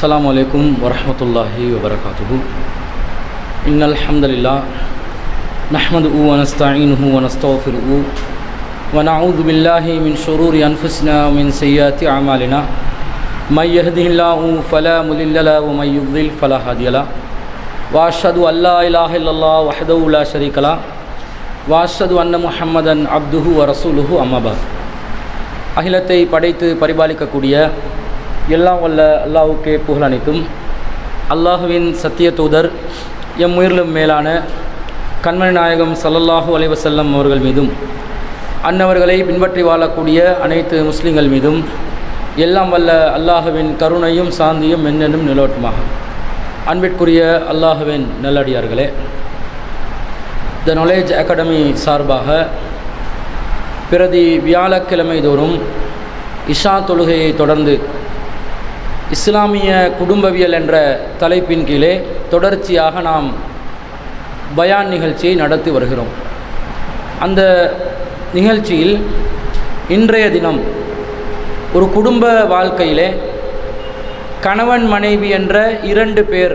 السلام عليكم ورحمة الله وبركاته. إن الحمد لله نحمده ونستعينه ونستغفره ونعوذ بالله من شرور أنفسنا ومن سيئات أعمالنا. من يهده الله فلا مضل له ومن يضلل فلا هادي له. وأشهد أن لا إله إلا الله وحده لا شريك له وأشهد أن محمدا عبده ورسوله. أما بعد. அகிலத்தை படைத்து பரிபாலிக்கக்கூடிய எல்லாம் வல்ல அல்லாஹ்வுக்கே புகழ் அனைத்தும். அல்லாஹுவின் சத்திய தூதர் எம் உயிரிலும் மேலான கண்மணி நாயகம் ஸல்லல்லாஹு அலைஹி வஸல்லம் அவர்கள் மீதும் அன்னவர்களை பின்பற்றி வாழக்கூடிய அனைத்து முஸ்லிம்கள் மீதும் எல்லாம் வல்ல அல்லாஹுவின் கருணையும் சாந்தியும் என்னென்னும் நிலவட்டுமாக. அன்பிற்குரிய அல்லாஹுவின் நல்லடியார்களே, த நாலேஜ் அகாடமி சார்பாக பிரதி வியாழக்கிழமை தோறும் இஷா தொழுகையை தொடர்ந்து இஸ்லாமிய குடும்பவியல் என்ற தலைப்பின் கீழே தொடர்ச்சியாக நாம் பயான் நிகழ்ச்சியை நடத்தி வருகிறோம். அந்த நிகழ்ச்சியில் இன்றைய தினம் ஒரு குடும்ப வாழ்க்கையிலே கணவன் மனைவி என்ற இரண்டு பேர்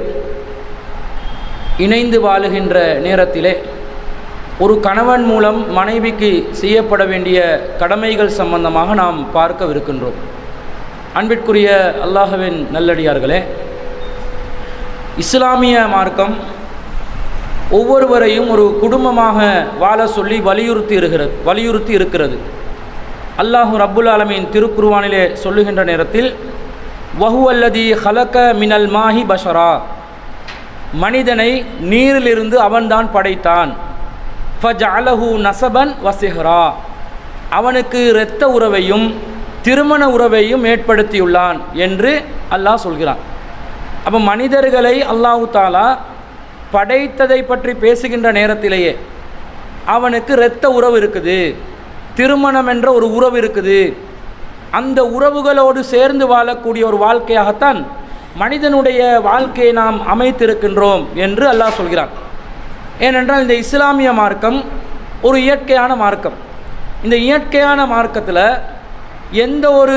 இணைந்து வாழுகின்ற நேரத்திலே ஒரு கணவன் மூலம் மனைவிக்கு செய்யப்பட வேண்டிய கடமைகள் சம்பந்தமாக நாம் பார்க்கவிருக்கின்றோம். அன்பிற்குரிய அல்லாஹ்வின் நல்லடியார்களே, இஸ்லாமிய மார்க்கம் ஒவ்வொருவரையும் ஒரு குடும்பமாக வாழ சொல்லி வலியுறுத்தி இருக்கிறது. அல்லாஹு ரப்புல் ஆலமீன் திருக்குர்ஆனிலே சொல்லுகின்ற நேரத்தில் வஹுவல்லதி ஹலக மினல் மாஹி பஷரா, மனிதனை நீரிலிருந்து அவன்தான் படைத்தான். ஃபஜஅலஹு நஸபன் வசிஹ்ரா, அவனுக்கு இரத்த உறவையும் திருமண உறவையும் ஏற்படுத்தியுள்ளான் என்று அல்லாஹ் சொல்கிறான். அப்போ மனிதர்களை அல்லாஹு தாலா படைத்ததை பற்றி பேசுகின்ற நேரத்திலேயே அவனுக்கு இரத்த உறவு இருக்குது, திருமணம் என்ற ஒரு உறவு இருக்குது. அந்த உறவுகளோடு சேர்ந்து வாழக்கூடிய ஒரு வாழ்க்கையாகத்தான் மனிதனுடைய வாழ்க்கையை நாம் அமைத்திருக்கின்றோம் என்று அல்லாஹ் சொல்கிறான். ஏனென்றால் இந்த இஸ்லாமிய மார்க்கம் ஒரு இயற்கையான மார்க்கம். இந்த இயற்கையான மார்க்கத்தில் எந்த ஒரு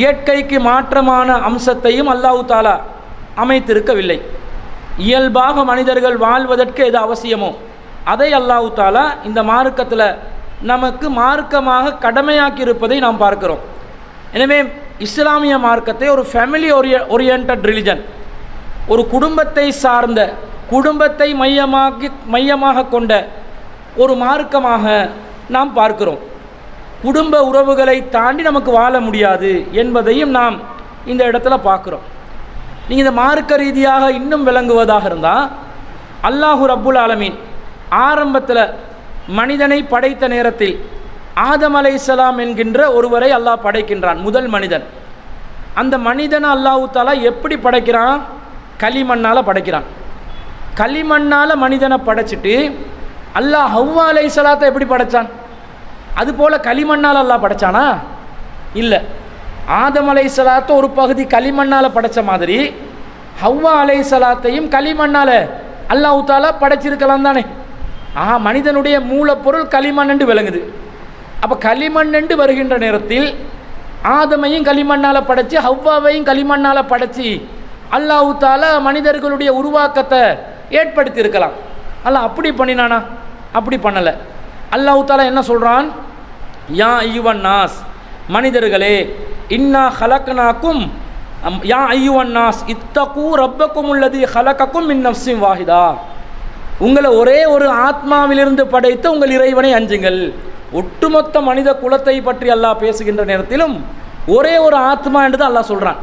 இயற்கைக்கு மாற்றமான அம்சத்தையும் அல்லாஹ் தாலா அமைத்திருக்கவில்லை. இயல்பாக மனிதர்கள் வாழ்வதற்கு எது அவசியமோ அதை அல்லாஹ் தாலா இந்த மார்க்கத்தில் நமக்கு மார்க்கமாக கடமையாக்கி இருப்பதை நாம் பார்க்கிறோம். எனவே இஸ்லாமிய மார்க்கத்தை ஒரு ஃபேமிலி ஓரியன்ட் ரிலிஜன், ஒரு குடும்பத்தை சார்ந்த, குடும்பத்தை மையமாக கொண்ட ஒரு மார்க்கமாக நாம் பார்க்கிறோம். குடும்ப உறவுகளை தாண்டி நமக்கு வாழ முடியாது என்பதையும் நாம் இந்த இடத்துல பார்க்குறோம். நீங்கள் இந்த மார்க்க ரீதியாக இன்னும் விளங்குவதாக இருந்தால், அல்லாஹு ரப்புல் ஆலமீன் ஆரம்பத்தில் மனிதனை படைத்த நேரத்தில் ஆதம் அலைஹிஸ்ஸலாம் என்கின்ற ஒருவரை அல்லாஹ் படைக்கின்றான், முதல் மனிதன். அந்த மனிதனை அல்லாஹு தஆலா எப்படி படைக்கிறான்? களிமண்ணால் படைக்கிறான். களிமண்ணால் மனிதனை படைச்சிட்டு அல்லாஹ் ஹவ்வா அலைஹிஸ்ஸலாத்தை எப்படி படைச்சான்? அதுபோல் களிமண்ணால் அல்லாஹ் படைச்சானா? இல்லை. ஆதம் அலைஹிஸ்ஸலாத்தை ஒரு பகுதி களிமண்ணால் படைத்த மாதிரி ஹவ்வா அலைஹிஸ்ஸலாத்தையும் களிமண்ணால் அல்லாஹ் தஆலா படைச்சிருக்கலாம் தானே? மனிதனுடைய மூலப்பொருள் களிமண் என்று விளங்குது. அப்போ களிமண் என்று வருகின்ற நேரத்தில் ஆதமையும் களிமண்ணால் படைச்சி ஹவ்வாவையும் களிமண்ணால் படைச்சி அல்லாஹ் தஆலா மனிதர்களுடைய உருவாக்கத்தை ஏற்படுத்தி இருக்கலாம். அல்லாஹ் அப்படி பண்ணினானா? அப்படி பண்ணலை. அல்லாஹ் தஆலா என்ன சொல்கிறான்? யா அய்யுவன் நாஸ், மனிதர்களே, இன்னா ஹலக்னாக்கும் யா அய்யுவன் நாஸ் இத்தகு ரப்பக்கும் உள்ளதி ஹலகக்கும் மின் நஃப்ஸின் வாஹிதா, உங்களை ஒரே ஒரு ஆத்மாவிலிருந்து படைத்த உங்கள் இறைவனை அஞ்சுங்கள். ஒட்டுமொத்த மனித குலத்தை பற்றி அல்லாஹ் பேசுகின்ற நேரத்திலும் ஒரே ஒரு ஆத்மா என்று தான் அல்லாஹ் சொல்கிறான்.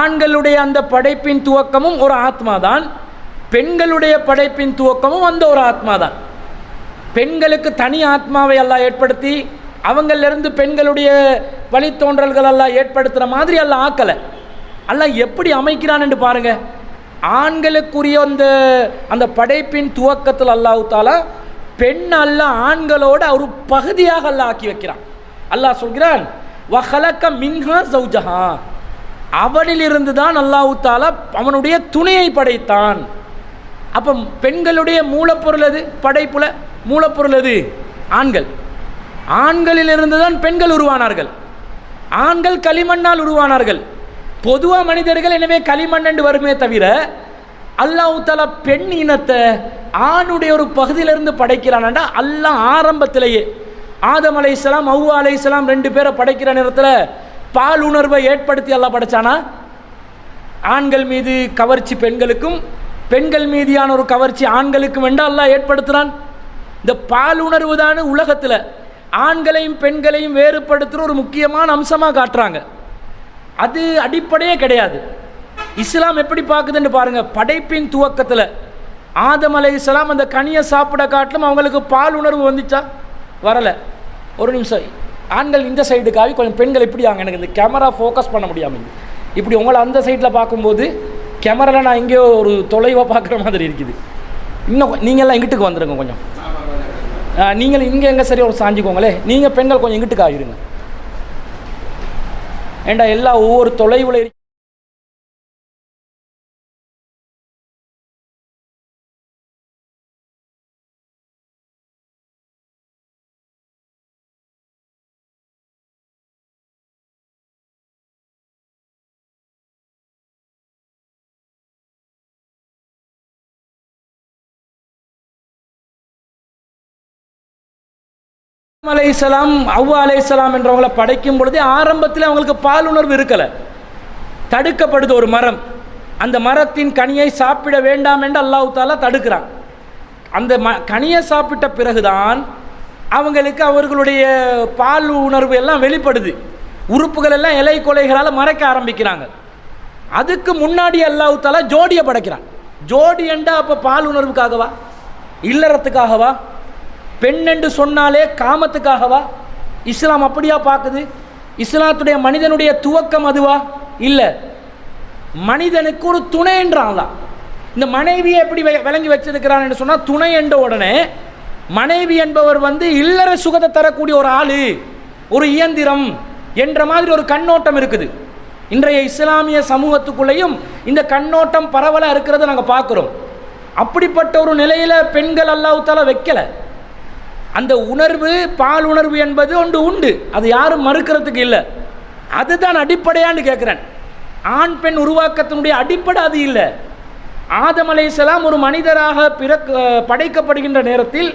ஆண்களுடைய அந்த படைப்பின் துவக்கமும் ஒரு ஆத்மா தான், பெண்களுடைய படைப்பின் துவக்கமும் அந்த ஒரு ஆத்மா தான். பெண்களுக்கு தனி ஆத்மாவை அல்லாஹ் ஏற்படுத்தி அவங்களிலிருந்து பெண்களுடைய வழித்தோன்றல்கள் அல்லாஹ் ஏற்படுத்துகிற மாதிரி அல்லாஹ் ஆக்கலை. அல்லாஹ் எப்படி அமைக்கிறான் என்று பாருங்கள். ஆண்களுக்குரிய அந்த படைப்பின் துவக்கத்தில் அல்லாஹ் தஆலா பெண் அல்லாஹ் ஆண்களோட ஒரு பகுதியாக அல்லாஹ் ஆக்கி வைக்கிறான். அல்லாஹ் சொல்கிறான் வஹலக மின்ஹா ஸௌஜஹா, அவனிலிருந்து தான் அல்லாஹ் தஆலா அவனுடைய துணையை படைத்தான். அப்போ பெண்களுடைய மூலப்பொருள் எது? படைப்புல மூலப்பொருள் எது? ஆண்கள். ஆண்களிலிருந்து தான் பெண்கள் உருவானார்கள். ஆண்கள் களிமண்ணால் உருவானார்கள். பொதுவாக மனிதர்கள் எனவே களிமண் வருமே தவிர அல்லாஹ் தஆலா பெண் இனத்தை ஆணுடைய ஒரு பகுதியிலிருந்து படைக்கிறான்டா. அல்லாஹ் ஆரம்பத்திலேயே ஆதம் அலைஹிஸ்ஸலாம் ஹவ்வா அலைஹிஸ்ஸலாம் 2 பேரை படைக்கிற நேரத்தில் பால் உணர்வை ஏற்படுத்தி அல்லாஹ் படைச்சானா? ஆண்கள் மீது கவர்ச்சி பெண்களுக்கும், பெண்கள் மீதியான ஒரு கவர்ச்சி ஆண்களுக்கும் என்று அல்லாஹ் ஏற்படுத்துகிறான். இந்த பால் உணர்வு தான் உலகத்தில் ஆண்களையும் பெண்களையும் வேறுபடுத்துகிற ஒரு முக்கியமான அம்சமாக காட்டுறாங்க. அது அடிப்படையே கிடையாது. இஸ்லாம் எப்படி பார்க்குதுன்னு பாருங்கள். படைப்பின் துவக்கத்தில் ஆதம் அலைஹிஸ்ஸலாம் அந்த கனியை சாப்பிட காட்டிலும் அவங்களுக்கு பால் உணர்வு வந்துச்சா? வரலை. ஒரு நிமிஷம், ஆண்கள் இந்த சைடுக்காக கொஞ்சம் பெண்கள் இப்படி வாங்க, எனக்கு இந்த கேமரா ஃபோக்கஸ் பண்ண முடியாமல் இப்படி உங்களை அந்த சைடில் பார்க்கும்போது கேமராவில் நான் எங்கேயோ ஒரு தொலைவாக பார்க்குற மாதிரி இருக்குது. இன்னும் நீங்கள்லாம் எங்கிட்டுக்கு வந்துடுங்க கொஞ்சம். நீங்கள் இங்கே எங்கே சரி ஒரு சாஞ்சிக்கோங்களே. நீங்கள் பெண்கள் கொஞ்சம் எங்கிட்டுக்கு ஆகிடுங்க. ஏண்டா எல்லாம் ஒவ்வொரு தொலைவில் இருக்கு. அலைஹிஸ்ஸலாம் ஹவ்வா அலைஹிஸ்ஸலாம் என்றவங்களை படைக்கும் பொழுதே ஆரம்பத்தில் அவங்களுக்கு பால் உணர்வு இருக்கலை. தடுக்கப்படுது ஒரு மரம். அந்த மரத்தின் கனியை சாப்பிட வேண்டாம் என்று அல்லாஹ் தஆலா தடுக்கிறான். அந்த கனியை சாப்பிட்ட பிறகுதான் அவங்களுக்கு அவர்களுடைய பால் உணர்வு எல்லாம் வெளிப்படுது. உறுப்புகள் எல்லாம் இலை கொலைகளால் மறைக்க ஆரம்பிக்கிறாங்க. அதுக்கு முன்னாடி அல்லாஹ் தஆலா ஜோடியை படைக்கிறான். ஜோடி என்றா அப்போ பால் உணர்வுக்காகவா, இல்லறத்துக்காகவா? பெண் என்று சொன்னாலே காமத்துக்காகவா? இஸ்லாம் அப்படியா பார்க்குது? இஸ்லாத்துடைய மனிதனுடைய துவக்கம் அதுவா? இல்லை. மனிதனுக்கு ஒரு துணை என்றான். இந்த மனைவியை எப்படி விளங்கி வச்சிருக்கிறான் என்று சொன்னால், துணை என்ற உடனே மனைவி என்பவர் இல்லற சுகத்தை தரக்கூடிய ஒரு ஆள், ஒரு இயந்திரம் என்ற மாதிரி ஒரு கண்ணோட்டம் இருக்குது. இன்றைய இஸ்லாமிய சமூகத்துக்குள்ளேயும் இந்த கண்ணோட்டம் பரவலாக இருக்கிறத நாங்கள் பார்க்குறோம். அப்படிப்பட்ட ஒரு நிலையில் பெண்கள் அல்லாஹ் தஆலா வைக்கலை. அந்த உணர்வு, பால் உணர்வு என்பது ஒன்று உண்டு, அது யாரும் மறுக்கிறதுக்கு இல்லை. அதுதான் அடிப்படையான்னு கேட்குறேன். ஆண் பெண் உருவாக்கத்தினுடைய அடிப்படை அது இல்லை. ஆதம் அலைஹிஸ்ஸலாம் ஒரு மனிதராக படைக்கப்படுகின்ற நேரத்தில்,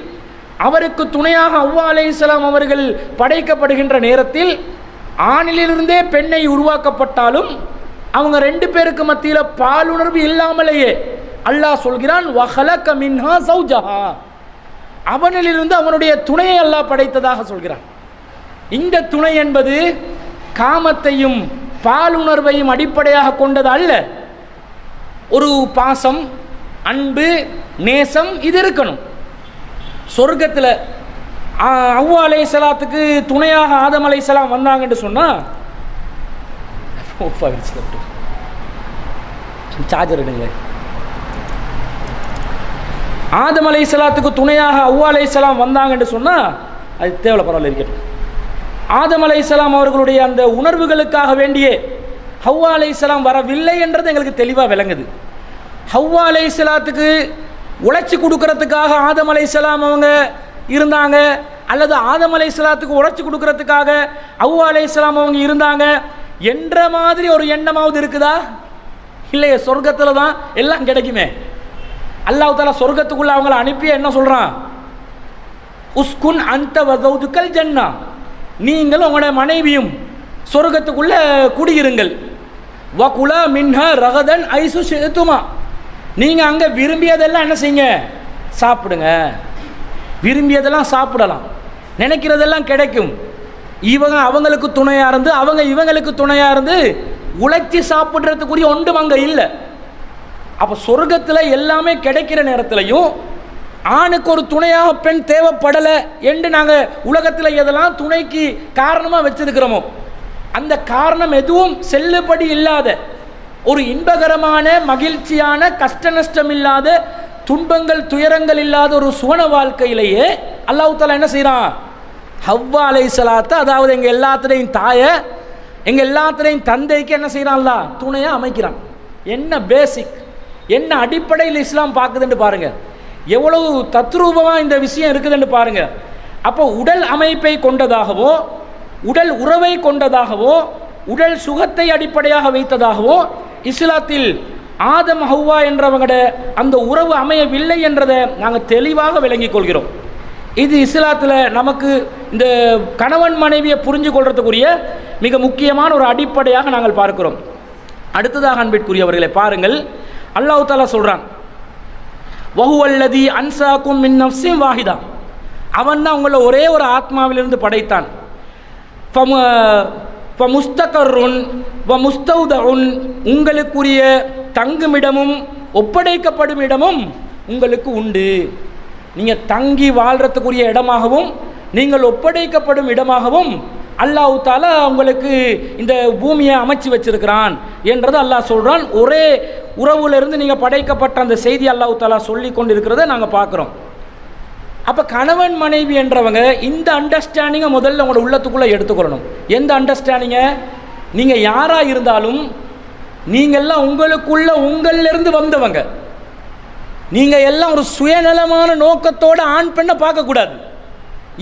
அவருக்கு துணையாக ஹவ்வா அலைஹிஸ்ஸலாம் அவர்கள் படைக்கப்படுகின்ற நேரத்தில், ஆணிலிருந்தே பெண்ணை உருவாக்கப்பட்டாலும் அவங்க 2 பேருக்கு மத்தியில் பால் உணர்வு இல்லாமலேயே அல்லாஹ் சொல்கிறான், வஹலக மின்ஹா ஸௌஜஹா, அவனிலிருந்து அவனுடைய துணையை அல்லாஹ் படைத்ததாக சொல்கிறான். இந்த துணை என்பது காமத்தையும் பால் உணர்வையும் அடிப்படையாக கொண்டது அல்ல. ஒரு பாசம், அன்பு, நேசம் இது இருக்கணும். சொர்க்கத்தில் ஹவ்வா அலைஹிஸ்ஸலாத்துக்கு துணையாக ஆதம் அலைஹிஸ்ஸலாம் வந்தாங்கன்னு சொன்னால், சார்ஜர் எடுங்க. ஆதம் அலைஹிஸ்ஸலாத்துக்கு துணையாக ஹவ்வா அலைஹிஸ்ஸலாம் வந்தாங்கன்னு சொன்னால் அது தேவையில்ல, பரவாயில்ல இருக்கட்டும். ஆதம் அலைஹிஸ்ஸலாம் அவர்களுடைய அந்த உணர்வுகளுக்காக வேண்டியே ஹவ்வா அலைஹிஸ்ஸலாம் வரவில்லை என்றது எங்களுக்கு தெளிவாக விளங்குது. ஹவ்வா அலைஹிஸ்ஸலாத்துக்கு உழைச்சி கொடுக்கறதுக்காக ஆதம் அலைஹிஸ்ஸலாம் அவங்க இருந்தாங்க, அல்லது ஆதம் அலைஹிஸ்ஸலாத்துக்கு உழைச்சி கொடுக்கறதுக்காக ஹவ்வா அலைஹிஸ்ஸலாம் அவங்க இருந்தாங்க என்ற மாதிரி ஒரு எண்ணமாவது இருக்குதா? இல்லையே. சொர்க்கத்தில் தான் எல்லாம் கிடைக்குமே. அல்லாஹ் தஆலா சொர்க்கத்துக்குள்ள அவங்கள அனுப்பி என்ன சொல்றான்? உஸ்குன் அன்த வ ஸௌஜுக்கல் ஜன்னா, நீங்கள் உங்களுடைய மனைவியும் சொர்க்கத்துக்குள்ள குடியிருங்கள். வகுலா மின்ஹா ரகதன் ஐசு ஷிதுமா, நீங்கள் அங்கே விரும்பியதெல்லாம் என்ன செய்யுங்க? சாப்பிடுங்க. விரும்பியதெல்லாம் சாப்பிடலாம், நினைக்கிறதெல்லாம் கிடைக்கும். இவங்க அவங்களுக்கு துணையாக இருந்து, அவங்க இவங்களுக்கு துணையாக இருந்து உழைச்சி சாப்பிட்றதுக்குரிய ஒன்றும் அங்கே இல்லை. அப்போ சொர்க்கத்தில் எல்லாமே கிடைக்கிற நேரத்திலையும் ஆணுக்கு ஒரு துணையாக பெண் தேவைப்படலை என்று நாங்கள் உலகத்தில் எதெல்லாம் துணைக்கு காரணமாக வச்சிருக்கிறோமோ, அந்த காரணம் எதுவும் செல்லுபடி இல்லாத ஒரு இன்பகரமான, மகிழ்ச்சியான, கஷ்ட நஷ்டம் இல்லாத, துன்பங்கள் துயரங்கள் இல்லாத ஒரு சுவன வாழ்க்கையிலேயே அல்லாஹ் தஆலா என்ன செய்கிறான்? ஹவ்வா அலைஹிஸ்ஸலாத்தை, அதாவது எங்கள் எல்லாத்துலேயும் தாயை, எங்கள் எல்லாத்துலேயும் தந்தைக்கு என்ன செய்கிறான்? அல்லாஹ் துணையாக அமைக்கிறான். என்ன பேசிக், என்ன அடிப்படையில் இஸ்லாம் பார்க்குதுன்னு பாருங்கள். எவ்வளவு தத்ரூபமாக இந்த விஷயம் இருக்குதுன்னு பாருங்கள். அப்போ உடல் அமைப்பை கொண்டதாகவோ, உடல் உறவை கொண்டதாகவோ, உடல் சுகத்தை அடிப்படையாக வைத்ததாகவோ இஸ்லாத்தில் ஆதம் ஹவ்வா என்றவங்களோட அந்த உறவு அமையவில்லை என்றதை நாங்கள் தெளிவாக விளங்கிக் கொள்கிறோம். இது இஸ்லாத்தில் நமக்கு இந்த கணவன் மனைவியை புரிஞ்சு கொள்றதுக்குரிய மிக முக்கியமான ஒரு அடிப்படையாக நாங்கள் பார்க்கிறோம். அடுத்ததாக அன்பிற்குரியவர்களை பாருங்கள், அல்லாஹ் தஆலா சொல்றான், வஹுவல்லதி அன்சாக்கும் மின் நஃப்ஸின் வாஹிதா, அவன் தான் உங்களை ஒரே ஒரு ஆத்மாவிலிருந்து படைத்தான். ஃபமுஸ்தகர்ருன் வ முஸ்தௌதஉன், உங்களுக்குரிய தங்குமிடமும் ஒப்படைக்கப்படும் இடமும் உங்களுக்கு உண்டு. நீங்கள் தங்கி வாழ்கிறதுக்குரிய இடமாகவும் நீங்கள் ஒப்படைக்கப்படும் இடமாகவும் அல்லாஹ் தஆலா உங்களுக்கு இந்த பூமியை அமைச்சு வச்சிருக்கிறான் என்றது அல்லாஹ் சொல்கிறான். ஒரே உறவுலேருந்து நீங்கள் படைக்கப்பட்ட அந்த செய்தி அல்லாஹ் தஆலா சொல்லி கொண்டு இருக்கிறத நாங்கள் பார்க்குறோம். அப்போ கணவன் மனைவி என்றவங்க இந்த அண்டர்ஸ்டாண்டிங்கை முதல்ல உங்களோட உள்ளத்துக்குள்ளே எடுத்துக்கொள்ளணும். எந்த அண்டர்ஸ்டாண்டிங்கை? நீங்கள் யாராக இருந்தாலும் நீங்கள்லாம் உங்களுக்குள்ள உங்களிலிருந்து வந்தவங்க. நீங்கள் எல்லாம் ஒரு சுயநலமான நோக்கத்தோடு ஆண் பெண்ணை பார்க்கக்கூடாது.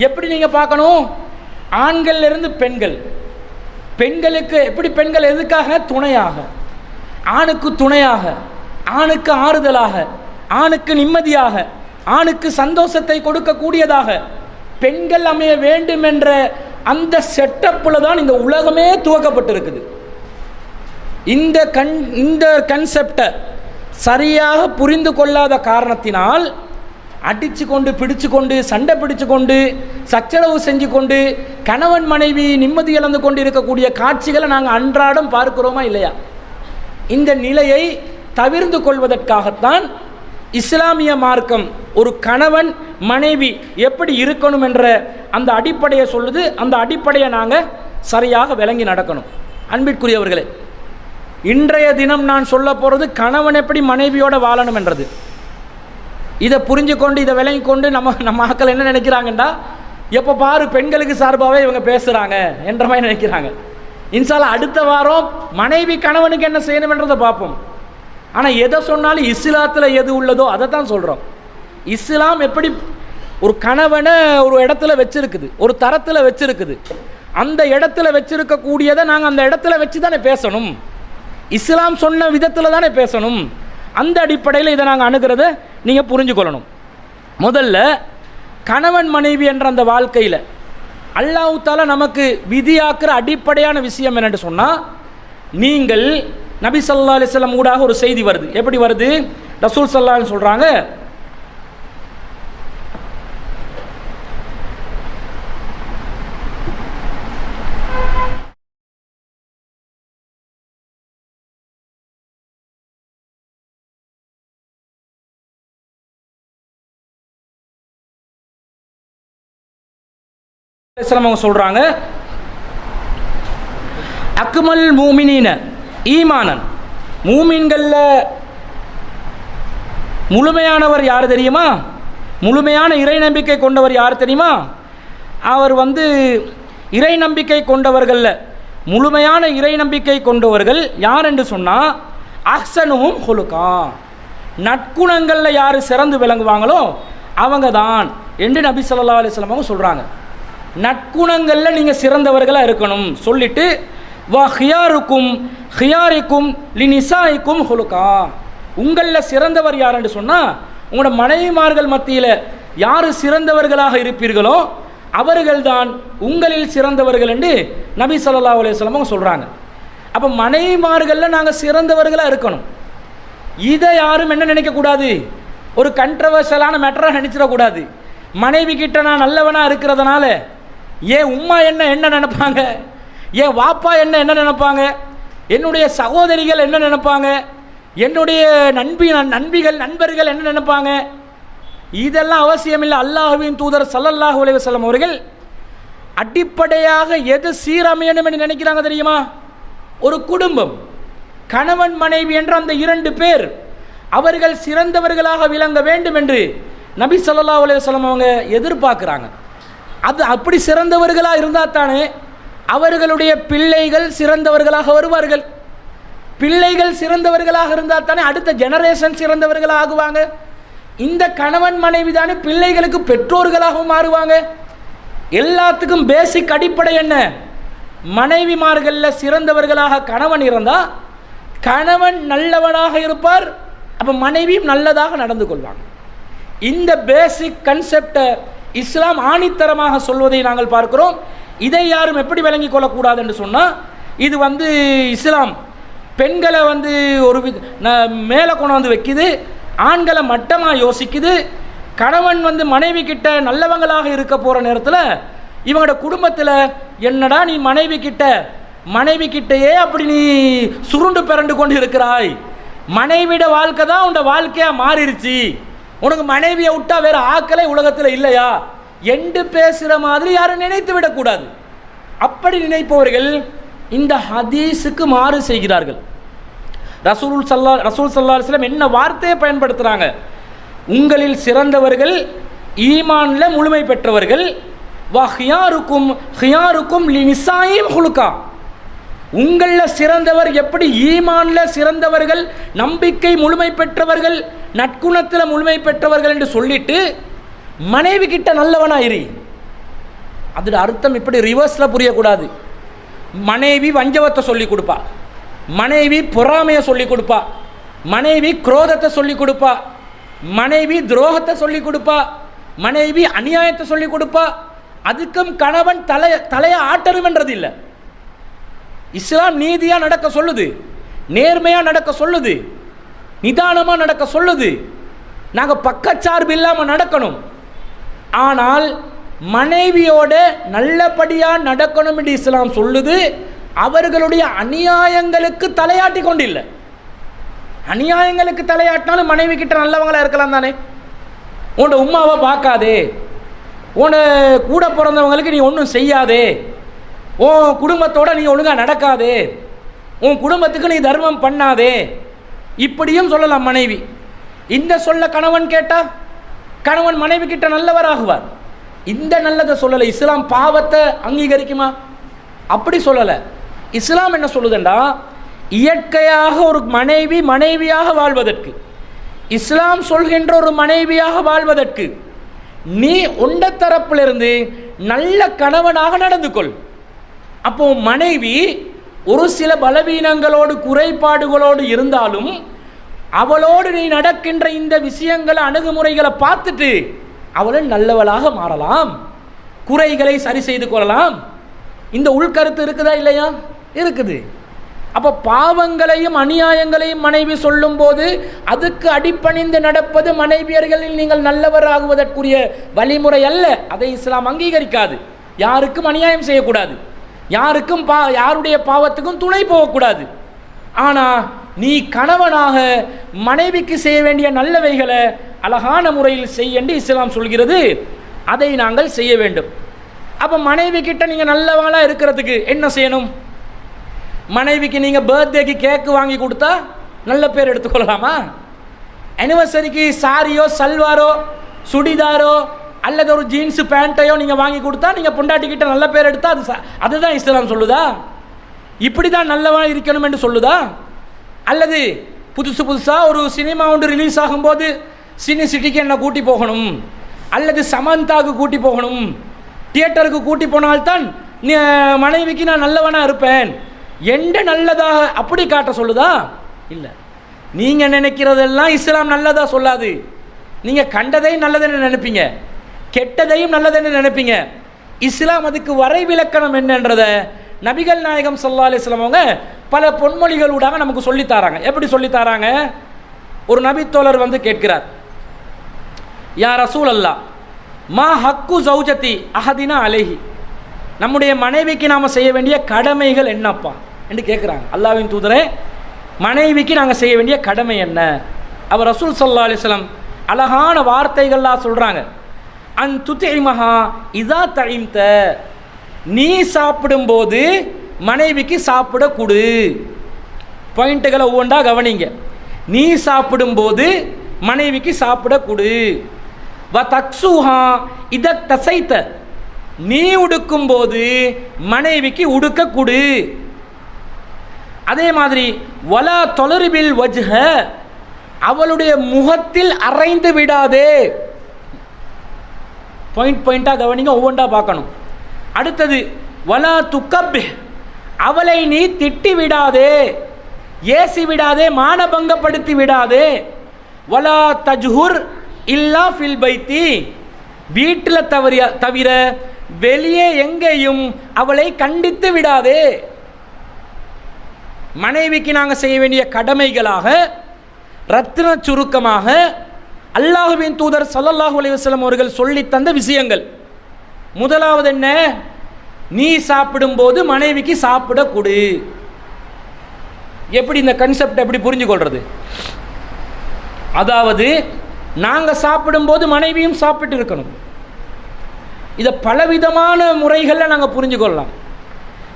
எப்படி நீங்கள் பார்க்கணும்? ஆண்கள்லேருந்து பெண்கள், பெண்களுக்கு எப்படி பெண்கள் எதுக்காக? துணையாக, ஆணுக்கு துணையாக, ஆணுக்கு ஆறுதலாக, ஆணுக்கு நிம்மதியாக, ஆணுக்கு சந்தோஷத்தை கொடுக்கக்கூடியதாக பெண்கள் அமைய வேண்டும் என்ற அந்த செட்டப்பில் தான் இந்த உலகமே துவக்கப்பட்டிருக்குது. இந்த கன்செப்டை சரியாக புரிந்து கொள்ளாத காரணத்தினால் அடித்து கொண்டு பிடிச்சு கொண்டு சண்டை பிடிச்சு கொண்டு சச்சரவு செஞ்சு கொண்டு கணவன் மனைவி நிம்மதி இழந்து கொண்டு இருக்கக்கூடிய காட்சிகளை நாங்கள் அன்றாடம் பார்க்கிறோமா இல்லையா? இந்த நிலையை தவிர்த்து கொள்வதற்காகத்தான் இஸ்லாமிய மார்க்கம் ஒரு கணவன் மனைவி எப்படி இருக்கணும் என்ற அந்த அடிப்படையை சொல்லுது. அந்த அடிப்படையை நாங்கள் சரியாக விளங்கி நடக்கணும். அன்பிற்குரியவர்களே, இன்றைய தினம் நான் சொல்ல போகிறது கணவன் எப்படி மனைவியோடு வாழணும் என்றது. இதை புரிஞ்சு கொண்டு இதை விளங்கி கொண்டு நம்ம மக்கள் என்ன நினைக்கிறாங்கண்டா, எப்போ பாரு பெண்களுக்கு சார்பாகவே இவங்க பேசுகிறாங்க என்ற மாதிரி நினைக்கிறாங்க. இன்ஷால்லா அடுத்த வாரம் மனைவி கணவனுக்கு என்ன செய்யணும் என்றதை பார்ப்போம். ஆனால் எதை சொன்னாலும் இஸ்லாத்தில் எது உள்ளதோ அதை தான் சொல்கிறோம். இஸ்லாம் எப்படி ஒரு கணவனை ஒரு இடத்துல வச்சிருக்குது, ஒரு தரத்தில் வச்சிருக்குது, அந்த இடத்துல வச்சிருக்கக்கூடியதை நாங்கள் அந்த இடத்துல வச்சு தானே பேசணும். இஸ்லாம் சொன்ன விதத்தில் தானே பேசணும். அந்த அடிப்படையில் இதை நாங்கள் அணுகிறத நீங்கள் புரிஞ்சுக்கொள்ளணும். முதல்ல கணவன் மனைவி என்ற அந்த வாழ்க்கையில் அல்லாஹ் தஆலா நமக்கு விதியாக்குற அடிப்படையான விஷயம் என்னென்று சொன்னால், நீங்கள் நபி ஸல்லல்லாஹு அலைஹி வஸல்லம் ஊடாக ஒரு செய்தி வருது. எப்படி வருது? ரசூல் ஸல்லல்லாஹு அலைஹி சொல்கிறாங்க, அவங்க சொல்கிறாங்க, அக்மல் மூமினீன ஈமானன், மூமின்களில் முழுமையானவர் யார் தெரியுமா? முழுமையான இறை நம்பிக்கை கொண்டவர் யார் தெரியுமா? அவர் இறை நம்பிக்கை கொண்டவர்களில் முழுமையான இறை நம்பிக்கை கொண்டவர்கள் யார் என்று சொன்னால், அஹ்சனுஹும் ஹுலுகா, நற்குணங்களில் யார் சிறந்து விளங்குவாங்களோ அவங்க தான் என்று நபி ஸல்லல்லாஹு அலைஹி வஸல்லம் அவங்க சொல்கிறாங்க. நற்குணங்களில் நீங்கள் சிறந்தவர்களாக இருக்கணும் சொல்லிட்டு, வா ஹியாருக்கும் ஹியாரிக்கும் லினிசாயிக்கும் ஹுலுகா, உங்களில் சிறந்தவர் யார் என்று சொன்னால் உங்களோட மனைவிமார்கள் மத்தியில் யார் சிறந்தவர்களாக இருப்பீர்களோ அவர்கள்தான் உங்களில் சிறந்தவர்கள் என்று நபி ஸல்லல்லாஹு அலைஹி வஸல்லம் அவங்க சொல்கிறாங்க. அப்போ மனைவிமார்களில் நாங்கள் சிறந்தவர்களாக இருக்கணும். இதை யாரும் என்ன நினைக்கக்கூடாது, ஒரு கண்ட்ரவர்ஷியலான மேட்டராக நினச்சிடக்கூடாது. மனைவி கிட்ட நான் நல்லவனாக இருக்கிறதுனால ஏன் உம்மா என்ன நினைப்பாங்க, ஏன் வாப்பா என்ன நினைப்பாங்க, என்னுடைய சகோதரிகள் என்ன நினைப்பாங்க, என்னுடைய நண்பர்கள் என்ன நினைப்பாங்க, இதெல்லாம் அவசியமில்லை. அல்லாஹ்வின் தூதர் ஸல்லல்லாஹு அலைஹி வஸல்லம் அவர்கள் அடிப்படையாக எது சீரமையணும் என்று நினைக்கிறாங்க தெரியுமா? ஒரு குடும்பம், கணவன் மனைவி என்ற அந்த இரண்டு பேர் அவர்கள் சிறந்தவர்களாக விளங்க வேண்டும் என்று நபி ஸல்லல்லாஹு அலைஹி வஸல்லம் அவங்க எதிர்பார்க்குறாங்க. அது அப்படி சிறந்தவர்களாக இருந்தால் தானே அவர்களுடைய பிள்ளைகள் சிறந்தவர்களாக வருவார்கள். பிள்ளைகள் சிறந்தவர்களாக இருந்தால் தானே அடுத்த ஜெனரேஷன் சிறந்தவர்களாக ஆகுவாங்க. இந்த கணவன் மனைவி தானே பிள்ளைகளுக்கு பெற்றோர்களாகவும் மாறுவாங்க. எல்லாத்துக்கும் பேசிக் அடிப்படை என்ன? மனைவிமார்களில் சிறந்தவர்களாக கணவன் இருந்தால் கணவன் நல்லவனாக இருப்பார், அப்போ மனைவியும் நல்லதாக நடந்து கொள்வாங்க. இந்த பேசிக் கன்செப்டை இஸ்லாம் ஆணித்தரமாக சொல்வதை நாங்கள் பார்க்கிறோம். இதை யாரும் எப்படி விளங்கி கொள்ளக்கூடாது என்று சொன்னால், இது இஸ்லாம் பெண்களை ஒரு மேலே கொண்டாந்து வைக்குது, ஆண்களை மட்டமாக யோசிக்குது. கணவன் மனைவி கிட்ட நல்லவங்களாக இருக்க போகிற நேரத்தில் இவங்களோட குடும்பத்தில் என்னடா நீ மனைவி கிட்டையே அப்படி நீ சுருண்டு பிறண்டு கொண்டு இருக்கிறாய், மனைவிட வாழ்க்கை தான் உன்னோட வாழ்க்கையாக மாறிடுச்சு, உனக்கு மனைவியை விட்டா வேற ஆக்களே உலகத்தில் இல்லையா என்று பேசுகிற மாதிரி யாரும் நினைத்து விடக்கூடாது. அப்படி நினைப்பவர்கள் இந்த ஹதீஸுக்கு மாறு செய்கிறார்கள். ரசூல் ஸல்லல்லாஹு அலைஹி வஸல்லம் என்ன வார்த்தையை பயன்படுத்துகிறாங்க? உங்களில் சிறந்தவர்கள் ஈமானில் முழுமை பெற்றவர்கள், வஹியாருக்கும் லினிசாயிம் ஹுலுகா, உங்களில் சிறந்தவர் எப்படி ஈமானில் சிறந்தவர்கள், நம்பிக்கை முழுமை பெற்றவர்கள், நற்குணத்தில் முழுமை பெற்றவர்கள் என்று சொல்லிட்டு மனைவி கிட்ட நல்லவனாயிரு. அதோட அர்த்தம் இப்படி ரிவர்ஸில் புரியக்கூடாது. மனைவி வஞ்சவத்தை சொல்லி கொடுப்பா, மனைவி பொறாமையை சொல்லி கொடுப்பா, மனைவி குரோதத்தை சொல்லி கொடுப்பா, மனைவி துரோகத்தை சொல்லி கொடுப்பா, மனைவி அநியாயத்தை சொல்லி கொடுப்பா. அதுக்கும் கணவன் தலையை ஆட்டணும்ன்றது இல்லை. இஸ்லாம் நீதியாக நடக்க சொல்லுது, நேர்மையாக நடக்க சொல்லுது, நிதானமாக நடக்க சொல்லுது. நாங்கள் பக்கச்சார்பு இல்லாமல் நடக்கணும். ஆனால் மனைவியோட நல்லபடியாக நடக்கணும் என்று இஸ்லாம் சொல்லுது. அவர்களுடைய அநியாயங்களுக்கு தலையாட்டி கொண்டில்லை. அநியாயங்களுக்கு தலையாட்டினாலும் மனைவி கிட்ட நல்லவங்களா இருக்கலாம் தானே. உன்னோட உம்மாவை பார்க்காதே, உன்னை கூட பிறந்தவங்களுக்கு நீ ஒன்றும் செய்யாதே, உன் குடும்பத்தோட நீ ஒழுங்காக நடக்காதே, உன் குடும்பத்துக்கு நீ தர்மம் பண்ணாதே, இப்படியும் சொல்லலாம் மனைவி. இந்த சொல்ல கணவன் கேட்டால் கணவன் மனைவி கிட்ட நல்லவராகுவார். இந்த நல்லதை சொல்லலை. இஸ்லாம் பாவத்தை அங்கீகரிக்குமா? அப்படி சொல்லலை. இஸ்லாம் என்ன சொல்லுதுண்டா, இயற்கையாக ஒரு மனைவியாக வாழ்வதற்கு, இஸ்லாம் சொல்கின்ற ஒரு மனைவியாக வாழ்வதற்கு நீ உண்ட தரப்பிலிருந்து நல்ல கணவனாக நடந்து கொள். அப்போ மனைவி ஒரு சில பலவீனங்களோடு குறைபாடுகளோடு இருந்தாலும் அவளோடு நீ நடக்கின்ற இந்த விஷயங்களை அணுகுமுறைகளை பார்த்துட்டு அவளை நல்லவளாக மாறலாம், குறைகளை சரி செய்து கொள்ளலாம். இந்த உள்கருத்து இருக்குதா இல்லையா? இருக்குது. அப்போ பாவங்களையும் அநியாயங்களையும் மனைவி சொல்லும் போது அதுக்கு அடிப்பணிந்து நடப்பது மனைவியர்களில் நீங்கள் நல்லவராகுவதற்குரிய வழிமுறை அல்ல. அதை இஸ்லாம் அங்கீகரிக்காது. யாருக்கும் அநியாயம் செய்யக்கூடாது, யாருக்கும் யாருடைய பாவத்துக்கும் துணை போகக்கூடாது. ஆனால் நீ கணவனாக மனைவிக்கு செய்ய வேண்டிய நல்லவைகளை அழகான முறையில் செய்ய என்று இஸ்லாம் சொல்கிறது. அதை நாங்கள் செய்ய வேண்டும். அப்போ மனைவி கிட்ட நீங்கள் நல்லவாளாக இருக்கிறதுக்கு என்ன செய்யணும்? மனைவிக்கு நீங்கள் பர்த்டேக்கு கேக்கு வாங்கி கொடுத்தா நல்ல பேர் எடுத்துக்கொள்ளலாமா? அனிவர்சரிக்கு சாரியோ சல்வாரோ சுடிதாரோ அல்லது ஒரு ஜீன்ஸு பேண்ட்டையோ நீங்கள் வாங்கி கொடுத்தா நீங்கள் பொண்டாட்டிக்கிட்ட நல்ல பேர் எடுத்தால் அதுதான் இஸ்லாம் சொல்லுதா? இப்படி தான் நல்லவா இருக்கணும் என்று சொல்லுதா? அல்லது புதுசாக ஒரு சினிமா ஒன்று ரிலீஸ் ஆகும்போது சிட்டிக்கு என்ன கூட்டி போகணும், அல்லது சமந்தாவுக்கு கூட்டி போகணும், தியேட்டருக்கு கூட்டி போனால்தான் மனைவிக்கு நான் நல்லவனாக இருப்பேன் என்று நல்லதாக அப்படி காட்ட சொல்லுதா? இல்லை. நீங்கள் நினைக்கிறதெல்லாம் இஸ்லாம் நல்லதாக சொல்லாது. நீங்கள் கண்டதையும் நல்லதுன்னு நினைப்பீங்க, கெட்டதையும் நல்லதுன்னு நினைப்பீங்க. இஸ்லாம் அதுக்கு வரைவிலக்கணம் என்னன்றதை நபிகள் நாயகம் ஸல்லல்லாஹு அலைஹி வஸல்லம் அவங்க பல பொன்மொழிகளூடாக நமக்கு சொல்லித்தாராங்க. எப்படி சொல்லித்தாராங்க? ஒரு நபித்தோழர் கேட்கிறார், யா ரசூல் அல்லாஹ், மா ஹக்கு ஜௌஜதி அஹதினா அலைஹி, நம்முடைய மனைவிக்கு நாம் செய்ய வேண்டிய கடமைகள் என்னப்பா என்று கேட்குறாங்க. அல்லாஹ்வின் தூதரே, மனைவிக்கு நாங்கள் செய்ய வேண்டிய கடமை என்ன? அவர் ரசூல் ஸல்லல்லாஹு அலைஹி வஸல்லம் அழகான வார்த்தைகள்லாம் சொல்கிறாங்க. அன் துதிமஹா இதா தஇம்த, நீ சாப்பிடும்போது மனைவிக்கு சாப்பிட கொடு. பாயிண்ட்டுகளை ஒவ்வொன்றா கவனிங்க. நீ சாப்பிடும்போது மனைவிக்கு சாப்பிட கொடு. வ தக்ஸுஹா இத தசைத்த, நீ உடுக்கும் போது மனைவிக்கு உடுக்க கொடு. அதே மாதிரி வலா தொலரிபில் வஜ்ஹ, அவளுடைய முகத்தில் அரைந்து விடாதே. பாயிண்டாக கவனிங்க, ஒவ்வொன்றா பார்க்கணும். அடுத்தது வலா துக்கப், அவளை நீ திட்டி விடாதே, ஏசி விடாதே, மானபங்கப்படுத்தி விடாதே. வலா தஜ்ஹுர் இல்லா ஃபில் பைத்தி, வீட்டில் தவிர வெளியே எங்கேயும் அவளை கண்டித்து விடாதே. மனைவிக்கு நாங்கள் செய்ய வேண்டிய கடமைகளாக ரத்தின சுருக்கமாக அல்லாஹ்வின் தூதர் ஸல்லல்லாஹு அலைஹி வஸல்லம் அவர்கள் சொல்லி தந்த விஷயங்கள். முதலாவது என்ன? நீ சாப்பிடும்போது மனைவிக்கு சாப்பிட கொடு. எப்படி இந்த கன்செப்ட் எப்படி புரிஞ்சு கொள்றது? அதாவது நாங்கள் சாப்பிடும்போது மனைவியும் சாப்பிட்டு இருக்கணும். இதை பலவிதமான முறைகளில் நாங்கள் புரிஞ்சு கொள்ளலாம்.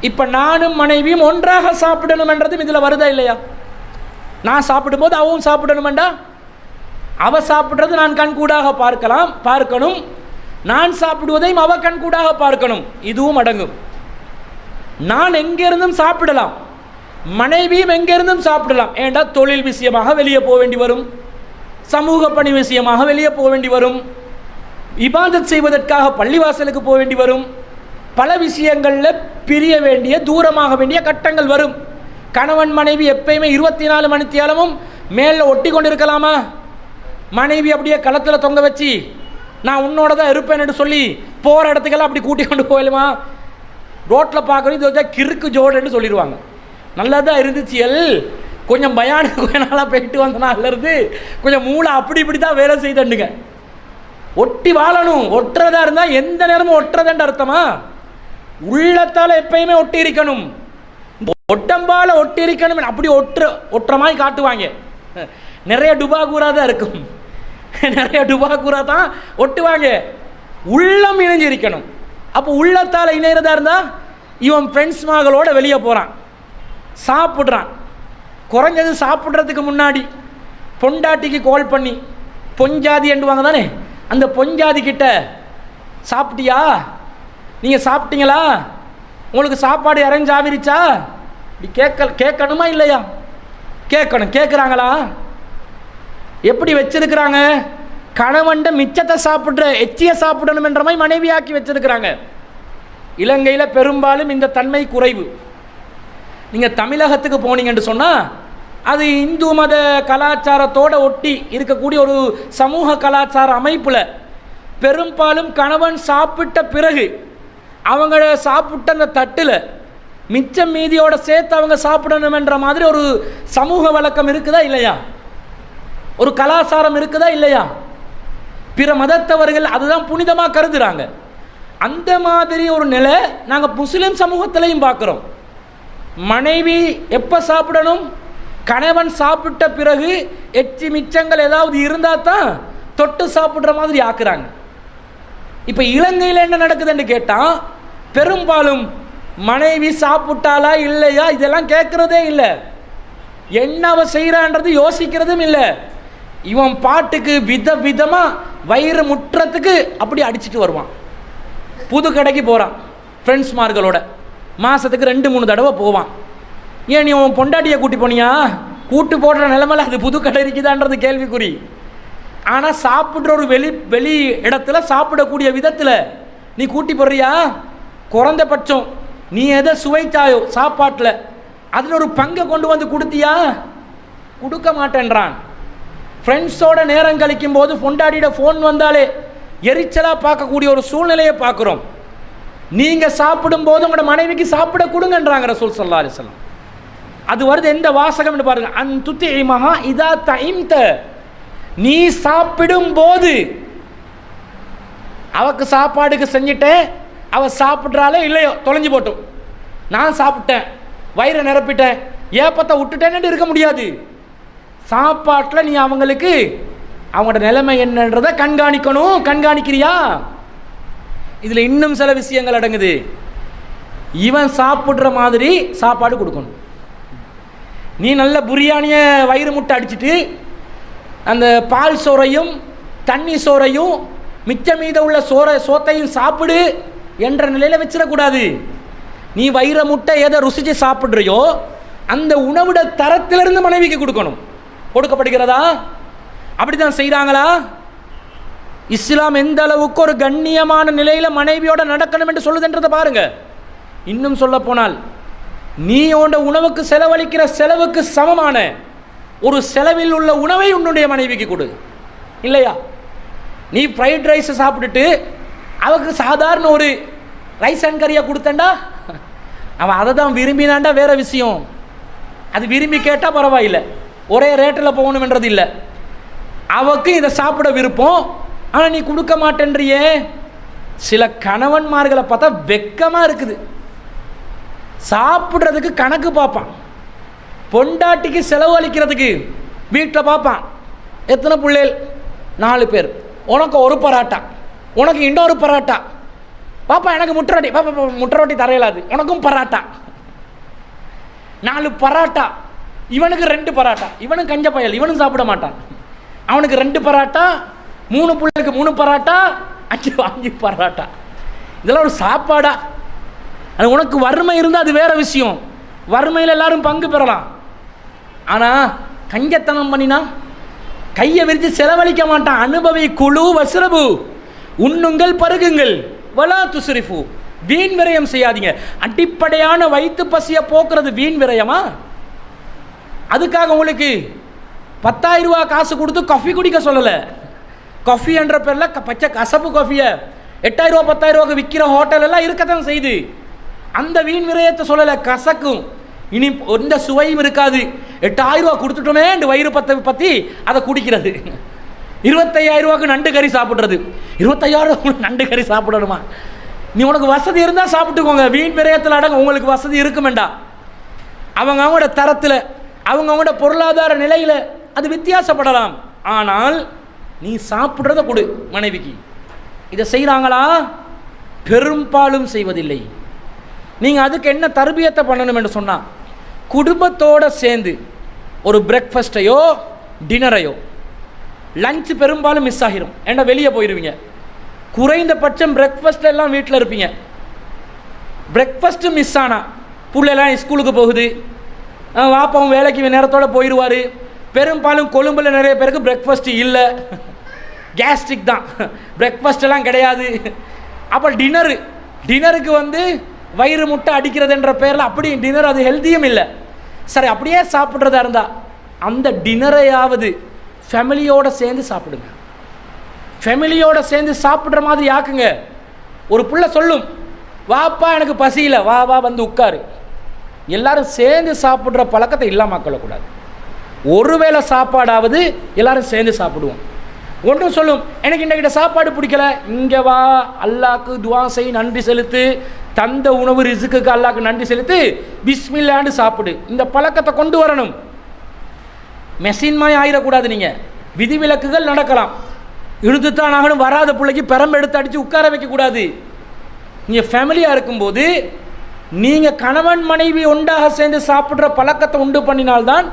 இப்போ நானும் மனைவியும் ஒன்றாக சாப்பிடணுமென்றதும் இதில் வருதா இல்லையா? நான் சாப்பிடும்போது அவவும் சாப்பிடணுமெண்டா, அவ சாப்பிட்றது நான் கண்கூடாக பார்க்கணும், நான் சாப்பிடுவதையும் அவ கண்கூடாக பார்க்கணும். இதுவும் அடங்கும். நான் எங்கிருந்தும் சாப்பிடலாம், மனைவியும் எங்கிருந்தும் சாப்பிடலாம். ஏண்டா தொழில் விஷயமாக வெளியே போக வேண்டி வரும், சமூக பணி விஷயமாக வெளியே போக வேண்டி வரும், இபாதத் செய்வதற்காக பள்ளிவாசலுக்கு போக வேண்டி வரும், பல விஷயங்களில் பிரிய வேண்டிய தூரமாக வேண்டிய கட்டங்கள் வரும். கணவன் மனைவி எப்பயுமே 24 மணித்தியாலமும் மேலே ஒட்டி கொண்டு இருக்கலாமா? மனைவி அப்படியே களத்தில் தொங்க வச்சு நான் உன்னோட தான் இருப்பேன்னு சொல்லி போகிற இடத்துக்கெல்லாம் அப்படி கூட்டி கொண்டு போயிடுமா? ரோட்டில் பார்க்குறது இது கிறுக்கு ஜோடுன்னு சொல்லிடுவாங்க. நல்லதாக இருந்துச்சு, கொஞ்சம் பயானு கொஞ்ச நாளாக போயிட்டு வந்த நாள்லேருந்து கொஞ்சம் மூளை அப்படி இப்படி தான் வேலை செய்துண்டுங்க. ஒட்டி வாழணும். ஒட்டுறதா இருந்தால் எந்த நேரமும் ஒட்டுறதுன்ற அர்த்தமா? உள்ளத்தால் எப்பயுமே ஒட்டி இருக்கணும், ஒட்டம்பால ஒட்டி இருக்கணும். அப்படி ஒட்டுற மாதிரி காட்டுவாங்க. நிறைய டுபாகூரா தான் இருக்கும், நிறைய டுபாகூரா தான் ஒட்டுவாங்க. உள்ளம் இணைஞ்சிருக்கணும். அப்போ உள்ளத்தால் இணைகிறதா இருந்தால் இவன் ஃப்ரெண்ட்ஸ் மகளோட வெளியே போகிறான், சாப்பிட்றான். குறைஞ்சது சாப்பிட்றதுக்கு முன்னாடி பொண்டாட்டிக்கு கால் பண்ணி பொஞ்சாதி என்றுவாங்க தானே, அந்த பொஞ்சாதி கிட்ட சாப்பிட்டியா, நீங்கள் சாப்பிட்டீங்களா, உங்களுக்கு சாப்பாடு இறஞ்சி ஆவிரிச்சா, இப்படி கேட்கணுமா இல்லையா? கேட்கணும். கேட்குறாங்களா? எப்படி வச்சிருக்கிறாங்க? கணவன்ட மிச்சத்தை சாப்பிட்ற எச்சியை சாப்பிடணும் என்ற மாதிரி மனைவியாக்கி வச்சிருக்கிறாங்க. இலங்கையில் பெரும்பாலும் இந்த தன்மை குறைவு. நீங்கள் தமிழகத்துக்கு போனீங்கன்னு சொன்னால் அது இந்து மத கலாச்சாரத்தோடு ஒட்டி இருக்கக்கூடிய ஒரு சமூக கலாச்சார அமைப்பில் பெரும்பாலும் கணவன் சாப்பிட்ட பிறகு அவங்க சாப்பிட்ட அந்த தட்டில் மிச்சம் மீதியோட சேர்த்து அவங்க சாப்பிடணும் என்ற மாதிரி ஒரு சமூக வழக்கம் இருக்குதா இல்லையா? ஒரு கலாச்சாரம் இருக்குதா இல்லையா? பிற மதத்தவர்கள் அதுதான் புனிதமாக கருதுகிறாங்க. அந்த மாதிரி ஒரு நிலை நாங்கள் முஸ்லீம் சமூகத்திலையும் பார்க்குறோம். மனைவி எப்போ சாப்பிடணும்? கணவன் சாப்பிட்ட பிறகு எச்சி மிச்சங்கள் ஏதாவது இருந்தால் தான் தொட்டு சாப்பிட்ற மாதிரி ஆக்குறாங்க. இப்போ இலங்கையில் என்ன நடக்குதுன்னு கேட்டால் பெரும்பாலும் மனைவி சாப்பிட்டாலா இல்லையா இதெல்லாம் கேட்குறதே இல்லை. என்ன அவ செய்கிறான்றது யோசிக்கிறதும் இல்லை. இவன் பாட்டுக்கு விதமாக வயிறு முற்றத்துக்கு அப்படி அடிச்சுட்டு வருவான். புது கடைக்கு போகிறான் ஃப்ரெண்ட்ஸ்மார்களோட, மாதத்துக்கு 2-3 தடவை போவான். ஏன் நீ உன் பொண்டாட்டியை கூட்டி போனியா? கூட்டு போடுற நிலைமையில் அது புது கடை இருக்குதான்றது கேள்விக்குறி. ஆனால் சாப்பிட்ற ஒரு வெளி இடத்துல சாப்பிடக்கூடிய விதத்தில் நீ கூட்டி போடுறியா? குறைந்தபட்சம் நீ எதை சுவைத்தாயோ சாப்பாட்டில் அதில் ஒரு பங்கை கொண்டு வந்து கொடுத்தியா? கொடுக்க மாட்டேன்றான். ஃப்ரெண்ட்ஸோட நேரம் கழிக்கும் போது பொண்டாட்டியோட ஃபோன் வந்தாலே எரிச்சலாக பார்க்கக்கூடிய ஒரு சூழ்நிலையை பார்க்குறோம். நீங்கள் சாப்பிடும்போது உங்களோட மனைவிக்கு சாப்பிட கொடுங்கன்றாங்க ரசூல் ஸல்லல்லாஹு அலைஹி வஸல்லம். அது வருது எந்த வாசகம்னு பாருங்க, அன்துதிமஹா இதா தஇம்த, நீ சாப்பிடும் போது அவக்கு சாப்பாடுக்கு செஞ்சிட்டேன், அவ சாப்பிட்றாலே இல்லையோ தொலைஞ்சு போட்டும், நான் சாப்பிட்டேன் வயிறை நிரப்பிட்டேன் ஏப்பத்தை விட்டுட்டேன்னு இருக்க முடியாது. சாப்பாட்டில் நீ அவங்களுக்கு அவங்களோட நிலைமை என்னன்றதை கண்காணிக்கணும். கண்காணிக்கிறியா? இதில் இன்னும் சில விஷயங்கள் அடங்குது. இவன் சாப்பிட்ற மாதிரி சாப்பாடு கொடுக்கணும். நீ நல்ல பிரியாணியை வயிறு முட்டை அடிச்சுட்டு அந்த பால் சோறையும் தண்ணி சோறையும் மிச்ச மீத உள்ள சோத்தையும் சாப்பிடு என்ற நிலையில் வச்சிடக்கூடாது. நீ வயிறு முட்டை எதை ருசிச்சு சாப்பிட்றியோ அந்த உணவுட தரத்திலிருந்து மனைவிக்கு கொடுக்கணும். கொடுக்கப்படுகிறதா? அப்படி தான் செய்கிறாங்களா? இஸ்லாம் எந்த அளவுக்கு ஒரு கண்ணியமான நிலையில் மனைவியோட நடக்கணும் என்று சொல்லுதுன்றதை பாருங்க. இன்னும் சொல்ல போனால் நீ உன்னோட உணவுக்கு செலவழிக்கிற செலவுக்கு சமமான ஒரு செலவில் உள்ள உணவை உன்னுடைய மனைவிக்கு கொடு. இல்லையா? நீ ஃப்ரைட் ரைஸ் சாப்பிட்டுட்டு அவருக்கு சாதாரண ஒரு ரைஸ் அண்ட் கறியை கொடுத்தண்டா அவன் அதை தான் விரும்பினாண்டா வேற விஷயம். அது விரும்பி கேட்டால் பரவாயில்லை, ஒரே ரேட்டில் போகணுன்றது இல்லை. அவருக்கு இதை சாப்பிட விருப்பம், ஆனால் நீ கொடுக்க மாட்டேன்றியே. சில கணவன்மார்களை பார்த்தா வெக்கமாக இருக்குது. சாப்பிட்றதுக்கு கணக்கு பார்ப்பான், பொண்டாட்டிக்கு செலவு அளிக்கிறதுக்கு வீட்டில் பார்ப்பான். எத்தனை பிள்ளைகள்? 4 பேர். உனக்கு ஒரு பராட்டா, உனக்கு இன்னொரு பராட்டா. பாப்பா எனக்கு முட்டை ரொட்டி, பாப்பா முட்டை ரொட்டி தரையலாது, உனக்கும் பராட்டா. 4 பராட்டா. இவனுக்கு 2 பராட்டா. இவனுக்கு கஞ்ச பயல், இவனும் சாப்பிட மாட்டான். அவனுக்கு 2 பராட்டா, 3 பிள்ளைக்கு 3 பராட்டா, 5 பராட்டா. இதெல்லாம் ஒரு சாப்பாடா? அது உனக்கு வறுமை இருந்தால் அது வேற விஷயம், வறுமையில் எல்லாரும் பங்கு பெறலாம். ஆனால் கஞ்சத்தனம் பண்ணினா கையை விரித்து செலவழிக்க மாட்டான். அனுபவி குழு வஸ்ரபு, உண்ணுங்கள் பருகுங்கள், வலா துஸ்ரிஃபு, வீண் விரயம் செய்யாதீங்க. அடிப்படையான வயிற்று பசியை போக்குறது வீண் விரயமா? அதுக்காக உங்களுக்கு 10,000 ரூபா காசு கொடுத்து காஃபி குடிக்க சொல்லலை. காஃபி என்ற பேரில் பச்சை கசப்பு காஃபியை 8,000 ரூபா 10,000 ரூபாய்க்கு விற்கிற ஹோட்டல் எல்லாம் இருக்கத்தான் செய்து. அந்த வீண் விரயத்தை சொல்லலை. கசக்கும், இனி எந்த சுவையும் இருக்காது. 8,000 ரூபா கொடுத்துட்டோமே என்று வயிறு பற்றி அதை குடிக்கிறது. 25,000 ரூபாய்க்கு நண்டு கறி சாப்பிட்றது. 25,000 ரூபாய்க்கு நண்டு கறி சாப்பிடணுமா? நீ உனக்கு வசதி இருந்தால் சாப்பிட்டுக்கோங்க. வீண் விரயத்தில் அடங்க. உங்களுக்கு வசதி இருக்குமெண்டா அவங்களோட தரத்தில், அவங்களோட பொருளாதார நிலையில் அது வித்தியாசப்படலாம். ஆனால் நீ சாப்பிட்றத கொடு மனைவிக்கு. இதை செய்கிறாங்களா? பெரும்பாலும் செய்வதில்லை. நீங்கள் அதுக்கு என்ன தர்பியத்தை பண்ணணும் என்று சொன்னால், குடும்பத்தோடு சேர்ந்து ஒரு பிரேக்ஃபாஸ்ட்டையோ டின்னரையோ, லஞ்ச் பெரும்பாலும் மிஸ் ஆகிரும். ஏன்னா வெளியே போயிடுவீங்க. குறைந்தபட்சம் பிரேக்ஃபாஸ்ட் எல்லாம் வீட்டில் இருப்பீங்க. பிரேக்ஃபாஸ்ட்டு மிஸ் ஆனால் பிள்ளைலாம் ஸ்கூலுக்கு போகுது, வாப்பாவும் வேலைக்கு நேரத்தோடு போயிடுவார். பெரும்பாலும் கொழும்பில் நிறைய பேருக்கு பிரேக்ஃபாஸ்ட்டு இல்லை, கேஸ்ட்ரிக் தான், பிரேக்ஃபாஸ்ட் எல்லாம் கிடையாது. அப்போ டின்னருக்கு வயிறு முட்டை அடிக்கிறது என்ற பேரில் அப்படி டின்னர், அது ஹெல்த்தியும் இல்லை. சரி, அப்படியே சாப்பிட்றதா இருந்தால் அந்த டின்னரையாவது ஃபேமிலியோடு சேர்ந்து சாப்பிடுங்க. ஃபேமிலியோடு சேர்ந்து சாப்பிட்ற மாதிரி ஆக்குங்க. ஒரு பிள்ளை சொல்லும், வாப்பா எனக்கு பசியில், வா வா வந்து உட்காரு. எல்லாரும் சேர்ந்து சாப்பிட்ற பழக்கத்தை இல்லாமல் கொள்ளக்கூடாது. ஒருவேளை சாப்பாடாவது எல்லாரும் சேர்ந்து சாப்பிடுவோம். ஒன்றும் சொல்லும், எனக்கு இன்றைக்கிட்ட சாப்பாடு பிடிக்கல, இங்கே வா, அல்லாஹ்க்கு துவா செய், நன்றி செலுத்து, தந்த உணவு ரிசுக்குக்கு அல்லாஹ்க்கு நன்றி செலுத்து, பிஸ்மில்லான்னு சாப்பிடு. இந்த பழக்கத்தை கொண்டு வரணும். மெஷின் மாதிரி ஆயிடக்கூடாது. நீங்கள் விதிவிலக்குகள் நடக்கலாம், இழுத்துத்தான் ஆகணும். வராத பிள்ளைக்கு பெரம்பு எடுத்து அடித்து உட்கார வைக்கக்கூடாது. நீங்கள் ஃபேமிலியாக இருக்கும்போது நீங்கள் கணவன் மனைவி ஒன்றாக சேர்ந்து சாப்பிட்ற பழக்கத்தை உண்டு பண்ணினால்தான்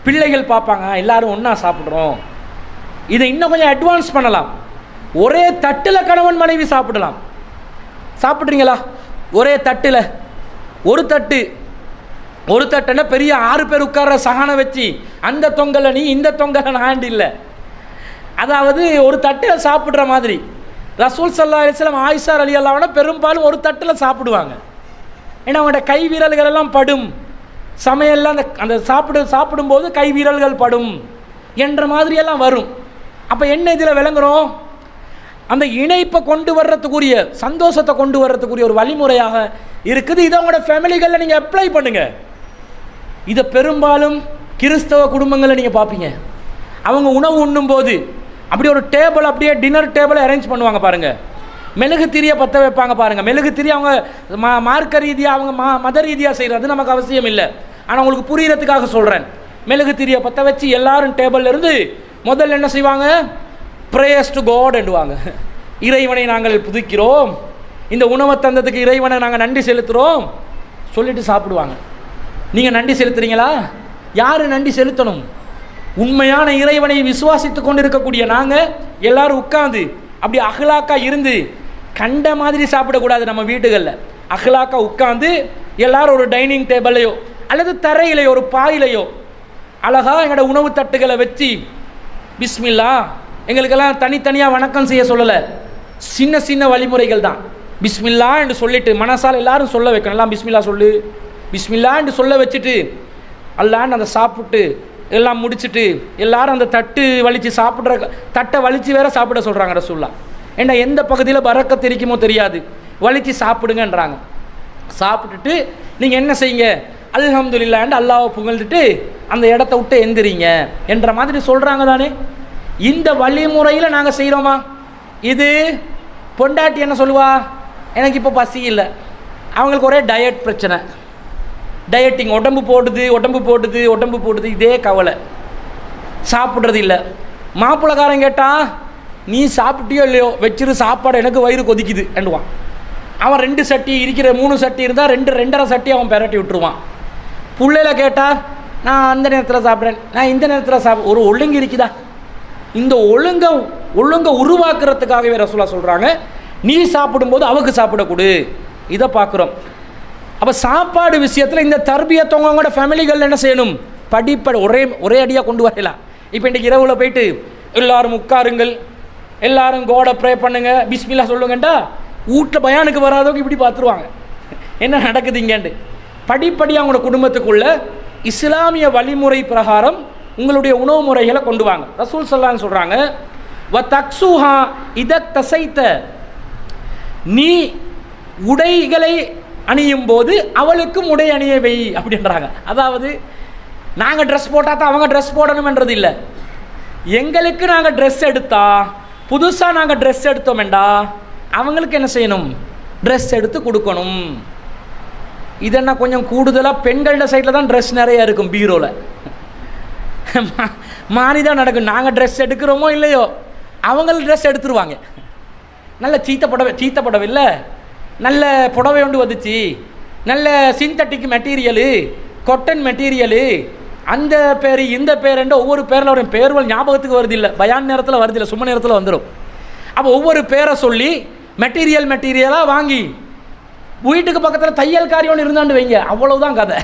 பிள்ளைகள் பார்ப்பாங்க, எல்லாரும் ஒன்றா சாப்பிட்றோம். இதை இன்னும் கொஞ்சம் அட்வான்ஸ் பண்ணலாம். ஒரே தட்டில் கணவன் மனைவி சாப்பிடலாம். சாப்பிட்றீங்களா? ஒரே தட்டில் ஒரு தட்டுன்னா பெரிய 6 பேர் உட்கார்ற சகானை வச்சு அந்த தொங்கலை நீ இந்த தொங்கலை நான் இல்லை. அதாவது ஒரு தட்டில் சாப்பிட்ற மாதிரி. ரசூல் ஸல்லல்லாஹு அலைஹி வஸல்லம் ஆயிஷா ரலியல்லாஹு அன்ஹா பெரும்பாலும் ஒரு தட்டில் சாப்பிடுவாங்க. ஏன்னா அவங்களோட கை வீரல்கள் எல்லாம் படும், சமையல்லாம் அந்த சாப்பிடும்போது கை வீரல்கள் படும் என்ற மாதிரியெல்லாம் வரும். அப்போ என்ன இதில் விளங்குறோம்? அந்த இணைப்பை கொண்டு வர்றதுக்குரிய, சந்தோஷத்தை கொண்டு வர்றதுக்குரிய ஒரு வழிமுறையாக இருக்குது. இதை உங்களோட ஃபேமிலிகளில் நீங்கள் அப்ளை பண்ணுங்கள். இதை பெரும்பாலும் கிறிஸ்தவ குடும்பங்களில் நீங்கள் பார்ப்பீங்க. அவங்க உணவு உண்ணும்போது அப்படி ஒரு டேபிள், அப்படியே டின்னர் டேபிளை அரேஞ்ச் பண்ணுவாங்க பாருங்கள். மெழுகு திரியை பற்ற வைப்பாங்க பாருங்கள். மெழுகு திரி அவங்க மார்க்க ரீதியாக, அவங்க மத ரீதியாக செய்கிறது நமக்கு அவசியம் இல்லை. ஆனால் உங்களுக்கு புரியறதுக்காக சொல்கிறேன். மெழுகு திரியை பற்ற வச்சு எல்லாரும் டேபிளில் இருந்து முதல்ல என்ன செய்வாங்க? ப்ரேயர்ஸ் டு காட் என்றுவாங்க. இறைவனை நாங்கள் புதுக்கிறோம், இந்த உணவை தந்ததுக்கு இறைவனை நாங்கள் நன்றி செலுத்துகிறோம் சொல்லிட்டு சாப்பிடுவாங்க. நீங்கள் நன்றி செலுத்துறீங்களா? யார் நன்றி செலுத்தணும்? உண்மையான இறைவனை விசுவாசித்து கொண்டு இருக்கக்கூடிய நாங்கள் எல்லாரும் உட்காந்து அப்படி அஹ்லாக்கா இருந்து கண்ட மாதிரி சாப்பிடக்கூடாது. நம்ம வீடுகளில் அஹ்லாக்கா உட்காந்து எல்லாரும் ஒரு டைனிங் டேபிளையோ அல்லது தரையிலையோ ஒரு பாயிலையோ அழகாக எங்களோட உணவு தட்டுகளை வச்சு பிஸ்மில்லா, எங்களுக்கெல்லாம் தனித்தனியாக வணக்கம் செய்ய சொல்லலை, சின்ன சின்ன வழிமுறைகள் தான். பிஸ்மில்லா என்று சொல்லிட்டு மனசால் எல்லாரும் சொல்ல வைக்கணும். எல்லாம் பிஸ்மில்லா சொல்லு, பிஸ்மில்லான்னு சொல்ல வச்சுட்டு அல்லான்னு அந்த சாப்பிட்டு எல்லாம் முடிச்சுட்டு எல்லாரும் அந்த தட்டு வலித்து சாப்பிட்ற தட்டை வலித்து வேற சாப்பிட சொல்கிறாங்க ரசூலுல்லாஹ். ஏன்னா எந்த பகுதியில் பரக்கத்து இருக்குமோ தெரியாது, வலித்து சாப்பிடுங்கன்றாங்க. சாப்பிட்டுட்டு நீங்கள் என்ன செய்யுங்க, அல்ஹம்துலில்லாஹ்னு அல்லாஹ்வை புகழ்ந்துட்டு அந்த இடத்த விட்டு எந்திரிங்க என்ற மாதிரி சொல்கிறாங்க தானே. இந்த வழிமுறையில் நாங்கள் செய்கிறோமா? இது பொண்டாட்டி என்ன சொல்லுவா, எனக்கு இப்போ பசி இல்லை, அவங்களுக்கு ஒரே டயட் பிரச்சனை, டயட்டிங், உடம்பு போடுது, இதே கவலை, சாப்பிட்றது இல்லை. மாப்பிள்ளைக்காரன் கேட்டால் நீ சாப்பிட்டியோ இல்லையோ வச்சிரு சாப்பாடு, எனக்கு வயிறு கொதிக்குது என்றுவான். அவன் 2 சட்டி இருக்கிற 3 சட்டி இருந்தால் 2.5 சட்டி அவன் பெரட்டி விட்டுருவான். பிள்ளையில கேட்டால் நான் அந்த நேரத்தில் சாப்பிட்றேன், நான் இந்த நேரத்தில் ஒரு ஒழுங்கு இருக்குதா? இந்த ஒழுங்கை உருவாக்குறதுக்காகவே ரசூலுல்லாஹ் சொல்கிறாங்க, நீ சாப்பிடும்போது அவக்கு சாப்பிடக்கூடு. இதை பார்க்குறோம். அப்போ சாப்பாடு விஷயத்தில் இந்த தர்பியத்தவங்களோட ஃபேமிலிகள் என்ன செய்யணும், ஒரே அடியாக கொண்டு வரலாம். இப்போ இன்றைக்கி இரவில் போயிட்டு எல்லாரும் உட்காருங்கள், எல்லாரும் கோடை ப்ரே பண்ணுங்க, பிஸ்மில்லா சொல்லுங்கண்டா வீட்டில் பயானுக்கு வராதவங்க இப்படி பார்த்துருவாங்க என்ன நடக்குது இங்கேண்டு. படிப்படியாக அவங்களோட குடும்பத்துக்குள்ள இஸ்லாமிய வழிமுறை பிரகாரம் உங்களுடைய உணவு முறைகளை கொண்டு வாங்க. ரசூல் ஸல்லல்லாஹு அலைஹி சொல்கிறாங்க, வ தக்ஸுஹா இதக் தசைத்த, நீ உடைகளை அணியும் போது அவளுக்கும் உடை அணிய வை அப்படின்றாங்க. அதாவது நாங்கள் ட்ரெஸ் போட்டால் தான் அவங்க ட்ரெஸ் போடணும்ன்றது இல்லை. எங்களுக்கு நாங்கள் ட்ரெஸ் எடுத்தா, புதுசாக நாங்கள் ட்ரெஸ் எடுத்தோம்டா அவங்களுக்கு என்ன செய்யணும், ட்ரெஸ் எடுத்து கொடுக்கணும். இதென்ன கொஞ்சம் கூடுதலாக பெண்களோட சைடில் தான் ட்ரெஸ் நிறையா இருக்கும் பீரோவில், மாறி தான் நடக்கும். நாங்கள் ட்ரெஸ் எடுக்கிறோமோ இல்லையோ அவங்களுக்கு ட்ரெஸ் எடுத்துருவாங்க. நல்ல சீத்த புடவை இல்லை, நல்ல புடவை ஒன்று வந்துச்சு, நல்ல சிந்தட்டிக் மெட்டீரியலு, கொட்டன் மெட்டீரியலு, அந்த பேர் இந்த பேருன்ற ஒவ்வொரு பேரில் வரும். பேர்கள் ஞாபகத்துக்கு வருது இல்லை, பயான் நேரத்தில் வருது இல்லை, சும்மா நேரத்தில் வந்துடும். அப்போ ஒவ்வொரு பேரை சொல்லி மெட்டீரியலாக வாங்கி வீட்டுக்கு பக்கத்தில் தையல்காரி ஒன்று இருந்தாண்டு வைங்க, அவ்வளவுதான் கதை.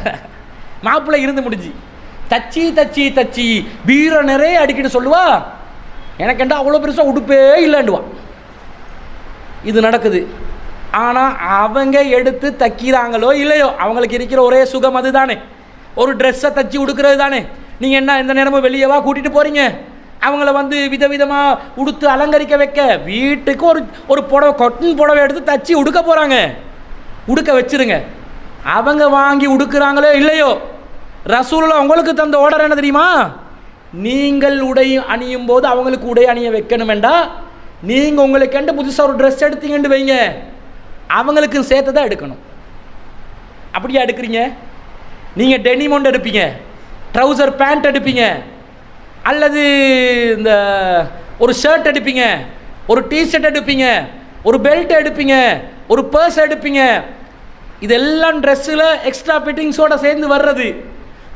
மாப்பிள்ளை இருந்து முடிஞ்சு தச்சி பீரோ நிறைய அடிக்கிட்டு சொல்லுவா, எனக்கெண்டா அவ்வளோ பெருசாக உடுப்பே இல்லைண்டுவான். இது நடக்குது. ஆனால் அவங்க எடுத்து தைக்கிறாங்களோ இல்லையோ அவங்களுக்கு இருக்கிற ஒரே சுகம் அது தானே, ஒரு ட்ரெஸ்ஸை தச்சு உடுக்கிறது தானே. நீங்கள் என்ன எந்த நேரமும் வெளியவா கூட்டிகிட்டு போகிறீங்க, அவங்கள விதவிதமாக உடுத்து அலங்கரிக்க வைக்க, வீட்டுக்கு ஒரு புடவை, கொட்டன் புடவை எடுத்து தச்சு உடுக்க போகிறாங்க, உடுக்க வச்சுருங்க. அவங்க வாங்கி உடுக்கிறாங்களோ இல்லையோ, ரசூலுல்லாஹ் உங்களுக்கு தந்த ஆர்டர் என்ன தெரியுமா, நீங்கள் உடை அணியும் போது அவங்களுக்கு உடை அணிய வைக்கணுமெண்டா, நீங்கள் உங்களுக்கு புதுசாக ஒரு ட்ரெஸ் எடுத்தீங்கன்னு வைங்க, அவங்களுக்கு சேர்த்து தான் எடுக்கணும். அப்படியா எடுக்கிறீங்க? நீங்கள் டெனிம் ஒன்று எடுப்பீங்க, ட்ரௌசர் பேண்ட் எடுப்பீங்க, அல்லது இந்த ஒரு ஷர்ட் எடுப்பீங்க, ஒரு டிஷர்ட் எடுப்பீங்க, ஒரு பெல்ட் எடுப்பீங்க, ஒரு பர்ஸ் எடுப்பீங்க. இதெல்லாம் ட்ரெஸ்ஸில் எக்ஸ்ட்ரா ஃபிட்டிங்ஸோடு சேர்ந்து வர்றது.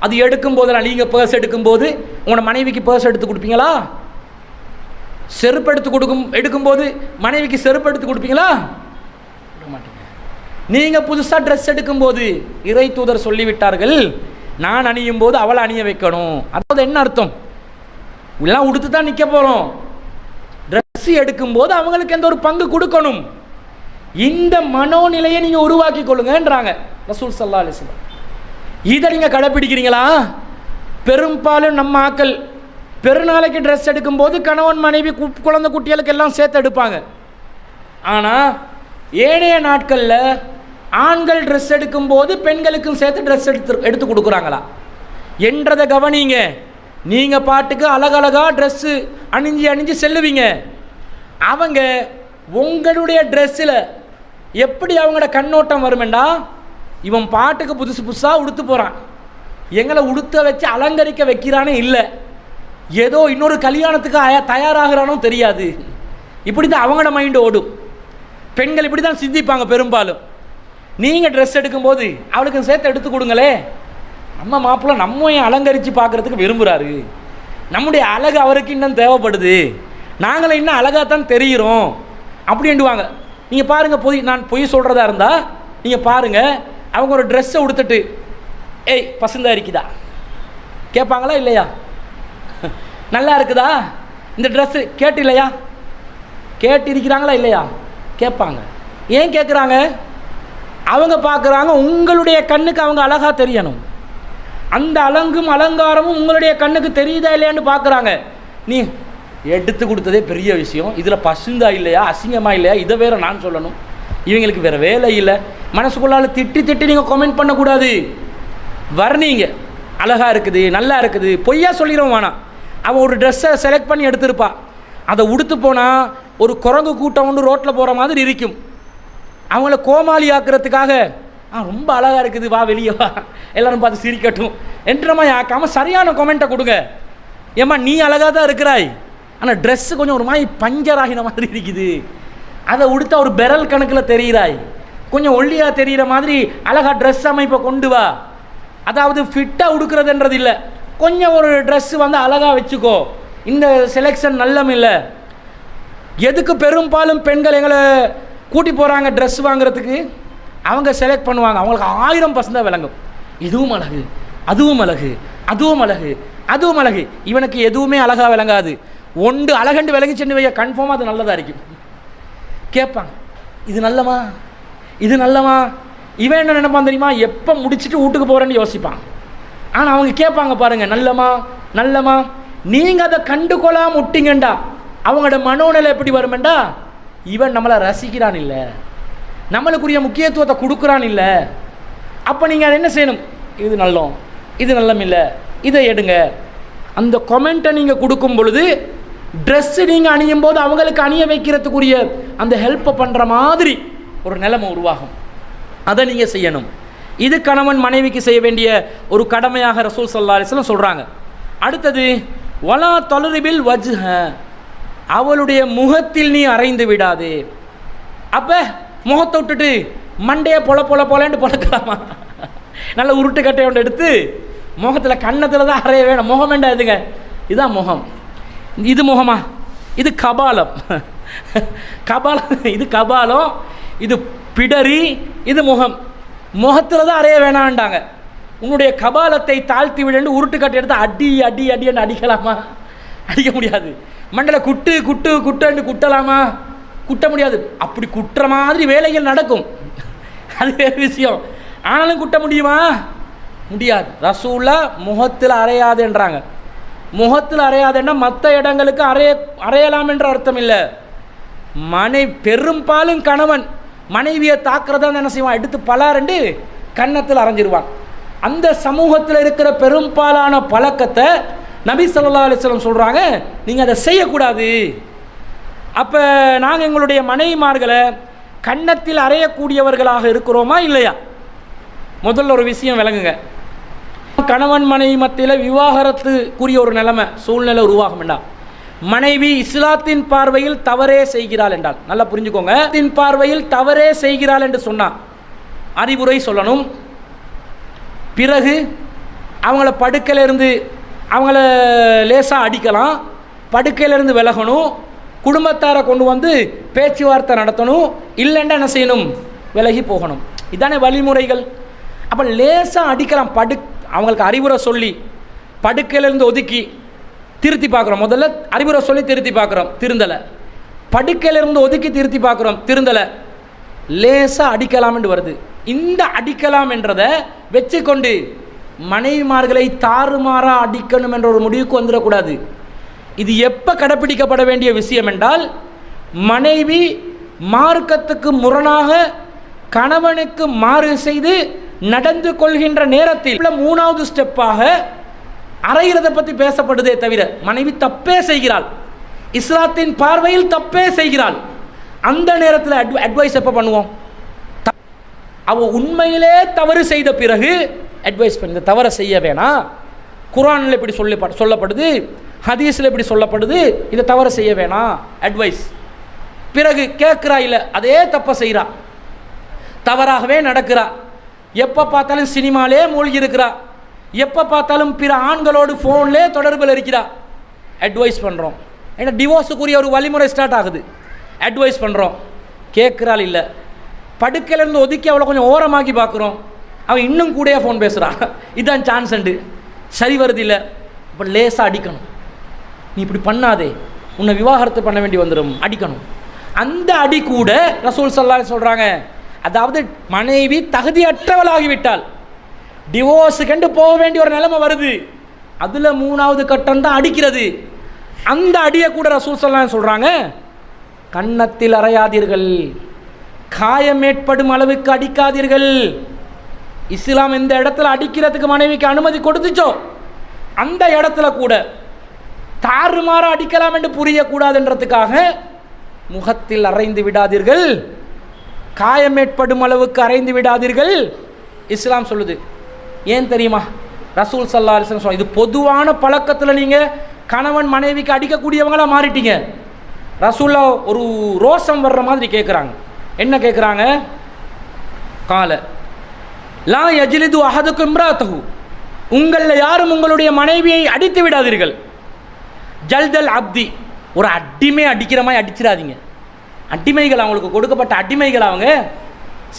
அது எடுக்கும் போதெல்லாம் நீங்கள் பர்ஸ் எடுக்கும்போது உங்களோட மனைவிக்கு பர்ஸ் எடுத்து கொடுப்பீங்களா? செருப்பு எடுக்கும்போது மனைவிக்கு செருப்பு எடுத்து கொடுப்பீங்களா? மாட்டீங்க. நீங்கள் புதுசாக ட்ரெஸ் எடுக்கும்போது இறை தூதர் சொல்லிவிட்டார்கள், நான் அணியும் போது அவளை அணிய வைக்கணும். அதாவது என்ன அர்த்தம், எல்லாம் உடுத்து தான் நிற்க போகிறோம், ட்ரெஸ் எடுக்கும்போது அவங்களுக்கு எந்த ஒரு பங்கு கொடுக்கணும். இந்த மனோநிலையை நீங்கள் உருவாக்கி கொள்ளுங்கன்றாங்க ரசூல் ஸல்லல்லாஹு அலைஹி வஸல்லம். இதை நீங்கள் கடைப்பிடிக்கிறீங்களா? பெரும்பாலும் நம்ம ஆக்கள் பெருநாளைக்கு ட்ரெஸ் எடுக்கும்போது கணவன் மனைவி குழந்தை குட்டிகளுக்கு எல்லாம் சேர்த்து எடுப்பாங்க. ஆனால் ஏனைய நாட்களில் ஆண்கள் ட்ரெஸ் எடுக்கும்போது பெண்களுக்கும் சேர்த்து ட்ரெஸ் எடுத்து கொடுக்குறாங்களா என்றதை கவனிங்க. நீங்கள் பாட்டுக்கு அழகழகாக ட்ரெஸ்ஸு அணிஞ்சு செல்லுவீங்க. அவங்க உங்களுடைய ட்ரெஸ்ஸில் எப்படி அவங்களோட கண்ணோட்டம் வருமெண்டா, இவன் பாட்டுக்கு புதுசாக உடுத்து போகிறான், எங்களை உடுத்த வச்சு அலங்கரிக்க வைக்கிறானே இல்லை, ஏதோ இன்னொரு கல்யாணத்துக்கு தயாராகிறானோ தெரியாது. இப்படி தான் அவங்களோட மைண்டு ஓடும். பெண்கள் இப்படி தான் சிந்திப்பாங்க பெரும்பாலும். நீங்கள் ட்ரெஸ் எடுக்கும்போது அவளுக்கு சேர்த்து எடுத்து கொடுங்களே, நம்ம மாப்பிள்ளை நம்ம அலங்கரித்து பார்க்குறதுக்கு விரும்புகிறாரு, நம்முடைய அழகு அவருக்கு இன்னும் தேவைப்படுது, நாங்களும் இன்னும் அழகாகத்தான் தெரிகிறோம் அப்படின்டுவாங்க. நீங்கள் பாருங்கள், நான் பொய் சொல்கிறதா இருந்தால் நீங்கள் பாருங்கள், அவங்க ஒரு ட்ரெஸ்ஸை உடுத்துட்டு ஏய் பசந்தா இருக்குதா கேட்பாங்களா இல்லையா? நல்லா இருக்குதா இந்த ட்ரெஸ்ஸு கேட்டு இல்லையா? கேட்டு இருக்கிறாங்களா இல்லையா? கேட்பாங்க. ஏன் கேட்குறாங்க? அவங்க பார்க்குறாங்க உங்களுடைய கண்ணுக்கு அவங்க அழகாக தெரியணும். அந்த அலங்கும் அலங்காரமும் உங்களுடைய கண்ணுக்கு தெரியுதா இல்லையான்னு பார்க்குறாங்க. நீ எடுத்து கொடுத்ததே பெரிய விஷயம், இதில் பசுந்தா இல்லையா அசிங்கமாக இல்லையா இதை வேறு நான் சொல்லணும். இவங்களுக்கு வேறு வேலை இல்லை. மனசுக்குள்ளால் திட்டி திட்டி நீங்கள் கமெண்ட் பண்ணக்கூடாது. வர்ணீங்க, அழகாக இருக்குது நல்லா இருக்குது, பொய்யா சொல்லிடுவோம் வேணாம். அவன் ஒரு ட்ரெஸ்ஸை செலக்ட் பண்ணி எடுத்துருப்பா, அதை உடுத்து போனால் ஒரு குரங்கு கூட்டம் ஒன்று ரோட்டில் போகிற மாதிரி இருக்கும். அவங்கள கோமாளி ஆக்கிறதுக்காக ரொம்ப அழகாக இருக்குது வா வெளியே வா எல்லோரும் பார்த்து சிரிக்கட்டும் என்றமா ஆக்காமல் சரியான கமெண்ட்டை கொடுங்க. ஏம்மா நீ அழகாக தான் இருக்கிறாய், ஆனால் ட்ரெஸ்ஸு கொஞ்சம் ஒரு மாதிரி பஞ்சர் ஆகின மாதிரி இருக்குது, அதை உடுத்தா ஒரு பெரல் கணக்கில் தெரிகிறாய், கொஞ்சம் ஒல்லியாக தெரிகிற மாதிரி அழகாக ட்ரெஸ் அமைப்பை கொண்டு வா. அதாவது ஃபிட்டாக உடுக்கிறதுன்றது இல்லை, கொஞ்சம் ஒரு ட்ரெஸ்ஸு வந்து அழகாக வச்சுக்கோ, இந்த செலெக்ஷன் நல்லம் இல்லை. எதுக்கு பெரும்பாலும் பெண்கள் எங்களை கூட்டி போகிறாங்க ட்ரெஸ் வாங்குறதுக்கு, அவங்க செலக்ட் பண்ணுவாங்க, அவங்களுக்கு 1000% விளங்கும். இதுவும் அழகு, அதுவும் அழகு, அதுவும் அழகு, அதுவும் அழகு. இவனுக்கு எதுவுமே அழகாக விளங்காது. ஒன்று அழகண்டு விளங்கி சென்று வைய கன்ஃபார்மாக அது நல்லதாக இருக்கும். கேட்பாங்க இது நல்லமா இது நல்லமா. இவன் என்ன நினைப்பான் தெரியுமா, எப்போ முடிச்சுட்டு வீட்டுக்கு போகிறேன்னு யோசிப்பான். ஆனால் அவங்க கேட்பாங்க பாருங்கள் நல்லமா நல்லமா. நீங்கள் அதை கண்டுகொள்ளாம விட்டீங்கண்டா அவங்களோட மனோநிலை எப்படி வருமெண்டா, இவன் நம்மளை ரசிக்கிறான் இல்லை, நம்மளுக்குரிய முக்கியத்துவத்தை கொடுக்குறான் இல்லை. அப்போ நீங்கள் அதை என்ன செய்யணும், இது நல்லம் இது நல்லம் இல்லை இதை எடுங்க. அந்த கமெண்ட்டை நீங்கள் கொடுக்கும் பொழுது ட்ரெஸ்ஸு நீங்கள் அணியும் போது அவங்களுக்கு அணிய வைக்கிறதுக்குரிய அந்த ஹெல்ப்பை பண்ணுற மாதிரி ஒரு நிலைமை உருவாகும். அதை நீங்கள் செய்யணும். இது கணவன் மனைவிக்கு செய்ய வேண்டிய ஒரு கடமையாக ரசூல் ஸல்லல்லாஹு அலைஹி வஸல்லம் சொல்கிறாங்க. அடுத்தது வலா தலரிபில் வஜ்ஹ, அவளுடைய முகத்தில் நீ அறைந்து விடாதே. அப்போ முகத்தை விட்டுட்டு மண்டையை பொலன்னு பொழக்கலாமா? நல்ல உருட்டு கட்டை ஒன்று எடுத்து முகத்தில் கன்னத்தில் தான் அறைய வேணும். முகம் வேண்டாம் எதுங்க, இதுதான் முகம். இது முகமா, இது கபாலம். கபாலம் இது கபாலம், இது பிடரி, இது முகம். முகத்தில் தான் அறைய வேணான்டாங்க. உன்னுடைய கபாலத்தை தாழ்த்தி விடன்னு உருட்டு கட்டை எடுத்து அடி அடி அடின்னு அடிக்கலாமா? அடிக்க முடியாது. மண்டல குட்டு குட்டு குட்டுன்னு குட்டலாமா? குட்ட முடியாது. அப்படி குட்டுற மாதிரி வேலைகள் நடக்கும், அது வேறு விஷயம். ஆனாலும் குட்ட முடியுமா? முடியாது. ரசூலா முகத்தில் அறையாதுன்றாங்க. முகத்தில் அறையாதுன்னா மற்ற இடங்களுக்கு அறையலாம் என்ற அர்த்தம் இல்லை. பெரும்பாலும் கணவன் மனைவியை தாக்குறதா என்ன செய்வான், எடுத்து பலாரண்டு கன்னத்தில் அரைஞ்சிருவான். அந்த சமூகத்தில் இருக்கிற பெரும்பாலான பழக்கத்தை நபி ஸல்லல்லாஹு அலைஹி வஸல்லம் சொல்கிறாங்க, நீங்கள் அதை செய்யக்கூடாது. அப்போ நாங்கள் எங்களுடைய மனைவிமார்களை கன்னத்தில் அறையக்கூடியவர்களாக இருக்கிறோமா இல்லையா? முதல்ல ஒரு விஷயம் விளங்குங்க. கணவன் மனைவி மத்தியில் விவாகரத்துக்குரிய ஒரு நிலைமை சூழ்நிலை உருவாகும் என்றால், மனைவி இஸ்லாத்தின் பார்வையில் தவறே செய்கிறாள் என்றால், நல்லா புரிஞ்சுக்கோங்க, இஸ்லாத்தின் பார்வையில் தவறே செய்கிறாள் என்று சொன்னால் அறிவுரை சொல்லணும். பிறகு அவங்கள படுக்கையிலிருந்து அவங்கள லேசாக அடிக்கலாம், படுக்கையிலிருந்து விலகணும், குடும்பத்தாரை கொண்டு வந்து பேச்சுவார்த்தை நடத்தணும், இல்லைன்னா என்ன செய்யணும், விலகி போகணும். இதானே வழிமுறைகள். அப்போ லேசாக அடிக்கலாம், அவங்களுக்கு அறிவுரை சொல்லி படுக்கையிலேருந்து ஒதுக்கி திருத்தி பார்க்குறோம். முதல்ல அறிவுரை சொல்லி திருத்தி பார்க்குறோம், திருந்தலை. படுக்கையிலிருந்து ஒதுக்கி திருத்தி பார்க்குறோம், திருந்தலை. லேசாக அடிக்கலாம்னு வருது. இந்த அடிக்கலாம் என்றதை வச்சுக்கொண்டு மனைவிமார்களை தாறுமாறாக அடிக்கணும் என்ற ஒரு முடிவுக்கு வந்துடக்கூடாது. இது எப்போ கடைப்பிடிக்கப்பட வேண்டிய விஷயம் என்றால், மனைவி மார்க்கத்துக்கு முரணாக கணவனுக்கு மாறு செய்து நடந்து கொள்கின்ற நேரத்தில் மூணாவது ஸ்டெப்பாக அறைகிறதை பற்றி பேசப்படுதே தவிர, மனைவி தப்பே செய்கிறாள், இஸ்லாத்தின் பார்வையில் தப்பே செய்கிறாள், அந்த நேரத்தில் அட்வைஸ் எப்போ பண்ணுவோம்? அவள் உண்மையிலே தவறு செய்த பிறகு அட்வைஸ் பண்ணி தவறை செய்ய வேணாம், குர்ஆனில் இப்படி சொல்லப்படுது, ஹதீஸில் இப்படி சொல்லப்படுது, இதை தவறு செய்ய வேணாம், அட்வைஸ். பிறகு கேட்குறா இல்லை, அதே தப்பை செய்கிறா, தவறாகவே நடக்கிறா, எப்போ பார்த்தாலும் சினிமாலே மூழ்கி இருக்கிறா, எப்போ பார்த்தாலும் பிற ஆண்களோடு ஃபோன்லே தொடர்பில் இருக்கிறா. அட்வைஸ் பண்ணுறோம். ஏன்னா டிவோர்ஸுக்குரிய ஒரு வழிமுறை ஸ்டார்ட் ஆகுது. அட்வைஸ் பண்ணுறோம், கேட்குறாள் இல்லை, படுக்கையிலேருந்து ஒதுக்கி அவளை கொஞ்சம் ஓரமாக்கி பார்க்குறோம், அவன் இன்னும் கூட ஃபோன் பேசுகிறான், இதுதான் சான்ஸ் அண்டு சரி வருது இல்லை. இப்போ லேசாக அடிக்கணும், நீ இப்படி பண்ணாதே, உன்னை விவாகரத்து பண்ண வேண்டி வந்துடும், அடிக்கணும். அந்த அடி கூட ரசூல் ஸல்லல்லாஹு அலைஹி சொல்கிறாங்க, அதாவது மனைவி தகுதியற்றவளாகிவிட்டால் டிவோர்ஸுக்கென்று போக வேண்டிய ஒரு நிலைமை வருது. அதில் 3வது கட்டம் தான் அடிக்கிறது. அந்த அடியை கூட ரசூல் ஸல்லல்லாஹு அலைஹி வஸல்லம் சொல்கிறாங்க, கன்னத்தில் அறையாதீர்கள், காயம் ஏற்படும் அளவுக்கு அடிக்காதீர்கள். இஸ்லாம் எந்த இடத்துல அடிக்கிறதுக்கு மனைவிக்கு அனுமதி கொடுத்துச்சோ அந்த இடத்துல கூட தாறுமாற அடிக்கலாம் என்று புரியக்கூடாதுன்றதுக்காக முகத்தில் அறைந்து விடாதீர்கள், காயம் ஏற்படும் அளவுக்கு அறைந்து விடாதீர்கள் இஸ்லாம் சொல்லுது. ஏன் தெரியுமா? ரசூல் ஸல்லல்லாஹு அலைஹி வஸல்லம் இது பொதுவான பழக்கத்தில் நீங்கள் கணவன் மனைவிக்கு அடிக்கக்கூடியவங்களாக மாறிட்டீங்க. ரசூல்லா ஒரு ரோசம் வர்ற மாதிரி கேட்குறாங்க. என்ன கேட்குறாங்க? கால லா யஜ்லிது அஹதுக்கும் இம்ராத்தஹு, உங்களில் யாரும் உங்களுடைய மனைவியை அடித்து விடாதீர்கள். ஜல்தல் அப்தி, ஒரு அடிமை அடிக்கிற மாதிரி அடிச்சிடாதீங்க. அடிமைகள், அவங்களுக்கு கொடுக்கப்பட்ட அடிமைகள், அவங்க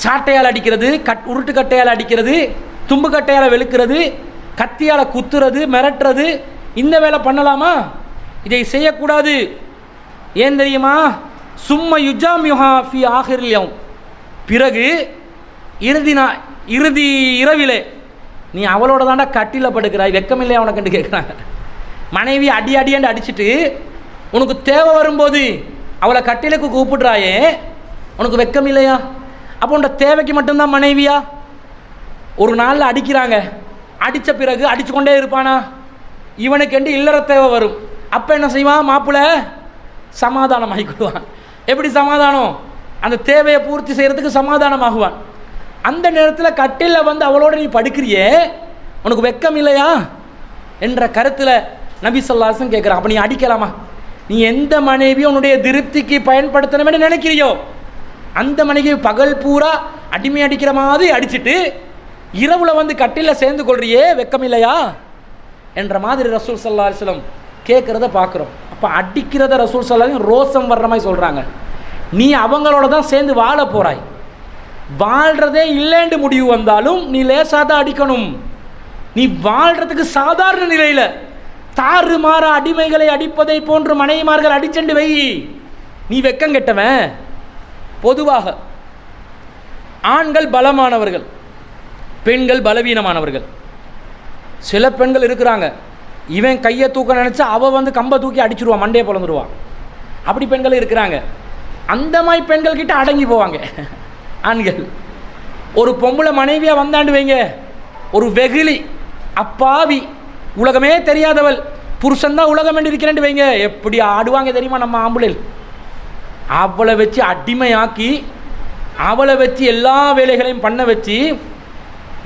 சாட்டையால் அடிக்கிறது, உருட்டு கட்டையால் அடிக்கிறது, தும்பு கட்டையால் வெளுக்கிறது, கத்தியால் குத்துறது, மிரட்டுறது, இந்த வேலை பண்ணலாமா? இதை செய்யக்கூடாது. ஏன் தெரியுமா? சும்ம யுஜாமியுஹா ஃபி ஆஹிரில் யௌம், பிறகு இறுதி இரவிலே நீ அவளோட தாண்டா கட்டில படுக்கிறாய், வெக்கமில்லையா உனக்குன்னு கேட்குறாங்க. மனைவி அடி அடியாண்டு அடிச்சுட்டு உனக்கு தேவை வரும்போது அவளை கட்டிலுக்கு கூப்பிடுறாயே, உனக்கு வெக்கம் இல்லையா? அப்போ உன்னோட தேவைக்கு மட்டும்தான் மனைவியா? ஒரு நாளில் அடிக்கிறாங்க, அடித்த பிறகு அடித்து கொண்டே இருப்பானா? இவனுக்கு இல்லற தேவை வரும். அப்போ என்ன செய்வான்? மாப்பிள்ளை சமாதானம் ஆகிக்கொள்வான். எப்படி சமாதானம்? அந்த தேவையை பூர்த்தி செய்கிறதுக்கு சமாதானம் ஆகுவான். அந்த நேரத்தில் கட்டிலில் வந்து அவளோட நீ படுக்கிறியே, உனக்கு வெக்கம் இல்லையா என்ற கருத்தில் நபி ஸல்லல்லாஹு அலைஹி வஸல்லம் கேட்குறான். அப்போ நீ அடிக்கலாமா? நீ எந்த மனைவியோ உன்னுடைய திருப்திக்கு பயன்படுத்தணும்னு நினைக்கிறியோ அந்த மனைவி பகல் பூரா அடிமை அடிக்கிற மாதிரி அடிச்சுட்டு இரவுல வந்து கட்டிலில் சேர்ந்து கொள்றியே, வெக்கம் இல்லையா என்ற மாதிரி ரசூல் ஸல்லல்லாஹு அலைஹி வஸல்லம் கேட்குறத பார்க்குறோம். அப்போ அடிக்கிறத ரசூல் ஸல்லல்லாஹு அலைஹி வஸல்லம் ரோசம் வர்ற மாதிரி சொல்கிறாங்க. நீ அவங்களோட தான் சேர்ந்து வாழ போகிறாய், வாழ்கிறதே இல்லைன்னு முடிவு வந்தாலும் நீ லேசாக தான் அடிக்கணும். நீ வாழ்கிறதுக்கு சாதாரண நிலையில் தாறு மாற அடிமைகளை அடிப்பதை போன்று மனைவிமார்கள் அடிச்செண்டு வை, நீ வெக்கம் கெட்டவன். பொதுவாக ஆண்கள் பலமானவர்கள், பெண்கள் பலவீனமானவர்கள். சில பெண்கள் இருக்கிறாங்க, இவன் கையை தூக்க நினச்சா அவள் வந்து கம்பை தூக்கி அடிச்சிருவான், மண்டையை பிளந்துருவான். அப்படி பெண்கள் இருக்கிறாங்க. அந்த மாதிரி பெண்கள் கிட்ட அடங்கி போவாங்க ஆண்கள். ஒரு பொம்பளை மனைவியாக வந்தாண்டு வைங்க, ஒரு வெகுளி அப்பாவி, உலகமே தெரியாதவள், புருஷன்தான் உலகம் என்று இருக்கிறேன்னு வைங்க, எப்படி ஆடுவாங்க தெரியுமா நம்ம ஆம்பளை? அவளை வச்சு அடிமையாக்கி அவளை வச்சு எல்லா வேலைகளையும் பண்ண வச்சு,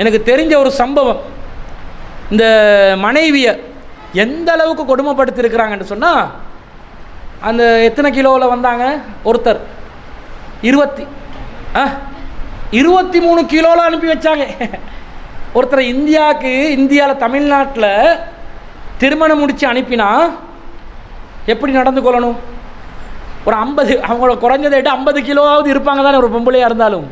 எனக்கு தெரிஞ்ச ஒரு சம்பவம், இந்த மனைவியை எந்த அளவுக்கு கொடுமைப்படுத்தியிருக்கிறாங்கன்னு சொன்னால், அந்த எத்தனை கிலோவில் வந்தாங்க ஒருத்தர், 23 கிலோவில் அனுப்பி வச்சாங்க ஒருத்தரை இந்தியாவில் தமிழ்நாட்டில் திருமணம் முடித்து அனுப்பினா எப்படி நடந்து கொள்ளணும்? ஒரு 50, அவங்களோட குறைஞ்சதை விட்டு 50 கிலோவாவது இருப்பாங்க தானே ஒரு பொம்பளையாக இருந்தாலும்.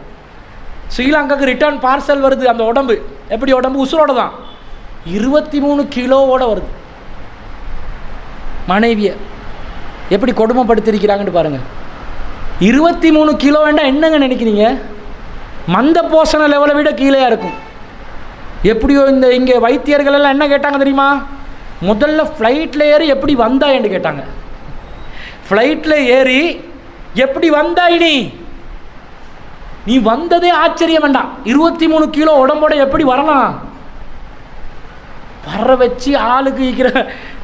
ஸ்ரீலங்காவுக்கு ரிட்டர்ன் பார்சல் வருது, அந்த உடம்பு எப்படி உடம்பு உசுரோட தான் 23 கிலோவோட வருது. மனைவியை எப்படி கொடுமைப்படுத்திருக்கிறாங்கன்னு பாருங்கள். 23 கிலோ வேண்டாம், என்னங்க நினைக்கிறீங்க? மந்த போஷண லெவலை விட கீழே இருக்கும். எப்படியோ இங்கே வைத்தியர்கள் எல்லாம் என்ன கேட்டாங்க தெரியுமா? முதல்ல ஃப்ளைட்டில் ஏறி எப்படி வந்தாய் என்று கேட்டாங்க. ஃப்ளைட்டில் ஏறி எப்படி வந்தாய்? நீ வந்ததே ஆச்சரியம் வேண்டாம், 23 கிலோ உடம்போட எப்படி வரலாம்? வர வச்சு ஆளுக்கு இருக்கிற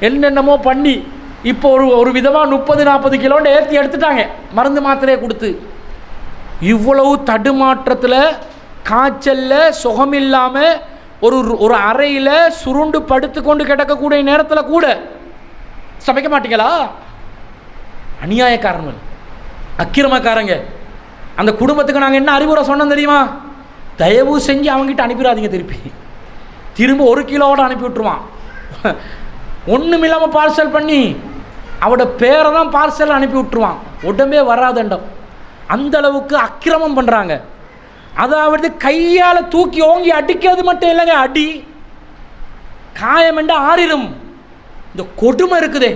என்னென்னமோ பண்ணி இப்போ ஒரு விதமாக 30-40 கிலோன்னு ஏற்றி எடுத்துட்டாங்க, மருந்து மாத்திரையை கொடுத்து. இவ்வளவு தடுமாற்றத்தில், காய்ச்சலில், சுகமில்லாமல் ஒரு அறையில் சுருண்டு படுத்து கொண்டு கிடக்கக்கூடிய நேரத்தில் கூட சமைக்க மாட்டீங்களா? அநியாயக்காரங்கள், அக்கிரமக்காரங்க. அந்த குடும்பத்துக்கு நாங்கள் என்ன அறிவுரை சொன்னோம் தெரியுமா? தயவு செஞ்சு அவங்ககிட்ட அனுப்பிடாதீங்க. திரும்ப 1 கிலோவோட அனுப்பி விட்டுருவான். ஒன்றும் இல்லாமல் பார்சல் பண்ணி அவட பேரை தான் பார்சல் அனுப்பி விட்டுருவான். உடம்பே வராதண்டம். அந்த அளவுக்கு அக்கிரமம் பண்ணுறாங்க. அதாவது கையால் தூக்கி ஓங்கி அடிக்கிறது மட்டும் இல்லைங்க, அடி காயம் என்று ஆறிடும். இந்த கொடுமை இருக்குதே,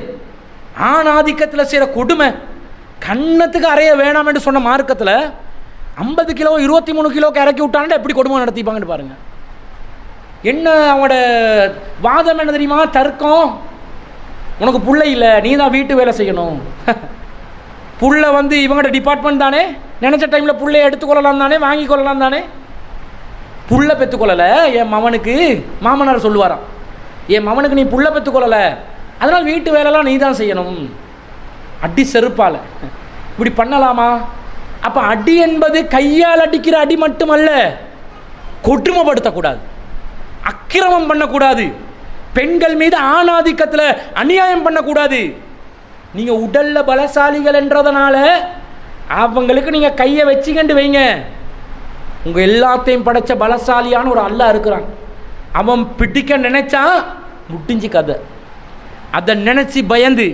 ஆணாதிக்கத்தில் செய்கிற கொடுமை, கன்னத்துக்கு அறைய வேணாம் என்று சொன்ன மார்க்கத்தில் 50 கிலோ 23 கிலோக்கு இறக்கி விட்டான்டா எப்படி குடும்பம் நடத்திப்பாங்கன்னு பாருங்க. என்ன அவனோட வாதம் என்ன தெரியுமா? தர்க்கம். உனக்கு புள்ள இல்லை, நீ தான் வீட்டு வேலை செய்யணும். புள்ள வந்து இவங்களோட டிபார்ட்மெண்ட் தானே, நினச்ச டைமில் புள்ளைய எடுத்துக்கொள்ளலாம் தானே, வாங்கி கொள்ளலாம் தானே. புள்ள பெற்றுக்கொள்ளலை என் மவனுக்கு, மாமனார் சொல்லுவாராம், என் மவனுக்கு நீ புள்ள பெற்றுக்கொள்ளலை, அதனால் வீட்டு வேலைலாம் நீ தான் செய்யணும். அடி செருப்பால் இப்படி பண்ணலாமா? அப்போ அடி என்பது கையால் அடிக்கிற அடி மட்டுமல்ல, கொடுமைப்படுத்தக்கூடாது, அக்கிரமம் பண்ணக்கூடாது, பெண்கள் மீது ஆணாதிக்கத்தில் அநியாயம் பண்ணக்கூடாது. நீங்கள் உடலில் பலசாலிகள் என்றதுனால அவங்களுக்கு நீங்கள் கையை வச்சுக்கிண்டு வைங்க. உங்கள் எல்லாத்தையும் படைத்த பலசாலியான ஒரு அல்லாஹ் இருக்கிறான். அவன் பிடிக்க நினைச்சா முடிஞ்சு கதை. அதை நினச்சி பயந்து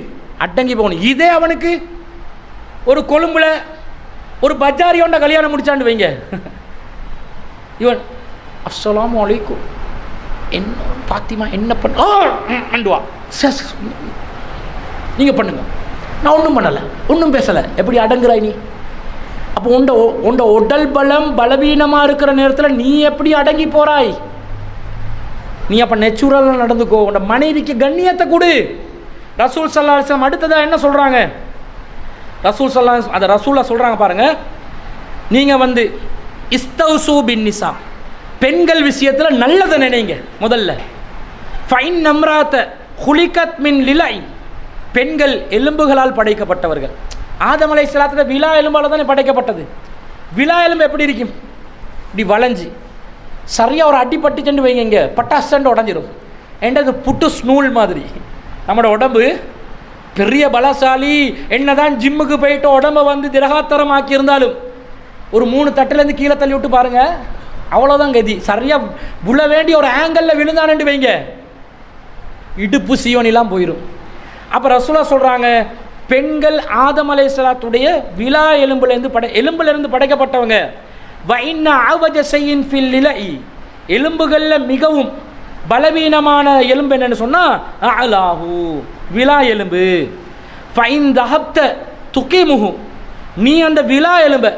அடங்கி போகணும். இதே அவனுக்கு ஒரு கொழும்புல ஒரு பஜாரியோண்ட கல்யாணம் முடிச்சான்னு வைங்க, இவன் அஸ்ஸலாமு அலைக்கும் என்ன பாத்திமா என்ன பண்ணுவா, நீங்கள் பண்ணுங்க, நான் ஒன்றும் பண்ணலை, ஒன்றும் பேசலை, எப்படி அடங்குறாய் நீ? அப்போ உண்ட உடல் பலம் பலவீனமாக இருக்கிற நேரத்தில் நீ எப்படி அடங்கி போகிறாய்? நீ அப்போ நெச்சுரலாக நடந்துக்கோ. உன்னோட மனைவிக்கு கண்ணியத்தை கொடு. ரசூல் ஸல்லல்லாஹு அலைஹி வஸல்லம் அடுத்ததாக என்ன சொல்கிறாங்க? ரசூல் ஸல்லல்லாஹு அலைஹி அதை ரசூலாக சொல்கிறாங்க பாருங்கள், நீங்கள் வந்து இஸ்தௌசு பின் நிசா, பெண்கள் விஷயத்தில் நல்லதை நினைங்க. முதல்ல ஃபைன் நம்ராத்த ஹுலிகத் மின் லிலை, பெண்கள் எலும்புகளால் படைக்கப்பட்டவர்கள். ஆதம் அலைஹிஸ்ஸலாத்துல விலா எலும்பால் தானே படைக்கப்பட்டது. விலா எலும்பு எப்படி இருக்கும்? இப்படி வளைஞ்சி சரியாக ஒரு அடி பட்டுச்சுன்னு வைங்க, இங்கே பட்டாசண்டு உடஞ்சிரும். என்றது புட்டு ஸ்னூல் மாதிரி. நம்மளோட உடம்பு பெரிய பலசாலி, என்னதான் ஜிம்முக்கு போயிட்டு உடம்பை வந்து திரகாத்தரம் ஆக்கியிருந்தாலும் ஒரு 3 தட்டிலேருந்து கீழே தள்ளி விட்டு பாருங்கள், அவ்வளோதான் கதி. சரியாக விழ வேண்டிய ஒரு ஆங்கிளில் விழுந்தானு வைங்க, இடுப்பு சீவனிலாம் போயிடும். அப்போ ரசூலா சொல்கிறாங்க, பெண்கள் ஆதம் அலைஹிஸ்ஸலாத்துடைய விலா எலும்புலேருந்து படைக்கப்பட்டவங்க. வைன்ன ஆவஜ செய்யின் ஃபில் லிலை, எலும்புகளில் மிகவும் பலவீனமான எலும்பு என்னன்னு சொன்னால் அலாஹு விலா எலும்பு. ஃபைன் தஹப்த துகிமுஹு, நீ அந்த விலா எலும்பை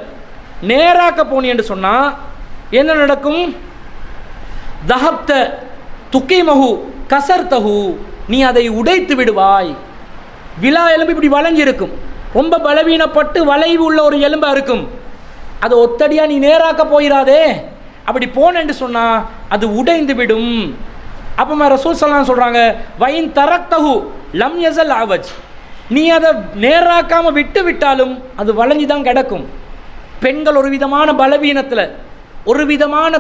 நேராக்க போனி என்று சொன்னால் என்ன நடக்கும்? தஹப்த துகிமுஹு கசர்தஹு, நீ அதை உடைத்து விடுவாய். விலா எலும்பு இப்படி வளைஞ்சி இருக்கும், ரொம்ப பலவீனப்பட்டு வளைவு உள்ள ஒரு எலும்பாக இருக்கும். அது ஒத்தடியாக நீ நேராக்க போயிடாதே, அப்படி போனேன்னு சொன்னால் அது உடைந்து விடும். அப்போ ரசூல் ஸல்லல்லாஹு சொல்கிறாங்க, வைன் தரக்தஹு லம் யஸல் அவஜ், நீ அதை நேராக்காமல் விட்டு விட்டாலும் அது வளைஞ்சி தான் கிடக்கும். பெண்கள் ஒரு விதமான பலவீனத்தில், ஒரு விதமான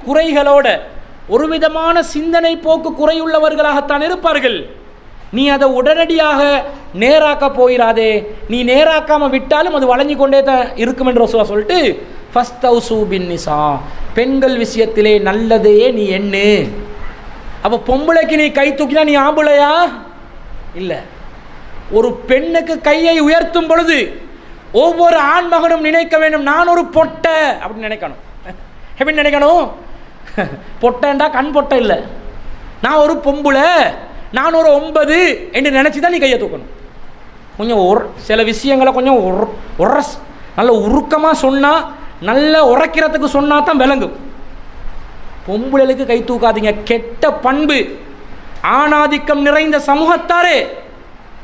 குறைகளோட, ஒரு விதமான சிந்தனை போக்கு குறையுள்ளவர்களாகத்தான் இருப்பார்கள். நீ அதை உடனடியாக நேராக்க போயிடாதே, நீ நேராக்காமல் விட்டாலும் அது வளைஞ்சு கொண்டே தான் இருக்கும் என்று ரசூலா சொல்லிட்டு ஃபஸ்தௌசு பின் நிசா, பெண்கள் விஷயத்திலே நல்லதையே நீ எண்ணு. அப்போ பொம்பளைக்கு நீ கை தூக்கினா நீ ஆம்பளையா? இல்லை. ஒரு பெண்ணுக்கு கையை உயர்த்தும் பொழுது ஒவ்வொரு ஆண்மகனும் நினைக்க வேண்டும், நான் ஒரு பொட்டை அப்படின்னு நினைக்கணும். எப்படி நினைக்கணும்? பொட்டைண்டா கண் பொட்டை இல்லை, நான் ஒரு பொம்புளை, நான் ஒரு 9 என்று நினச்சி தான் நீ கையை தூக்கணும். கொஞ்சம் சில விஷயங்களை கொஞ்சம் நல்ல உருக்கமாக சொன்னால், நல்ல உரைக்கிறதுக்கு சொன்னால் தான் விளங்கும். பொம்புளைகளுக்கு கை தூக்காதீங்க, கெட்ட பண்பு, ஆணாதிக்கம் நிறைந்த சமூகத்தாரே,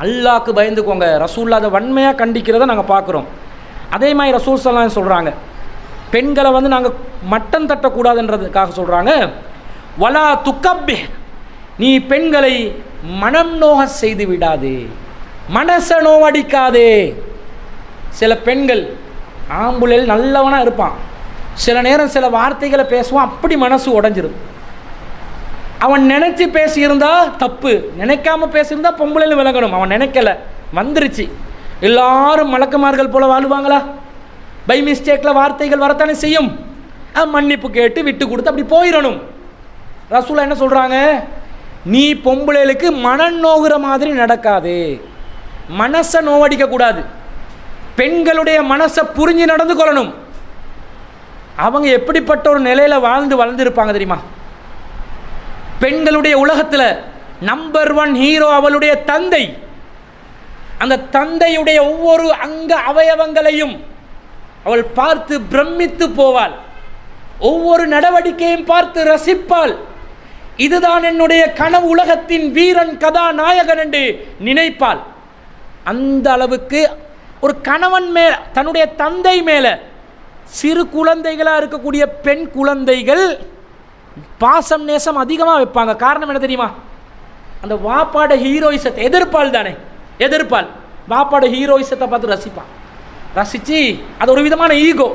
அல்லாஹ்க்கு பயந்துக்கோங்க. ரசூல் அதை வன்மையாக கண்டிக்கிறத நாங்கள் பார்க்குறோம். அதே மாதிரி ரசூல் ஸல்லல்லாஹு அலைஹி சொல்கிறாங்க, பெண்களை வந்து நாங்கள் மட்டம் தட்டக்கூடாதுன்றதுக்காக சொல்கிறாங்க, வலா துக்கப்பி, நீ பெண்களை மனம் நோக செய்து விடாதே, மனசை நோவடிக்காதே. சில பெண்கள், ஆம்புலையில் நல்லவனாக இருப்பான், சில நேரம் சில வார்த்தைகளை பேசுவான், அப்படி மனசு உடஞ்சிரும். அவன் நினச்சி பேசியிருந்தா தப்பு, நினைக்காம பேசியிருந்தா பொம்பளையில் விளங்கணும். அவன் நினைக்கல, வந்துருச்சு. எல்லாரும் மலக்குமார்கள் போல வாழுவாங்களா? பை மிஸ்டேக்கில் வார்த்தைகள் வரத்தானே செய்யும். மன்னிப்பு கேட்டு விட்டு கொடுத்து அப்படி போயிடணும். ரசூலா என்ன சொல்கிறாங்க? நீ பொம்பளைகளுக்கு மனம் நோகிற மாதிரி நடக்காதே, மனசை நோவடிக்கக்கூடாது, பெண்களுடைய மனசை புரிஞ்சு நடந்து கொள்ளணும். அவங்க எப்படிப்பட்ட ஒரு நிலையில் வளர்ந்துருப்பாங்க தெரியுமா? பெண்களுடைய உலகத்தில் நம்பர் 1 ஹீரோ அவளுடைய தந்தை. அந்த தந்தையுடைய ஒவ்வொரு அங்க அவயவங்களையும் அவள் பார்த்து பிரமித்து போவாள். ஒவ்வொரு நடவடிக்கையும் பார்த்து ரசிப்பாள். இதுதான் என்னுடைய கனவு உலகத்தின் வீரன் கதாநாயகன் என்று நினைப்பாள். அந்த அளவுக்கு ஒரு கணவன் மேல், தன்னுடைய தந்தை மேலே, சிறு குழந்தைகளாக இருக்கக்கூடிய பெண் குழந்தைகள் பாசம் நேசம் அதிகமாக வைப்பாங்க. காரணம் என்ன தெரியுமா? அந்த வாப்பாட ஹீரோயிசத்தை எதிர்ப்பாள் தானே, எதிர்ப்பாள். வாப்பாட ஹீரோயிசத்தை பார்த்து ரசிப்பான். ரசித்து அது ஒரு விதமான ஈகோ.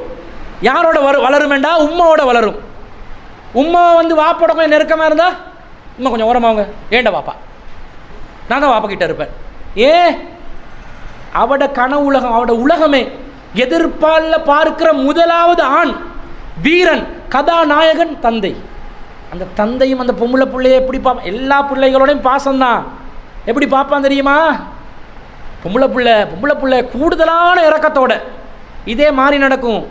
யாரோட வளரும் வேண்டாம், உம்மாவோட வளரும். உம்மா வந்து வாப்போட கொஞ்சம் நெருக்கமாக இருந்தால் இன்னும் கொஞ்சம் ஓரமாவுங்க, ஏண்ட வாப்பா, நான் தான் வாப்பா கிட்ட இருப்பேன். அவட கனவு உலகம், அவட உலகமே எதிர்ப்பாலில் பார்க்கிற முதலாவது ஆண் வீரன் கதாநாயகன் தந்தை. அந்த தந்தையும் அந்த பொம்பளை பிள்ளையை எப்படி பார்ப்பான்? எல்லா பிள்ளைகளோடையும் பாசம்தான். எப்படி பார்ப்பான் தெரியுமா? பொம்பளை பிள்ளை கூடுதலான இறக்கத்தோட. இதே மாதிரி நடக்கும்.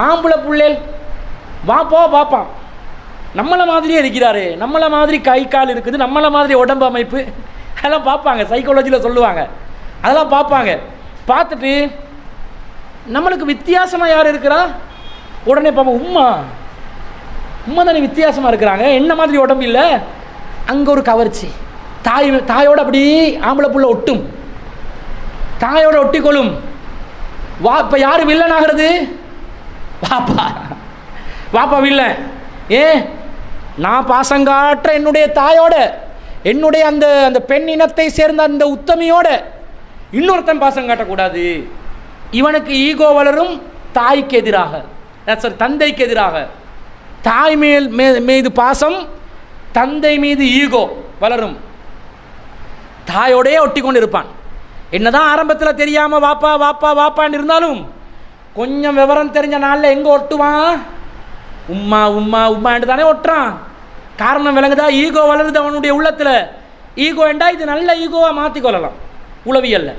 ஆம்பளை பிள்ளைகள் வாப்போ பார்ப்பான், நம்மளை மாதிரியே இருக்கிறாரு, நம்மளை மாதிரி கை கால் இருக்குது, நம்மளை மாதிரி உடம்பு அமைப்பு, அதெல்லாம் பார்ப்பாங்க. சைக்காலஜியில் சொல்லுவாங்க, அதெல்லாம் பார்ப்பாங்க. பார்த்துட்டு நம்மளுக்கு வித்தியாசமாக யார் இருக்கிறா உடனே பார்ப்போம், உம்மா தானே வித்தியாசமாக இருக்கிறாங்க, என்ன மாதிரி உடம்பு இல்லை. அங்கே ஒரு கவர்ச்சி. தாயோட அப்படி ஆம்பளை புள்ள ஒட்டும், தாயோட ஒட்டிக்கொள்ளும். இப்போ யார் வில்லன் ஆகிறது? வாப்பா வில்லன். நான் பாசங்காற்ற என்னுடைய தாயோட, என்னுடைய அந்த அந்த பெண் இனத்தை சேர்ந்த அந்த உத்தமியோட இன்னொருத்தன் பாசம் காட்டக்கூடாது. இவனுக்கு ஈகோ வளரும் தாய்க்கு எதிராக, தந்தைக்கு எதிராக. தாய் மீது பாசம், தந்தை மீது ஈகோ வளரும். தாயோடையே ஒட்டி கொண்டு இருப்பான். என்னதான் ஆரம்பத்தில் தெரியாமல் வாப்பா வாப்பா வாப்பான்னு இருந்தாலும் கொஞ்சம் விவரம் தெரிஞ்ச நாளில் எங்கே ஒட்டுவான்? உம்மா உம்மா உம்மாண்டு தானே ஒட்டுறான். காரணம் விளங்குதா? ஈகோ வளருது அவனுடைய உள்ளத்தில். ஈகோ என்றா இது நல்ல ஈகோவாக மாற்றிக்கொள்ளலாம் உளவியல்ல.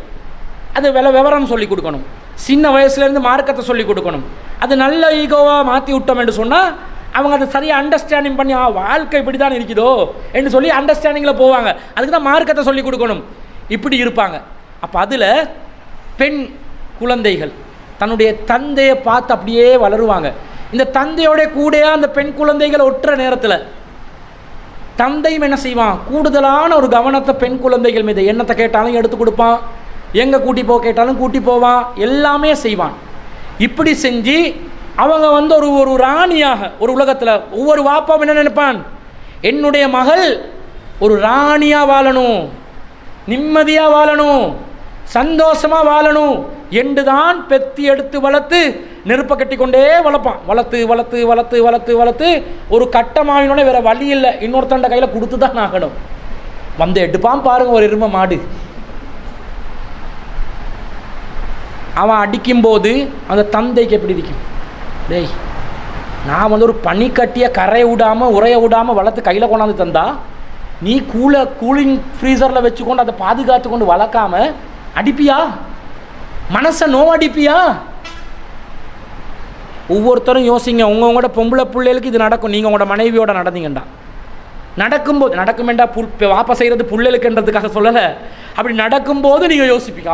அது விவரம் சொல்லி கொடுக்கணும். சின்ன வயசுலேருந்து மார்க்கத்தை சொல்லி கொடுக்கணும். அது நல்ல ஈகோவாக மாற்றி விட்டோம் என்று சொன்னால் அவங்க அதை சரியாக அண்டர்ஸ்டாண்டிங் பண்ணி வாழ்க்கை இப்படி தான் இருக்குதோ என்று சொல்லி அண்டர்ஸ்டாண்டிங்கில் போவாங்க. அதுக்கு தான் மார்க்கத்தை சொல்லி கொடுக்கணும். இப்படி இருப்பாங்க. அப்போ அதில் பெண் குழந்தைகள் தன்னுடைய தந்தையை பார்த்து அப்படியே வளருவாங்க. இந்த தந்தையோட கூட அந்த பெண் குழந்தைகளை ஒட்டுற நேரத்தில் தந்தையும் என்ன செய்வான்? கூடுதலான ஒரு கவனத்தை பெண் குழந்தைகள் மீது, என்னத்தை கேட்டாலும் எடுத்து கொடுப்பான், எங்கே கூட்டி போக கேட்டாலும் கூட்டி போவான், எல்லாமே செய்வான். இப்படி செஞ்சு அவங்க வந்து ஒரு ராணியாக ஒரு உலகத்தில் ஒவ்வொரு வாப்பாவும் என்ன நினைப்பான்? என்னுடைய மகள் ஒரு ராணியாக வாழணும், நிம்மதியாக வாழணும், சந்தோஷமாக வாழணும் என்று தான் பெத்தி எடுத்து வளர்த்து நெருப்பை கட்டி கொண்டே வளர்ப்பான். வளர்த்து வளர்த்து வளர்த்து வளர்த்து வளர்த்து ஒரு கட்டமாவினோட வேறு வழி இல்லை, இன்னொருத்தண்ட கையில் கொடுத்து தான் ஆகணும். வந்து எடுப்பான் பாருங்க ஒரு எருமை மாடு. அவன் அடிக்கும்போது அந்த தந்தைக்கு எப்படி இருக்கும்? டேய், நான் வந்து ஒரு பனி கட்டிய கரையை விடாமல் உரைய விடாமல் வளர்த்து கையில் கொண்டாந்து தந்தா நீ கூலிங் ஃப்ரீசரில் வச்சுக்கொண்டு அதை பாதுகாத்து கொண்டு வளர்க்காம அடிப்பியா? மனசை நோவடிப்பியா? ஒவ்வொருத்தரும் யோசிங்க. உங்களோட பொம்பளை பிள்ளைகளுக்கு இது நடக்கும். நீங்கள் உங்களோட மனைவியோட நடந்தீங்கண்டா, நடக்கும்போது நடக்குமெண்டா வாப்பா செய்கிறது பிள்ளைகளுக்குன்றதுக்காக சொல்லலை. அப்படி நடக்கும்போது நீங்கள் யோசிப்பீங்க,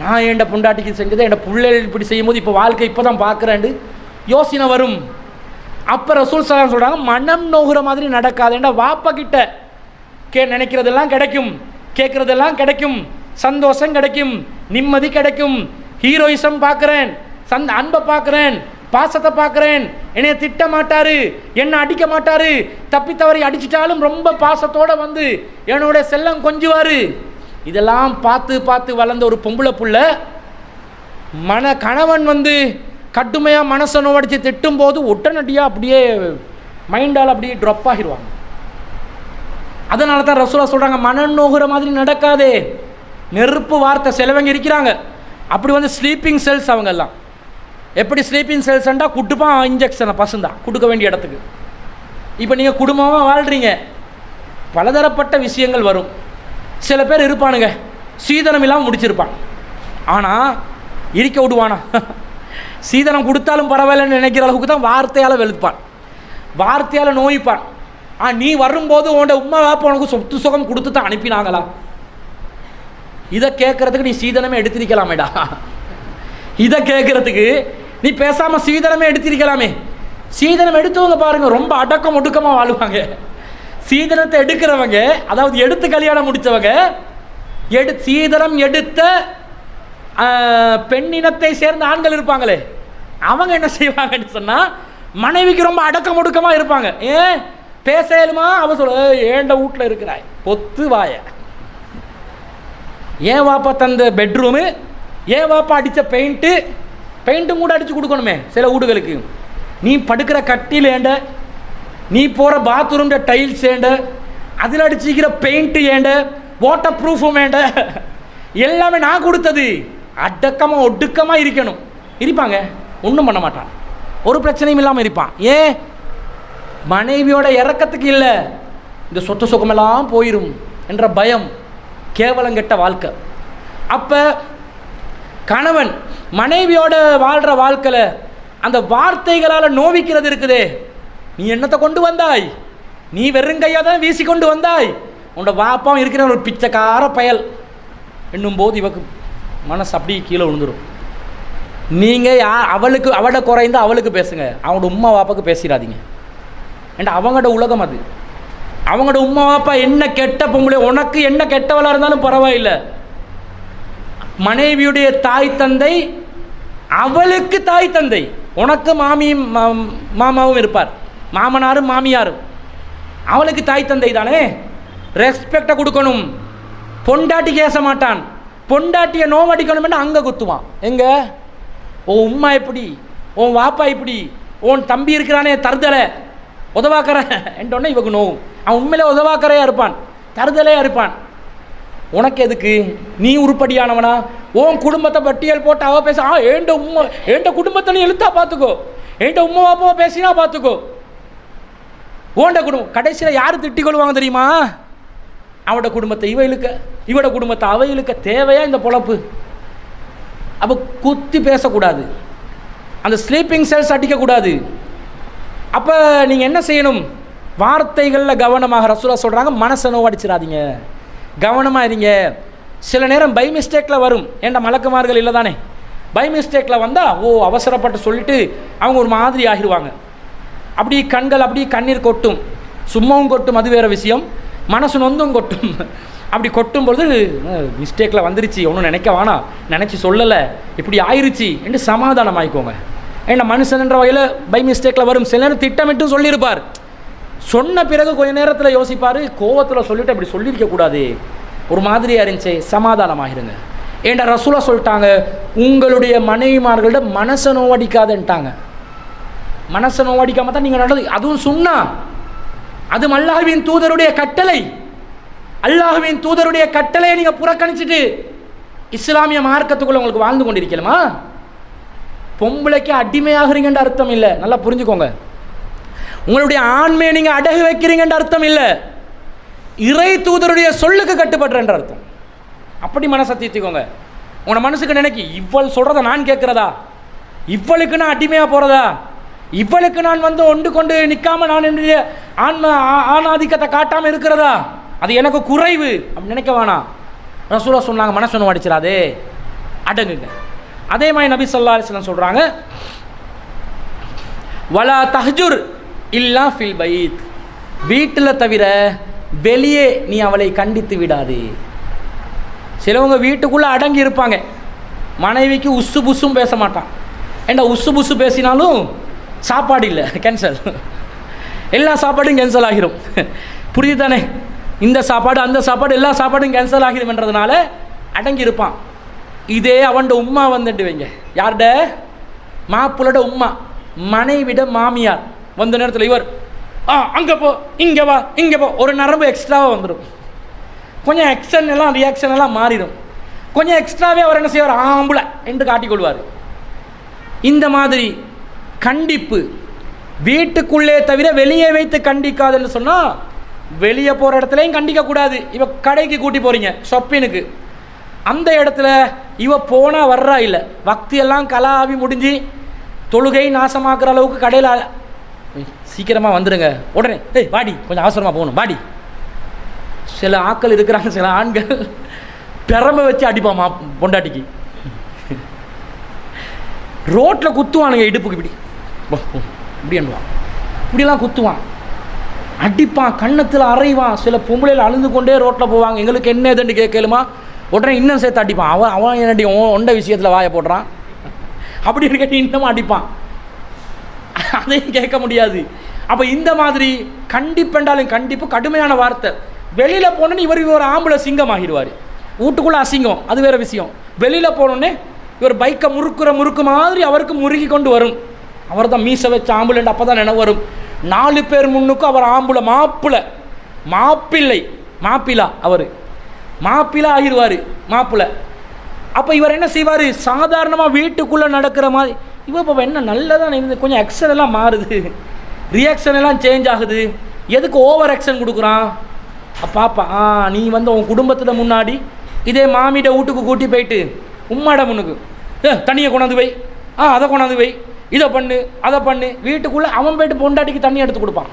நான் என் பொண்டாட்டிக்கு செஞ்சதை என் பிள்ளைகள் இப்படி செய்யும்போது இப்போ வாழ்க்கை இப்போ தான் பார்க்குறேன்டு யோசனை வரும். அப்போ ரசூல் ஸல்லல்லாஹு சொல்கிறாங்க, மனம் நோகுற மாதிரி நடக்காதுண்டா. வாப்பா கிட்ட நினைக்கிறதெல்லாம் கிடைக்கும், கேட்குறதெல்லாம் கிடைக்கும், சந்தோஷம் கிடைக்கும், நிம்மதி கிடைக்கும், ஹீரோயிசம் பார்க்குறேன், அன்பை பார்க்குறேன், பாசத்தை பார்க்குறேன், என்னைய திட்ட மாட்டார், என்னை அடிக்க மாட்டார், தப்பி தவறி அடிச்சிட்டாலும் ரொம்ப பாசத்தோடு வந்து என்னோட செல்லம் கொஞ்சுவார். இதெல்லாம் பார்த்து பார்த்து வளர்ந்த ஒரு பொம்பளை புள்ள கணவன் வந்து கடுமையாக மனசை நோவடித்து திட்டும்போது உடனடியாக அப்படியே மைண்டால் அப்படியே ட்ராப் ஆகிடுவாங்க. அதனால தான் ரசூலா சொல்கிறாங்க, மனம் நோகுற மாதிரி நடக்காதே. நெருப்பு வார்த்தை சிலவங்க இருக்கிறாங்க அப்படி வந்து ஸ்லீப்பிங் செல்ஸ். அவங்க எல்லாம் எப்படி ஸ்லீப்பிங் செல்ஸ்ண்டா குட்டுப்பான் இன்ஜெக்ஷனை பசுந்தான் கொடுக்க வேண்டிய இடத்துக்கு. இப்போ நீங்கள் குடும்பமாக வாழ்கிறீங்க, பலதரப்பட்ட விஷயங்கள் வரும். சில பேர் இருப்பானுங்க சீதனம் இல்லாமல் முடிச்சிருப்பான், ஆனால் இருக்க விடுவானா? சீதனம் கொடுத்தாலும் பரவாயில்லன்னு நினைக்கிற அளவுக்கு தான் வார்த்தையால் வெளுப்பான், வார்த்தையால் நோய்ப்பான். நீ வரும்போது உன்னோட உம்மா வாப்பா உனக்கு சொத்து சுகம் கொடுத்து தான் அனுப்பினாங்களா? இதை கேட்கறதுக்கு நீ சீதனமே எடுத்திருக்கலாமேடா. இதை கேட்குறதுக்கு நீ பேசாமல் சீதனமே எடுத்திருக்கலாமே. சீதனம் எடுத்தவங்க பாருங்க ரொம்ப அடக்கம் ஒடுக்கமாக வாழ்வாங்க. சீதனத்தை எடுக்கிறவங்க, அதாவது எடுத்து கல்யாணம் முடித்தவங்க, சீதனம் எடுத்த பெண்ணினத்தை சேர்ந்த ஆண்கள் இருப்பாங்களே, அவங்க என்ன செய்வாங்கன்னு சொன்னால் மனைவிக்கு ரொம்ப அடக்கம் ஒடுக்கமாக இருப்பாங்க. ஏன் பேசலுமா? அவ சொல்ல ஏண்ட வீட்டில் இருக்கிறாய் பொத்து வாய. ஏன் வாப்பா தந்த பெட்ரூமு, ஏன் வாப்பா அடித்த பெயிண்ட்டும் கூட அடித்து கொடுக்கணுமே சில வீடுகளுக்கு. நீ படுக்கிற கட்டில் ஏண்ட, நீ போகிற பாத்ரூம் டைல்ஸ் ஏண்ட, அதில் அடிச்சிக்கிற பெயிண்ட்டு ஏண்ட, வாட்டர் ப்ரூஃபும் வேண்ட, எல்லாமே நான் கொடுத்தது. அடக்கமாக ஒடுக்கமாக இருக்கணும். இருப்பாங்க, ஒன்றும் பண்ண மாட்டான், ஒரு பிரச்சனையும் இல்லாமல் இருப்பான். ஏன்? மனைவியோட இறக்கத்துக்கு இல்லை, இந்த சொத்து சுகமெல்லாம் போயிடும் என்ற பயம். கேவலங்கெட்ட வாழ்க்கை. அப்போ கணவன் மனைவியோட வாழ்கிற வாழ்க்கையில் அந்த வார்த்தைகளால் நோவிக்கிறது இருக்குதே. நீ என்னத்தை கொண்டு வந்தாய்? நீ வெறுங்கையாக தான் வீசி கொண்டு வந்தாய். உன்னோட வாப்பாவும் இருக்கிற ஒரு பிச்சைக்கார பயல் என்னும் போது இவக்கு மனசு அப்படி கீழே விழுந்துடும். நீங்கள் அவளுக்கு அவளை குறைந்து அவளுக்கு பேசுங்க, அவனோட உம்மா வாப்பாவுக்கு பேசிடாதீங்க. ஏன்டா அவங்களோட உலகம் அது. அவங்களோட உம்மா வாப்பா என்ன கெட்ட பொம்பளை, உனக்கு என்ன கெட்டவளாக இருந்தாலும் பரவாயில்லை. மனைவியுடைய தாய் தந்தை அவளுக்கு தாய் தந்தை. உனக்கு மாமியும் மாமாவும் இருப்பார், மாமனாரும் மாமியாரும். அவளுக்கு தாய் தந்தை தானே, ரெஸ்பெக்டை கொடுக்கணும். பொண்டாட்டி கேச மாட்டான், பொண்டாட்டியை நோவடிக்கணும்னு அங்கே குத்துவான். எங்க உன் உம்மா எப்படி, உன் வாப்பா இப்படி, உன் தம்பி இருக்கிறானே தருதலை உதவாக்கற என்றோடனே இவக்கு நோவும். அவன் உண்மையிலே உதவாக்கறையாக இருப்பான், தருதலையாக இருப்பான். உனக்கு எதுக்கு? நீ உருப்படியானவனா? உன் குடும்பத்தை பட்டியல் போட்டு அவ பேச, ஏண்ட குடும்பத்தை நீ எழுத்தா பார்த்துக்கோ, ஏண்ட உம்மா வாப்பாவை பேசினா பார்த்துக்கோ. ஓண்ட குடும்பம் கடைசியில் யார் திட்டிக் கொள்வாங்க தெரியுமா? அவட குடும்பத்தை இவ இழுக்க, இவட குடும்பத்தை அவ இழுக்க. தேவையா இந்த பொழப்பு? அப்போ குத்தி பேசக்கூடாது, அந்த ஸ்லீப்பிங் செல்ஸ் அடிக்கக்கூடாது. அப்போ நீங்கள் என்ன செய்யணும்? வார்த்தைகளில் கவனமாக. ரசூலா சொல்கிறாங்க, மனசை நோவடிச்சிடாதீங்க, கவனமாக இருங்க. சில நேரம் பை மிஸ்டேக்கில் வரும். ஏன்டா மலக்குமார்கள் இல்லை தானே, பை மிஸ்டேக்கில் வந்தால் அவசரப்பட்டு சொல்லிட்டு அவங்க ஒரு மாதிரி ஆகிடுவாங்க. அப்படி கண்கள் அப்படி கண்ணீர் கொட்டும், சும்மாவும் கொட்டும், அது வேறு விஷயம். மனசு நொந்தும் கொட்டும். அப்படி கொட்டும் பொழுது மிஸ்டேக்கில் வந்துருச்சு, ஒன்றும் நினைக்க வேணாம், நினச்சி சொல்லலை, இப்படி ஆயிடுச்சு என்று சமாதானம் ஆகிக்கோங்க. ஏன்னா மனுஷன்ற வகையில் பை மிஸ்டேக்கில் வரும். சில நேரம் திட்டமிட்டும் சொல்லியிருப்பார், சொன்ன பிறகு கொஞ்ச நேரத்தில் யோசிப்பார், கோவத்தில் சொல்லிவிட்டு அப்படி சொல்லியிருக்கக்கூடாது, ஒரு மாதிரியாக இருந்துச்சு, சமாதானமாகிருங்க. ஏன்டா ரசூலா சொல்லிட்டாங்க, உங்களுடைய மனைவிமார்கள்ட மனசை நோவடிக்காதுன்ட்டாங்க. மனசை நோவடிக்காமல் தான் நீங்கள் நடந்து. அதுவும் சுன்னா, அது அல்லாஹ்வின் தூதருடைய கட்டளை. அல்லாஹ்வின் தூதருடைய கட்டளையை நீங்கள் புறக்கணிச்சிட்டு இஸ்லாமிய மார்க்கத்துக்குள்ளே உங்களுக்கு வாழ்ந்து கொண்டிருக்கலாமா? பொம்பளைக்கு அடிமையாகிறீங்கன்ற அர்த்தம் இல்லை, நல்லா புரிஞ்சுக்கோங்க. உங்களுடைய ஆண்மையை நீங்கள் அடகு வைக்கிறீங்கன்ற அர்த்தம் இல்லை, இறை தூதருடைய சொல்லுக்கு கட்டுப்படுறன்ற அர்த்தம். அப்படி மனசை தீர்த்திக்கோங்க. உங்களோட மனசுக்கு நினைக்கி, இவள் சொல்கிறத நான் கேட்குறதா, இவளுக்கு நான் அடிமையாக போகிறதா, இவளுக்கு நான் ஒன்று கொண்டு நிற்காமல் நான் என்னுடைய ஆணாதிக்கத்தை காட்டாமல் இருக்கிறதா, அது எனக்கு குறைவு அப்படி நினைக்க வேணாம். ரசூலா சொன்னாங்க, மனசு ஒன்று அடிச்சிடாதே, அடங்குங்க. அதே மாதிரி நபி ஸல்லல்லாஹு அலைஹி வஸல்லம் சொல்கிறாங்க, வலா தஹ்ஜுர் இல்லா ஃபில் பைத், வீட்டில் தவிர வெளியே நீ அவளை கண்டித்து விடாதே. சிலவங்க வீட்டுக்குள்ளே அடங்கி இருப்பாங்க, மனைவிக்கு உசு புசும் பேச மாட்டான். ஏண்டா உசு புசு பேசினாலும் சாப்பாடு இல்லை, கேன்சல், எல்லா சாப்பாடும் கேன்சல் ஆகிரும். புரியுது தானே? இந்த சாப்பாடு அந்த சாப்பாடு எல்லா சாப்பாடும் கேன்சல் ஆகிரும்ன்றதுனால அடங்கி இருப்பான். இதே அவன்ட உம்மா வந்துட்டு வைங்க, யார்ட மாப்பிள்ளோட உம்மா, மனைவிட மாமியார் வந்த நேரத்தில் இவர் அங்கே போ, இங்கே வா, இங்கே போ, ஒரு நரம்பு எக்ஸ்ட்ராவாக வந்துடும். கொஞ்சம் ரியாக்ஷன் எல்லாம் மாறிடும். கொஞ்சம் எக்ஸ்ட்ராவே அவர் என்ன செய்வார், ஆம்புல என்று காட்டிக்கொள்வார். இந்த மாதிரி கண்டிப்பு வீட்டுக்குள்ளே தவிர வெளியே வைத்து கண்டிக்காதுன்னு சொன்னால், வெளியே போகிற இடத்துலையும் கண்டிக்கக்கூடாது. இவ கடைக்கு கூட்டி போகிறீங்க ஷாப்பினுக்கு, அந்த இடத்துல இவ போனால் வர்றா இல்லை, வக்தியெல்லாம் கலாவி முடிஞ்சு தொழுகை நாசமாக்குற அளவுக்கு கடையில் சீக்கிரமாக வந்துடுங்க, உடனே வாடி கொஞ்சம் அவசரமாக போகணும் வாடி. சில ஆட்கள் இருக்கிறாங்க, சில ஆண்கள் பெரம்ப வச்சு அடிப்பாமா பொண்டாட்டிக்கு. ரோட்டில் குத்துவானுங்க, இடுப்புக்கு இப்படி இப்படி அனுவான், இப்படிலாம் குத்துவான், அடிப்பான், கன்னத்தில் அரைவான். சில பொம்பளையில் அழுந்து கொண்டே ரோட்டில் போவாங்க. எங்களுக்கு என்ன எதுன்னு கேட்கலுமா, உடனே இன்னும் சேர்த்து அடிப்பான். அவன் என்னடி ஒண்ட விஷயத்தில் வாயை போடுறான் அப்படின்னு கேட்டு இன்னமும் அடிப்பான். அதையும் கேட்க முடியாது. அப்போ இந்த மாதிரி கண்டிப்பென்றாலும் கண்டிப்பு கடுமையான வார்த்தை. வெளியில் போனோன்னு இவர் ஒரு ஆம்பளை சிங்கம் ஆகிடுவார். வீட்டுக்குள்ளே அசிங்கம், அது வேறு விஷயம். வெளியில் போனோடனே இவர் பைக்கை முறுக்கு மாதிரி அவருக்கு முறுகி கொண்டு வரும். அவர் தான் மீசை வச்ச ஆம்புலண்ட். அப்போ தான் நினைவு வரும், 4 பேர் முன்னுக்கும் அவர் ஆம்புல, மாப்பிள்ளை அவர் மாப்பிள்ளை ஆகிடுவார், மாப்பிள்ளை. அப்போ இவர் என்ன செய்வார், சாதாரணமாக வீட்டுக்குள்ளே நடக்கிற மாதிரி இப்போ என்ன நல்லதான் இருந்து கொஞ்சம் ஆக்ஷன் எல்லாம் மாறுது, ரியாக்ஷன் எல்லாம் சேஞ்ச் ஆகுது. எதுக்கு ஓவர் ஆக்ஷன் கொடுக்குறான்? பாப்பா நீ வந்து உன் குடும்பத்தில் முன்னாடி இதே மாமியிட வீட்டுக்கு கூட்டி போயிட்டு உம்மாட முன்னுக்கு தண்ணியை கொண்டாந்து வை, அதை கொண்டாந்து வை, இதை பண்ணு, அதை பண்ணு. வீட்டுக்குள்ளே அவன் போயிட்டு பொண்டாட்டிக்கு தண்ணி எடுத்து கொடுப்பான்.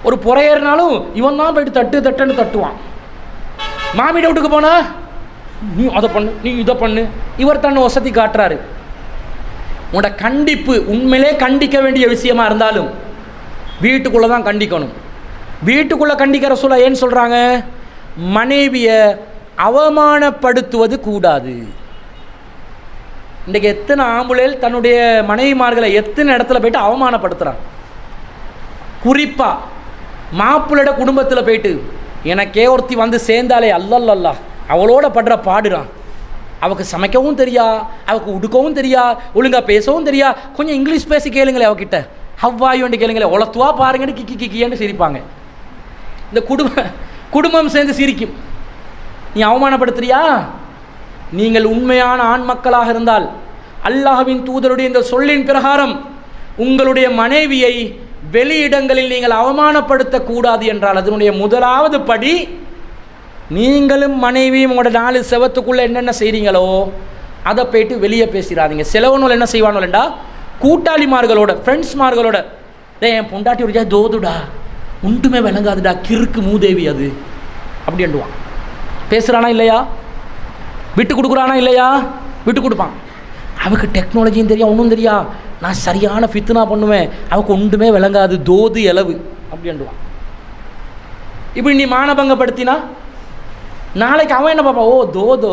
ஒரு புறையேறினாலும் இவன் தான் போயிட்டு தட்டுன்னு தட்டுவான். மாமியிட வீட்டுக்கு போனா நீ அதை பண்ணு, நீ இதை பண்ணு. இவர் தன்னை வசதி காட்டுறாரு. உன்னோட கண்டிப்பு உண்மையிலே கண்டிக்க வேண்டிய விஷயமா இருந்தாலும் வீட்டுக்குள்ளே தான் கண்டிக்கணும். வீட்டுக்குள்ளே கண்டிக்கிற சொல்ல ஏன்னு சொல்கிறாங்க, மனைவியை அவமானப்படுத்துவது கூடாது. இன்றைக்கு எத்தனை ஆம்புலேல் தன்னுடைய மனைவிமார்களை எத்தனை இடத்துல போயிட்டு அவமானப்படுத்துகிறான். குறிப்பாக மாப்பிள்ளோட குடும்பத்தில் போயிட்டு எனக்கே ஒருத்தி வந்து சேர்ந்தாலே அல்லல்லல்லா அவளோட படுற பாடுறான். அவளுக்கு சமைக்கவும் தெரியா, அவளுக்கு உடுக்கவும் தெரியா, ஒழுங்காக பேசவும் தெரியா. கொஞ்சம் இங்கிலீஷ் பேசி கேளுங்களே அவகிட்ட, ஹவ்வாயுன்னு கேளுங்களே, உளத்துவா பாருங்கன்னு கிக்கின்னு சிரிப்பாங்க. இந்த குடும்பம் சேர்ந்து சிரிக்கும். நீ அவமானப்படுத்துறியா? நீங்கள் உண்மையான ஆண் மக்களாக இருந்தால் அல்லாஹ்வின் தூதருடைய இந்த சொல்லின் பிரகாரம் உங்களுடைய மனைவியை வெளியிடங்களில் நீங்கள் அவமானப்படுத்தக்கூடாது என்றால் அதனுடைய முதலாவது படி, நீங்களும் மனைவியும் உங்களோட 4 செவத்துக்குள்ளே என்னென்ன செய்கிறீங்களோ அதை போயிட்டு வெளியே பேசிடாதீங்க. சிலவனும் என்ன செய்வானுல்லா, கூட்டாளிமார்களோட ஃப்ரெண்ட்ஸ்மார்களோட என் பொண்டாட்டி ஒரு தோதுடா, ஒன்றுமே விளங்காதுடா, கிறுக்கு மூதேவி அது அப்படின்டுவான். பேசுகிறானா இல்லையா? விட்டு கொடுக்குறானா இல்லையா? விட்டு கொடுப்பான். அவருக்கு டெக்னாலஜியும் தெரியா, ஒன்றும் தெரியா, நான் சரியான ஃபித்னா பண்ணுவேன், அவருக்கு ஒன்றுமே விளங்காது, தோது இலவு அப்படின்டுவான். இப்படி நீ மானபங்கப்படுத்தினா நாளைக்கு அவன் என்ன பார்ப்பான், ஓ தோதோ,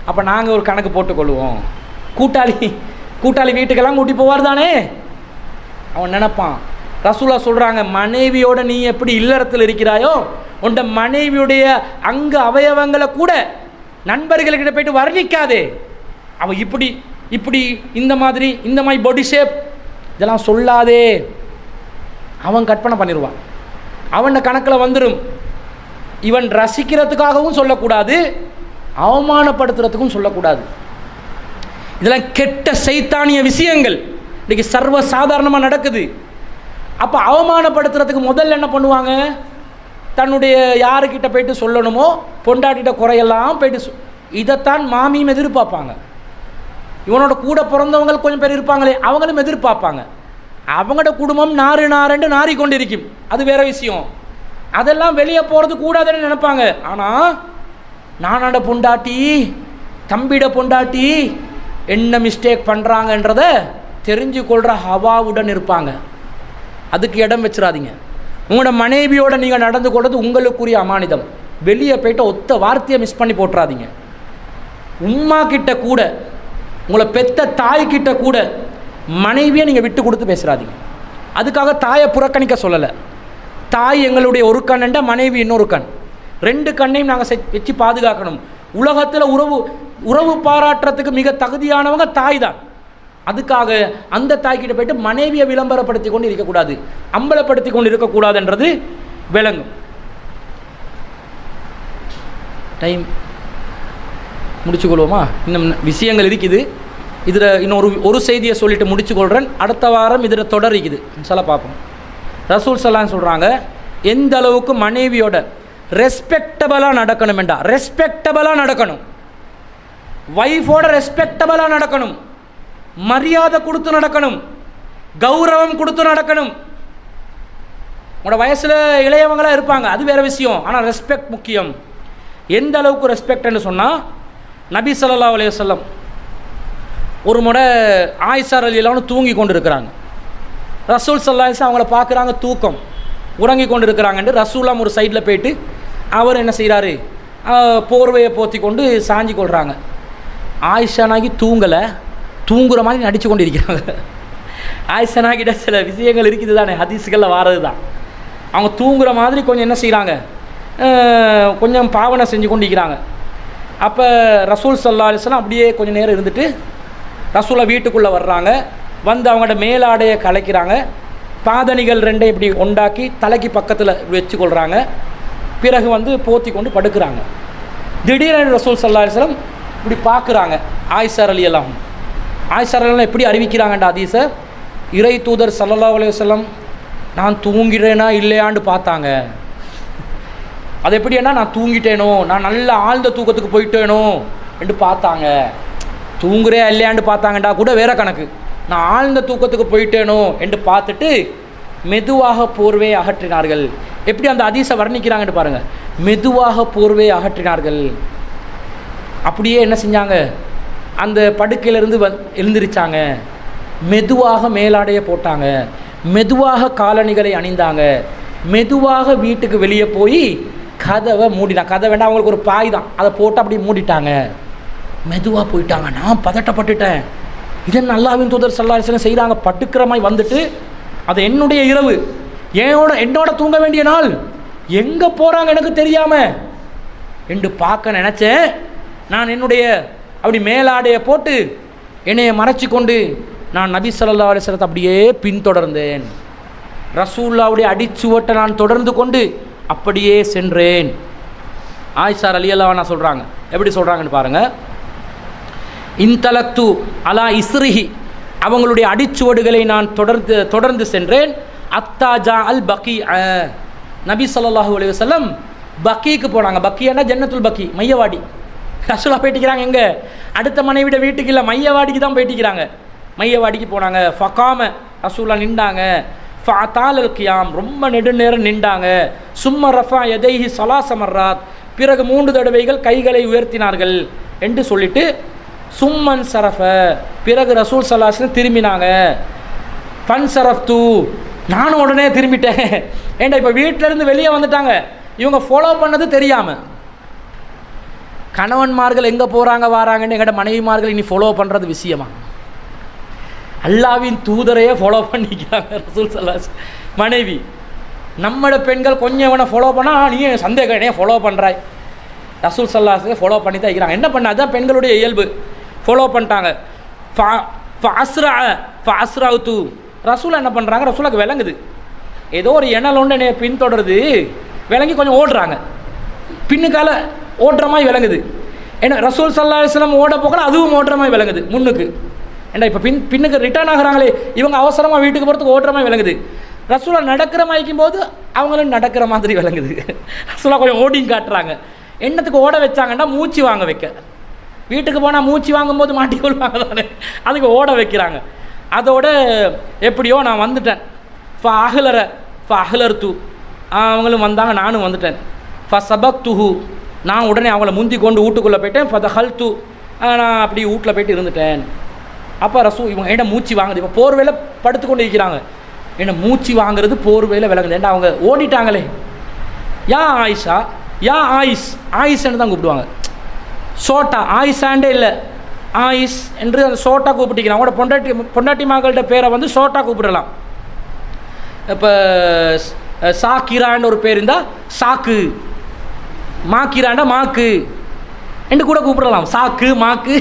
அப்போ நாங்கள் ஒரு கணக்கு போட்டுக்கொள்வோம். கூட்டாளி வீட்டுக்கெல்லாம் கூட்டி போவார் தானே, அவன் நினைப்பான். ரசூலா சொல்கிறாங்க, மனைவியோட நீ எப்படி இல்லறத்தில் இருக்கிறாயோ உண்ட மனைவியுடைய அங்கு அவயவங்களை கூட நண்பர்கள்கிட்ட போயிட்டு வர்ணிக்காதே. அவன் இப்படி இந்த மாதிரி பாடி ஷேப் இதெல்லாம் சொல்லாதே. அவன் கற்பனை பண்ணிடுவான், அவன் கணக்கில் வந்துடும். இவன் ரசிக்கிறதுக்காகவும் சொல்லக்கூடாது, அவமானப்படுத்துறதுக்கும் சொல்லக்கூடாது. இதெல்லாம் கெட்ட சைத்தானிய விஷயங்கள் இன்றைக்கி சர்வ சாதாரணமாக நடக்குது. அப்போ அவமானப்படுத்துறதுக்கு முதல்ல என்ன பண்ணுவாங்க, தன்னுடைய யாருக்கிட்ட போயிட்டு சொல்லணுமோ பொண்டாட்டிட்ட குறையெல்லாம் போயிட்டு இதைத்தான் மாமியும் எதிர்பார்ப்பாங்க. இவனோட கூட பிறந்தவங்க கொஞ்சம் பேர் இருப்பாங்களே, அவங்களும் எதிர்பார்ப்பாங்க. அவங்களோட குடும்பம் நாறுண்டு நாறிக்கொண்டு இருக்கும், அது வேற விஷயம். அதெல்லாம் வெளியே போகிறது கூடாதுன்னு நினைப்பாங்க. ஆனால் நானோட பொண்டாட்டி தம்பிட பொண்டாட்டி என்ன மிஸ்டேக் பண்ணுறாங்கன்றத தெரிஞ்சு கொள்கிற ஹவாவுடன் இருப்பாங்க. அதுக்கு இடம் வச்சிடாதீங்க. உங்களோட மனைவியோட நீங்கள் நடந்து கொள்வது உங்களுக்குரிய அமானிதம். வெளியே போய்ட்டு ஒத்த வார்த்தையை மிஸ் பண்ணி போட்டுறாதீங்க. உம்மா கிட்ட கூட, உங்களை பெத்த தாய்கிட்ட கூட மனைவியை நீங்கள் விட்டு கொடுத்து பேசுகிறாதீங்க. அதுக்காக தாயை புறக்கணிக்க சொல்லலை. தாய் எங்களுடைய ஒரு கண்ணண்ட மனைவி இன்னொரு கண், 2 கண்ணையும் நாங்கள் வச்சு பாதுகாக்கணும். உலகத்தில் உறவு பாராட்டுறதுக்கு மிக தகுதியானவங்க தாய் தான். அதுக்காக அந்த தாய்கிட்ட போய்ட்டு மனைவியை விளம்பரப்படுத்தி கொண்டு இருக்கக்கூடாது, அம்பலப்படுத்தி கொண்டு இருக்கக்கூடாதுன்றது விளங்கும். டைம் முடிச்சுக்கொள்வோமா? இன்னும் விஷயங்கள் இருக்குது. இதில் இன்னொரு செய்தியை சொல்லிட்டு முடிச்சுக்கொள்கிறேன். அடுத்த வாரம் இதில் தொடர் இருக்குது, இன்ஷால்லா பார்ப்போம். ரசூல் ஸல்லல்லாஹு சொல்கிறாங்க, எந்த அளவுக்கு மனைவியோட ரெஸ்பெக்டபுளாக நடக்கணும் என்றா, ரெஸ்பெக்டபுளாக நடக்கணும், வைஃபோட ரெஸ்பெக்டபுளாக நடக்கணும், மரியாதை கொடுத்து நடக்கணும், கௌரவம் கொடுத்து நடக்கணும். உங்களோட வயசில் இளையவங்களாக இருப்பாங்க, அது வேறு விஷயம். ஆனால் ரெஸ்பெக்ட் முக்கியம். எந்த அளவுக்கு ரெஸ்பெக்ட்னு சொன்னால், நபி ஸல்லல்லாஹு அலைஹி வஸல்லம் ஒரு முறை ஆயிஷா ரலியல்லாஹு தூங்கி கொண்டு இருக்கிறாங்க. ரசூல் ஸல்லல்லாஹு அலைஹி வஸல்லம் அவங்கள பார்க்குறாங்க, தூக்கம், உறங்கி கொண்டு இருக்கிறாங்கன்ட்டு ரசூலாம் ஒரு சைடில் போயிட்டு அவர் என்ன செய்கிறாரு, போர்வையை போற்றி கொண்டு சாஞ்சி கொள்கிறாங்க. ஆயிஷா நாகி தூங்கலை, தூங்குற மாதிரி நடித்து கொண்டு இருக்கிறாங்க. ஆயிஷா நாகிட்ட சில விஷயங்கள் இருக்குது தானே, ஹதீஸுகளில் வாரது தான். அவங்க தூங்குற மாதிரி கொஞ்சம் என்ன செய்கிறாங்க, கொஞ்சம் பாவனை செஞ்சு கொண்டு இருக்கிறாங்க. அப்போ ரசூல் ஸல்லல்லாஹு அலைஹி வஸல்லம் அப்படியே கொஞ்சம் நேரம் இருந்துட்டு ரசூலை வீட்டுக்குள்ளே வர்றாங்க. வந்து அவங்களோட மேலாடையை கலைக்கிறாங்க, பாதணிகள் ரெண்டை இப்படி உண்டாக்கி தலைக்கு பக்கத்தில் வச்சு கொள்கிறாங்க. பிறகு வந்து போற்றி கொண்டு படுக்கிறாங்க. திடீரென ரசூல் ஸல்லல்லாஹு அலைஹி வஸல்லம் இப்படி பார்க்குறாங்க. ஆயிஷா ரலியல்லாஹு எப்படி அறிவிக்கிறாங்கன்ற ஹதீஸை, இறை தூதர் ஸல்லல்லாஹு அலைஹி வஸல்லம் நான் தூங்கிறேனா இல்லையான்னு பார்த்தாங்க. அது எப்படின்னா நான் தூங்கிட்டேனோ, நான் நல்ல ஆழ்ந்த தூக்கத்துக்கு போயிட்டேனோ என்று பார்த்தாங்க. தூங்குறே இல்லையான்னு பார்த்தாங்கண்டா கூட வேற கணக்கு. நான் ஆழ்ந்த தூக்கத்துக்கு போயிட்டேனோ என்று பார்த்துட்டு மெதுவாக போர்வையை அகற்றினார்கள். எப்படி அந்த ஹதீஸை வர்ணிக்கிறாங்கன்னு பாருங்கள். மெதுவாக போர்வையை அகற்றினார்கள். அப்படியே என்ன செஞ்சாங்க, அந்த படுக்கையிலிருந்து எழுந்திரிச்சாங்க. மெதுவாக மேலாடையை போட்டாங்க, மெதுவாக காலணிகளை அணிந்தாங்க, மெதுவாக வீட்டுக்கு வெளியே போய் கதவை மூடினாங்க. கதை வேண்டாம், அவங்களுக்கு ஒரு பாய் தான், அதை போட்டு அப்படி மூடிட்டாங்க. மெதுவாக போயிட்டாங்க. நான் பதட்டப்பட்டுட்டேன். இதை அல்லாஹ்வின் தூதர் ஸல்லல்லாஹு அலைஹி வஸல்லம் செய்கிறாங்க. பட்டுக்கிற மாதிரி வந்துட்டு, அது என்னுடைய இரவு, என்னோட தூங்க வேண்டிய நாள், எங்கே போகிறாங்க எனக்கு தெரியாமல் என்று பார்க்க நினச்சேன். நான் என்னுடைய அப்படி மேலாடையை போட்டு என்னையை மறைச்சி கொண்டு நான் நபி ஸல்லல்லாஹு அலைஹி வஸல்லத்தை அப்படியே பின்தொடர்ந்தேன். ரசூலுல்லாஹ்வுடைய அடிச்சுவட்டை நான் தொடர்ந்து கொண்டு அப்படியே சென்றேன். ஆயிஷா ரலியல்லாஹு அன்ஹா சொல்கிறாங்க. எப்படி சொல்கிறாங்கன்னு பாருங்கள். இன்தலக்து அலா இஸ்ரிஹி, அவங்களுடைய அடிச்சுவடுகளை நான் தொடர்ந்து சென்றேன். அத்தாஜா அல் பக்கி, நபி ஸல்லல்லாஹு அலைஹி வஸல்லம் பக்கிக்கு போனாங்க. பக்கியானா ஜன்னத்துல் பக்கி, மையவாடி. ரசூலா போயிட்டுக்கிறாங்க எங்கே, அடுத்த மனைவிட வீட்டுக்கு இல்லை, மையவாடிக்கு தான் போயிட்டுக்கிறாங்க. மையவாடிக்கு போனாங்க. ஃபகாம, ரசூலா நின்றாங்க. ஃபஅதால் அல் கியாம், ரொம்ப நெடுநேரம் நின்றாங்க. சும்ம ரஃபா யதைஹி ஸலாஸ மர்ராத், பிறகு 3 தடவைகள் கைகளை உயர்த்தினார்கள் என்று சொல்லிட்டு சும்மன் சரஃப, பிறகு ரசூல் ஸல்லல்லாஹு அலைஹி வஸல்லம் திரும்பினாங்க. ஃபன் சரஃப்து, நானும் உடனே திரும்பிட்டேன். ஏண்டா இப்போ வீட்டிலேருந்து வெளியே வந்துட்டாங்க, இவங்க ஃபாலோ பண்ணது தெரியாமல். கணவன்மார்கள் எங்கே போகிறாங்க வராங்கன்னு எங்கள்ட மனைவிமார்கள் இனி ஃபாலோ பண்ணுறது விஷயமா? அல்லாஹ்வின் தூதரையே ஃபாலோ பண்ணிக்கிறாங்க ரசூல் ஸல்லல்லாஹு அலைஹி வஸல்லம். மனைவி நம்மளோட பெண்கள் கொஞ்சம் இவனை ஃபாலோ பண்ணால் நீ சந்தேகம் என்னையே ஃபாலோ பண்ணுறாய். ரசூல் ஸல்லல்லாஹு அலைஹி வஸல்லம் ஃபாலோ பண்ணி தான் இருக்கிறாங்க. என்ன பண்ண, அதுதான் பெண்களுடைய இயல்பு. ஃபாலோ பண்ணிட்டாங்க. ஃபஅஸ்ரஅது, ரசூல் என்ன பண்ணுறாங்க, ரசூலுக்கு விளங்குது ஏதோ ஒரு எண்ணல் ஒன்று என்னை பின்தொடருது, விளங்கி கொஞ்சம் ஓடுறாங்க. பின்னுக்கால ஓடுற மாதிரி விளங்குது. ஏன்னா ரசூல் ஸல்லல்லாஹு அலைஹி வஸல்லம் ஓட போகல, அதுவும் ஓடுற மாதிரி விளங்குது முன்னுக்கு. ஏன்னா இப்போ பின்னுக்கு ரிட்டர்ன் ஆகிறாங்களே, இவங்க அவசரமாக வீட்டுக்கு போகிறதுக்கு ஓடுற மாதிரி விளங்குது. ரசூலா நடக்கிற மாதிரிக்கும் போது அவங்களும் நடக்கிற மாதிரி விளங்குது. ரசூலா கொஞ்சம் ஓடிங் காட்டுறாங்க. என்னத்துக்கு ஓட வச்சாங்கன்னா மூச்சு வாங்க வைக்க. வீட்டுக்கு போனால் மூச்சு வாங்கும்போது மாட்டிக்கொள்வாங்க தானே, அதுக்கு ஓட வைக்கிறாங்க. அதோட எப்படியோ நான் வந்துட்டேன். ஃபஅஹ்லர்து, அவங்களும் வந்தாங்க, நானும் வந்துட்டேன். ஃபஸபக்துஹு, நான் உடனே அவங்கள முந்தி கொண்டு வீட்டுக்குள்ளே போயிட்டேன். ஃபதஹல்து, நான் அப்படி வீட்டில் போயிட்டு இருந்துட்டேன். அப்போ இவங்க என்ன மூச்சு வாங்குது, இப்போ போர்வையில் படுத்துக்கொண்டு இருக்கிறாங்க. என்ன மூச்சு வாங்குறது போர்வையில் விளங்குது. ஏன்னா அவங்க ஓடிட்டாங்களே. யா ஆயிஷா, யா ஆயிஷ், ஆயிஷ்ன்னு தான் கூப்பிடுவாங்க. சோட்டா, ஆயிஷாண்டே இல்லை, ஆயிஷ் என்று அந்த சோட்டா கூப்பிட்டுக்கிறாங்க. அவங்களோட பொண்டாட்டி மகள்கிட்ட பேரை வந்து சோட்டா கூப்பிடலாம். இப்போ சாக்கிரான்னு ஒரு பேர் இருந்தால் சாக்கு, மாக்கிராண்டா மாக்கு என்று கூட கூப்பிடலாம். சாக்கு, மாக்கு,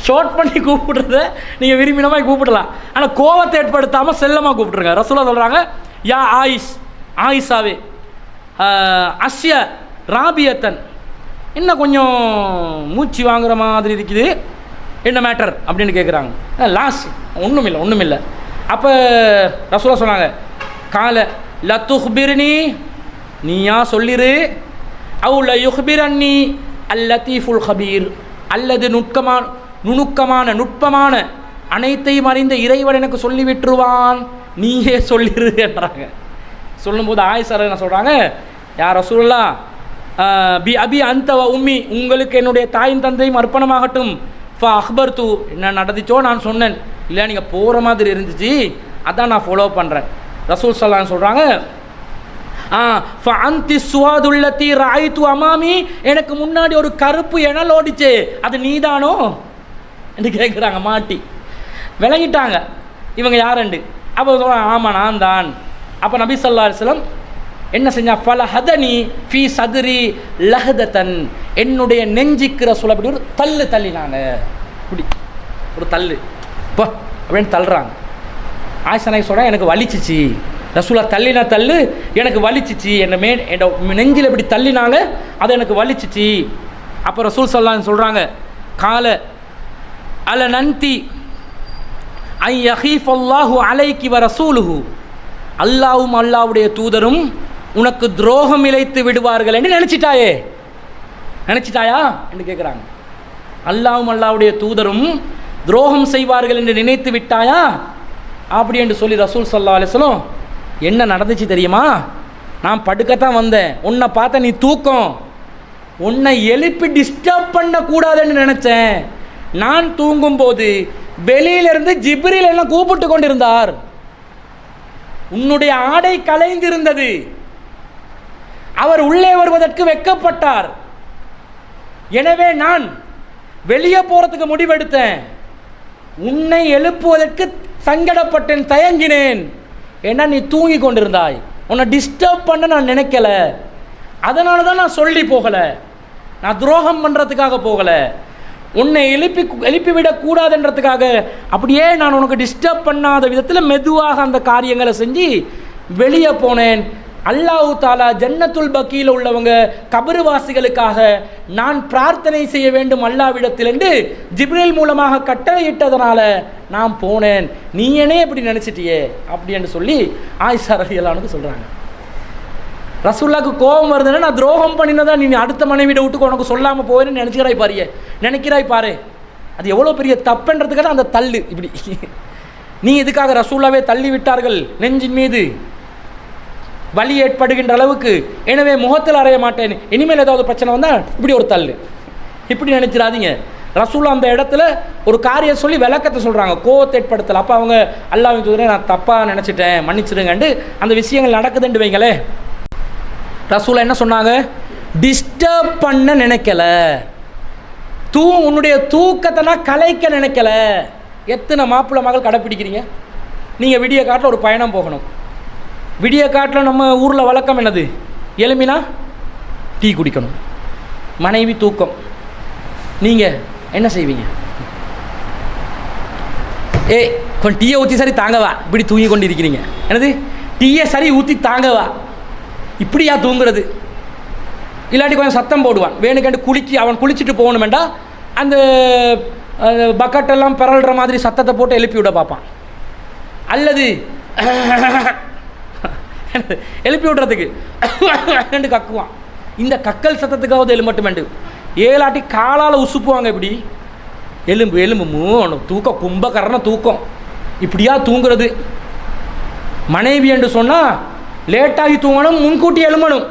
ஷார்ட் பண்ணி கூப்பிடுறத நீங்கள் விரும்பினமாக கூப்பிடலாம். ஆனால் கோவத்தை ஏற்படுத்தாமல் செல்லமாக கூப்பிட்ருங்க. ரசூலா சொல்கிறாங்க, யா ஆயிஷ், ஆயிஷாவே, அஸ்ய ராபியத்தன், இன்னும் கொஞ்சம் மூச்சு வாங்குற மாதிரி இருக்குது, என்ன மேட்டர் அப்படின்னு கேட்குறாங்க. லாஸ்ட் ஒன்றும் இல்லை. அப்போ ரசூலா சொன்னாங்க, கால லத்துஹ்பிர்னி, நீயா சொல்லிரு, அவு லயுஹ்பிரன்னி அல் லத்தீஃபுல் ஹபீர், அல்லது நுட்பமான அனைத்தையும் அறிந்த இறைவன் எனக்கு சொல்லி விட்டுருவான், நீயே சொல்லிரு என்றாங்க. சொல்லும்போது ஆயிஷா என்ன சொல்கிறாங்க, யா ரசூலுல்லாஹ், பி அபி அந்த உம்மி, உங்களுக்கு என்னுடைய தாயின் தந்தையும் அர்ப்பணமாகட்டும், அக்பர் என்ன நடந்துச்சோ நான் சொன்னேன், இல்லை நீங்கள் போகிற மாதிரி இருந்துச்சு, அதான் நான் ஃபாலோ பண்ணுறேன். ரசூல் ஸல்லல்லாஹு சொல்கிறாங்க, ஃபஅன்தி சுவாதுல்லதி ரஅய்து அமாமி, எனக்கு முன்னாடி ஒரு கருப்பு எனல் ஓடிச்சே அது நீதானோ என்று கேட்குறாங்க. மாட்டி விளங்கிட்டாங்க இவங்க யாருண்டு. அப்போ சொல்கிறாங்க, ஆமாம் நான் தான். அப்போ நபி ஸல்லல்லாஹு அலைஹி வஸல்லம் என்ன செஞ்சா, ஃபலஹதனி ஃபீ சதுரி லஹதத்தன், என்னுடைய நெஞ்சிக்கிற அப்படி ஒரு தள்ளு தள்ளினாங்க. இப்படி ஒரு தள்ளு இப்போ அப்படின்னு தள்ளுறாங்க. ஆயிஷா நாயகி சொல்கிறாங்க, எனக்கு வலிச்சிச்சு, ரசூலா தள்ளினா தள்ளு எனக்கு வலிச்சிச்சு, என் நெஞ்சில் இப்படி தள்ளினாங்க, அது எனக்கு வலிச்சிச்சு. அப்போ ரசூல் ஸல்லல்லாஹு சொல்கிறாங்க, கால அல நந்தி ஐ யஹீஃப் அல்லாஹு அலைக்கி வ ரசூலுஹு, அல்லாஹ்வும் அல்லாஹ்வுடைய தூதரும் உனக்கு துரோகம் இழைத்து விடுவார்கள் என்று நினைச்சிட்டாயா என்று கேட்குறாங்க. அல்லாஹ்வும் அல்லாஹ்வுடைய தூதரும் துரோகம் செய்வார்கள் என்று நினைத்து விட்டாயா அப்படி என்று சொல்லி ரசூல் ஸல்லல்லாஹு அலைஹி வஸல்லம், என்ன நடந்துச்சு தெரியுமா, நான் படுக்கத்தான் வந்தேன், உன்னை பார்த்த நீ தூக்கம், உன்னை எழுப்பி டிஸ்டர்ப் பண்ணக்கூடாதுன்னு நினச்சேன். நான் தூங்கும்போது வெளியிலிருந்து ஜிப்ரீல் எல்லாம் கூப்பிட்டு கொண்டிருந்தார், உன்னுடைய ஆடை கலைந்திருந்தது, அவர் உள்ளே வருவதற்கு வெட்கப்பட்டார். எனவே நான் வெளியே போகிறதுக்கு முடிவெடுத்தேன், உன்னை எழுப்புவதற்கு சங்கடப்பட்டேன், தயங்கினேன். ஏன்னா நீ தூங்கி கொண்டிருந்தாய், உன்னை டிஸ்டர்ப் பண்ண நான் நினைக்கல, அதனால தான் நான் சொல்லி போகலை, நான் துரோகம் பண்ணுறதுக்காக போகலை, உன்னை எழுப்பிவிடக்கூடாதுன்றதுக்காக அப்படியே நான் உனக்கு டிஸ்டர்ப் பண்ணாத விதத்தில் மெதுவாக அந்த காரியங்களை செஞ்சு வெளியே போனேன். அல்லாஹ் தாலா ஜன்னத்துல் பக்கீல உள்ளவங்க கபருவாசிகளுக்காக நான் பிரார்த்தனை செய்ய வேண்டும் அல்லாஹ்விடத்தில் என்று ஜிப்ரீல் மூலமாக கட்டளையிட்டதனால நான் போனேன், நீ என்னே இப்படி நினச்சிட்டியே அப்படி என்று சொல்லி ஆயிஷா ரலியல்லாஹு சொல்கிறாங்க. ரசூலுல்லாஹ்க்கு கோபம் வருதுன்னா, நான் துரோகம் பண்ணினதா நீ அடுத்த மனைவிட விட்டுக்கு உனக்கு சொல்லாமல் போவேன்னு நினைக்கிறாய் பாரு, அது எவ்வளோ பெரிய தப்புன்றதுக்காக அந்த தள்ளு இப்படி. நீ எதுக்காக ரசூலுல்லாஹ்வே தள்ளி விட்டார்கள் நெஞ்சின் மீது வலி ஏற்படுகின்ற அளவுக்கு, எனவே முகத்தில் அறைய மாட்டேன், இனிமேல் ஏதாவது பிரச்சனை வந்தால் இப்படி ஒரு தள்ளு, இப்படி நினைச்சிடாதீங்க. ரசூலுல்லாஹ் அந்த இடத்துல ஒரு காரியம் சொல்லி விளக்கத்தை சொல்கிறாங்க, கோவத்தை ஏற்படுத்தலை. அப்போ அவங்க அல்லாஹ்வின் தூதரே நான் தப்பாக நினச்சிட்டேன் மன்னிச்சிடுங்கண்டு அந்த விஷயங்கள் நடக்குதுன்னு வைங்களே. ரசூலுல்லாஹ் என்ன சொன்னாங்க, டிஸ்டர்ப் பண்ண நினைக்கல, உன்னுடைய தூக்கத்தை நான் கலைக்க நினைக்கல. எத்தனை மாப்பிள்ளை மகள் கடைப்பிடிக்கிறீங்க? நீங்கள் விடிய காட்டில் ஒரு பயணம் போகணும், விடிய காட்டில் நம்ம ஊரில் வழக்கம் என்னது, எலுமினா டீ குடிக்கணும், மனைவி தூக்கம், நீங்கள் என்ன செய்வீங்க? கொஞ்சம் டீயை ஊற்றி சரி தாங்கவா, இப்படி தூங்கி கொண்டு இருக்கிறீங்க, என்னது டீயை சரி ஊற்றி தாங்கவா, இப்படியா தூங்குறது? இல்லாட்டி கொஞ்சம் சத்தம் போடுவான், வேணுக்கண்டு அவன் குளிச்சுட்டு போகணுமெண்டா அந்த பக்கெட்டெல்லாம் பிறல்ற மாதிரி சத்தத்தை போட்டு எழுப்பி விட பார்ப்பான், அல்லது எழுப்பி விடுறதுக்கு ரெண்டு கக்குவான். இந்த கக்கல் சத்தத்துக்காவது எலும்பட்டுமெண்டு, ஏழாட்டி காலால் உசுப்புவாங்க, இப்படி எலும்பு தூக்கம், கும்பகரண தூக்கம், இப்படியா தூங்குறது? மனைவி என்று சொன்னால் லேட்டாகி தூங்கணும், முன்கூட்டி எழுமணும்,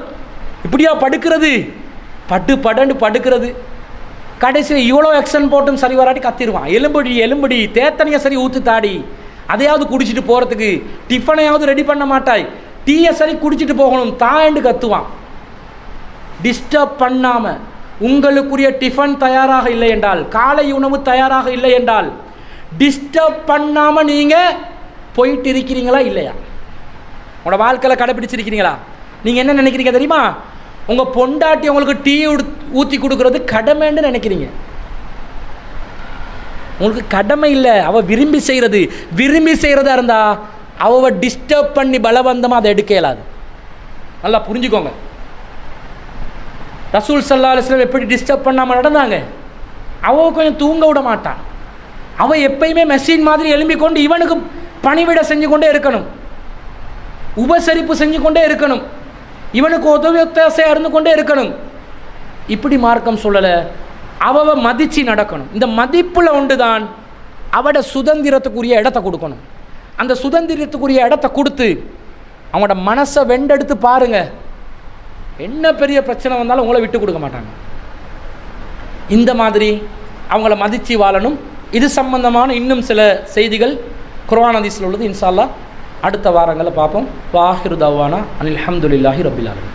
இப்படியா படுக்கிறது? படண்டு படுக்கிறது. கடைசியில் இவ்வளோ எக்ஷன் போட்டும் சரி வராட்டி கத்திடுவான், எலும்படி தேத்தனையை சரி ஊற்று தாடி, அதையாவது குடிச்சிட்டு போகிறதுக்கு டிஃபனையாவது ரெடி பண்ண மாட்டாய், டீயை சரி குடிச்சிட்டு போகணும் தாண்டு கத்துவான். டிஸ்டர்ப் பண்ணாமல் உங்களுக்குரிய டிஃபன் தயாராக இல்லை என்றால், காலை உணவு தயாராக இல்லை என்றால், டிஸ்டர்ப் பண்ணாமல் நீங்கள் போயிட்டு இருக்கிறீங்களா இல்லையா? உங்களோட வாழ்க்கையில் கடைப்பிடிச்சிருக்கிறீங்களா? நீங்கள் என்ன நினைக்கிறீங்க தெரியுமா, உங்கள் பொண்டாட்டி உங்களுக்கு டீ ஊற்றி கொடுக்குறது கடமைன்னு நினைக்கிறீங்க. உங்களுக்கு கடமை இல்லை, அவள் விரும்பி செய்கிறதா இருந்தால் அவ டிஸ்டர்ப் பண்ணி பலவந்தமாக அதை எடுக்க இயலாது. நல்லா புரிஞ்சுக்கோங்க. ரசூல் ஸல்லல்லாஹு அலைஹி வஸல்லம் எப்படி டிஸ்டர்ப் பண்ணாமல் நடந்தாங்க? அவ கொஞ்சம் தூங்க விட மாட்டான், அவள் எப்பயுமே மெஷின் மாதிரி எழும்பி கொண்டு இவனுக்கு பணிவிட செஞ்சு கொண்டே இருக்கணும், உபசரிப்பு செஞ்சு கொண்டே இருக்கணும், இவனுக்கு உதவி ஒத்தாசையாக இருந்து கொண்டே இருக்கணும். இப்படி மார்க்கம் சொல்லலை, அவ மதித்து நடக்கணும். இந்த மதிப்பில் ஒன்று தான் அவட சுதந்திரத்துக்குரிய இடத்த கொடுக்கணும். அந்த சுதந்திரத்துக்குரிய இடத்த கொடுத்து அவங்களோட மனசை வெண்டெடுத்து பாருங்க, என்ன பெரிய பிரச்சனை வந்தாலும் உங்களை விட்டு கொடுக்க மாட்டாங்க. இந்த மாதிரி அவங்கள மதித்து வாழணும். இது சம்பந்தமான இன்னும் சில செய்திகள் குர்ஆன் ஹதீஸில் உள்ளது. இன்ஷா அல்லாஹ் அடுத்த வாரங்களில் பார்ப்போம். வாஹிரு தவானா அனில் ஹம்துலில்லாஹி ரப்பில் ஆலமீன்.